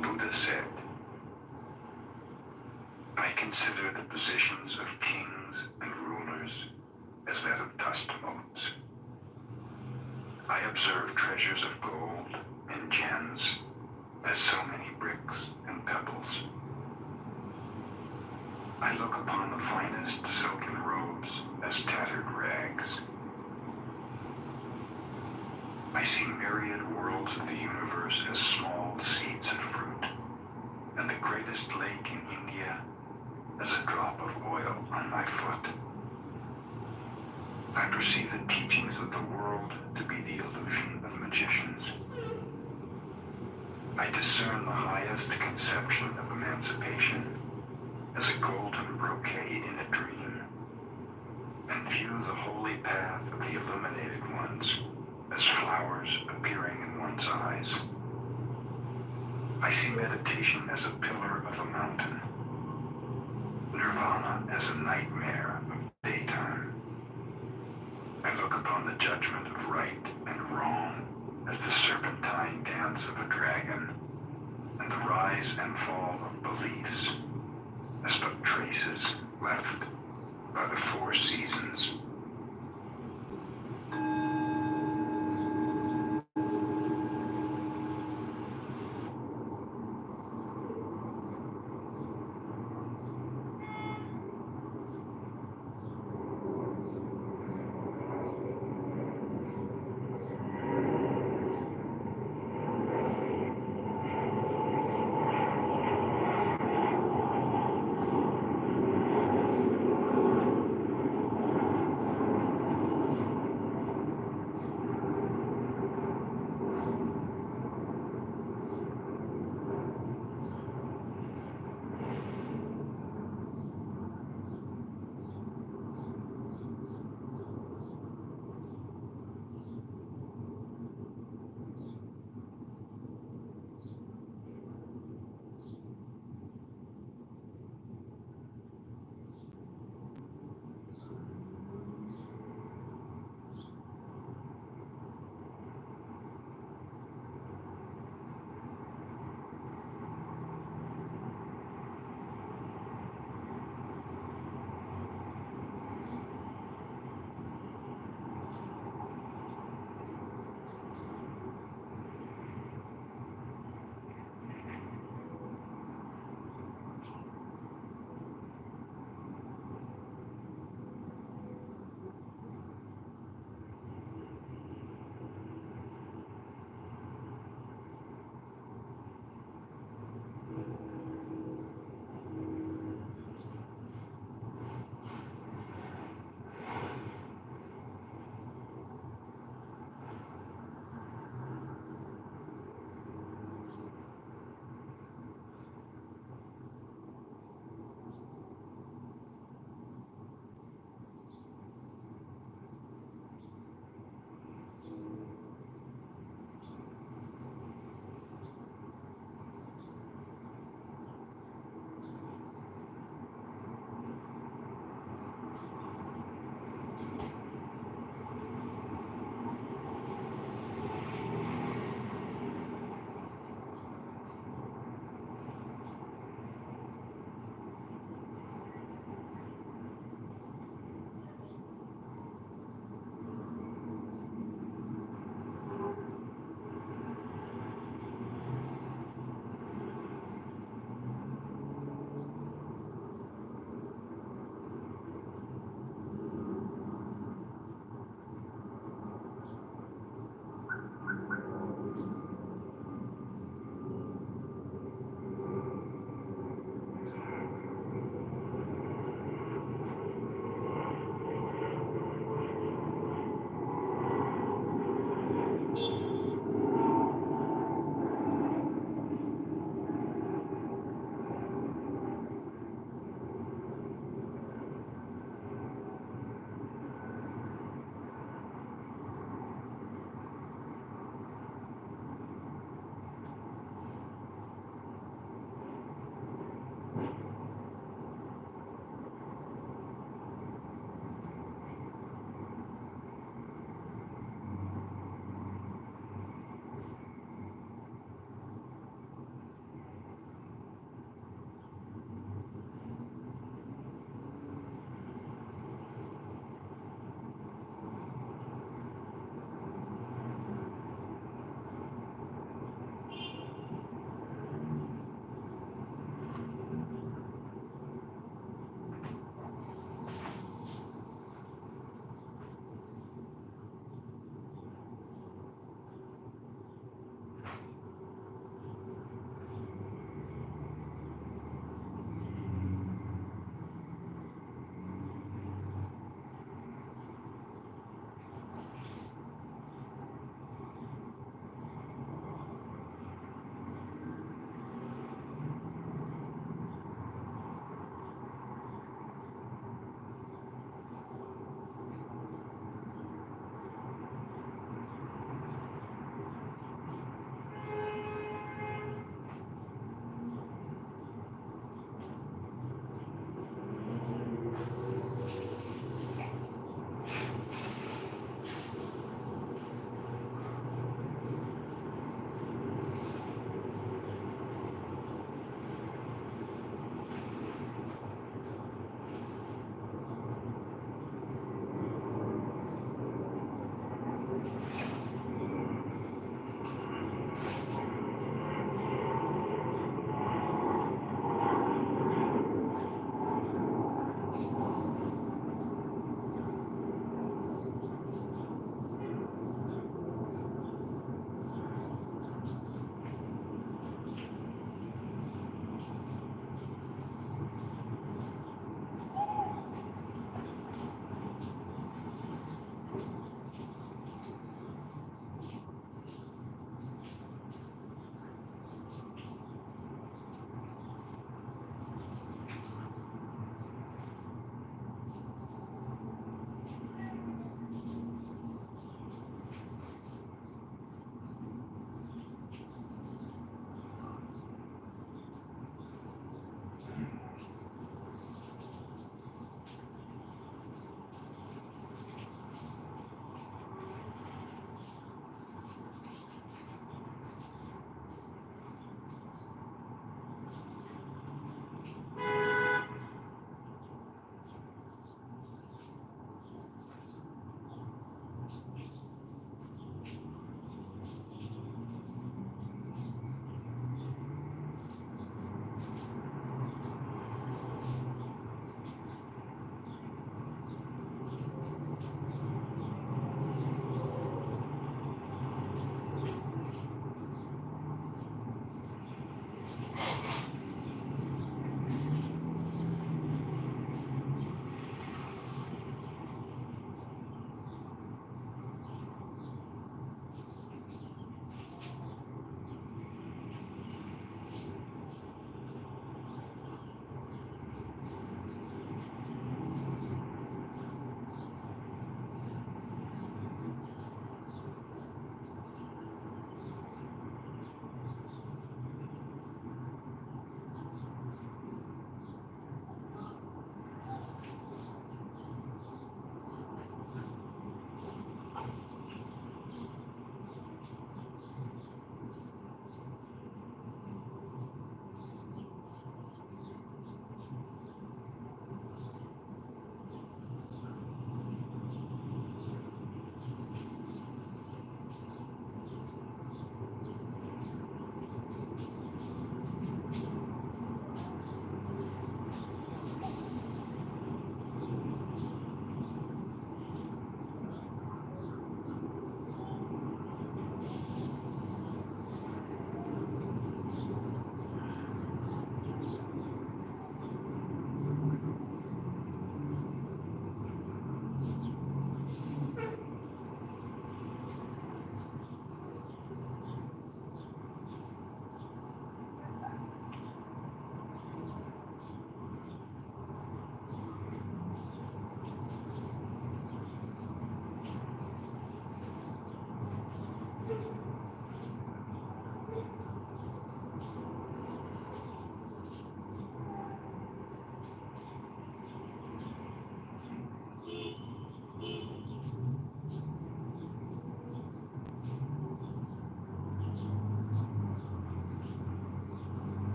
Buddha said, "I consider the positions of kings and rulers as that of dust motes. I observe treasures of gold and gems as so many bricks and pebbles. I look upon the finest silken robes as tattered rags. I see myriad worlds of the universe as small seeds of fruit, and the greatest lake in India as a drop of oil on my foot. I perceive the teachings of the world to be the illusion of magicians. I discern the highest conception of emancipation as a golden brocade in a dream, and view the holy path of the illuminated ones as flowers appearing in one's eyes. I see meditation as a pillar of a mountain, nirvana as a nightmare of daytime. I look upon the judgment of right and wrong as the serpentine dance of a dragon, and the rise and fall of beliefs as but traces left by the four seasons.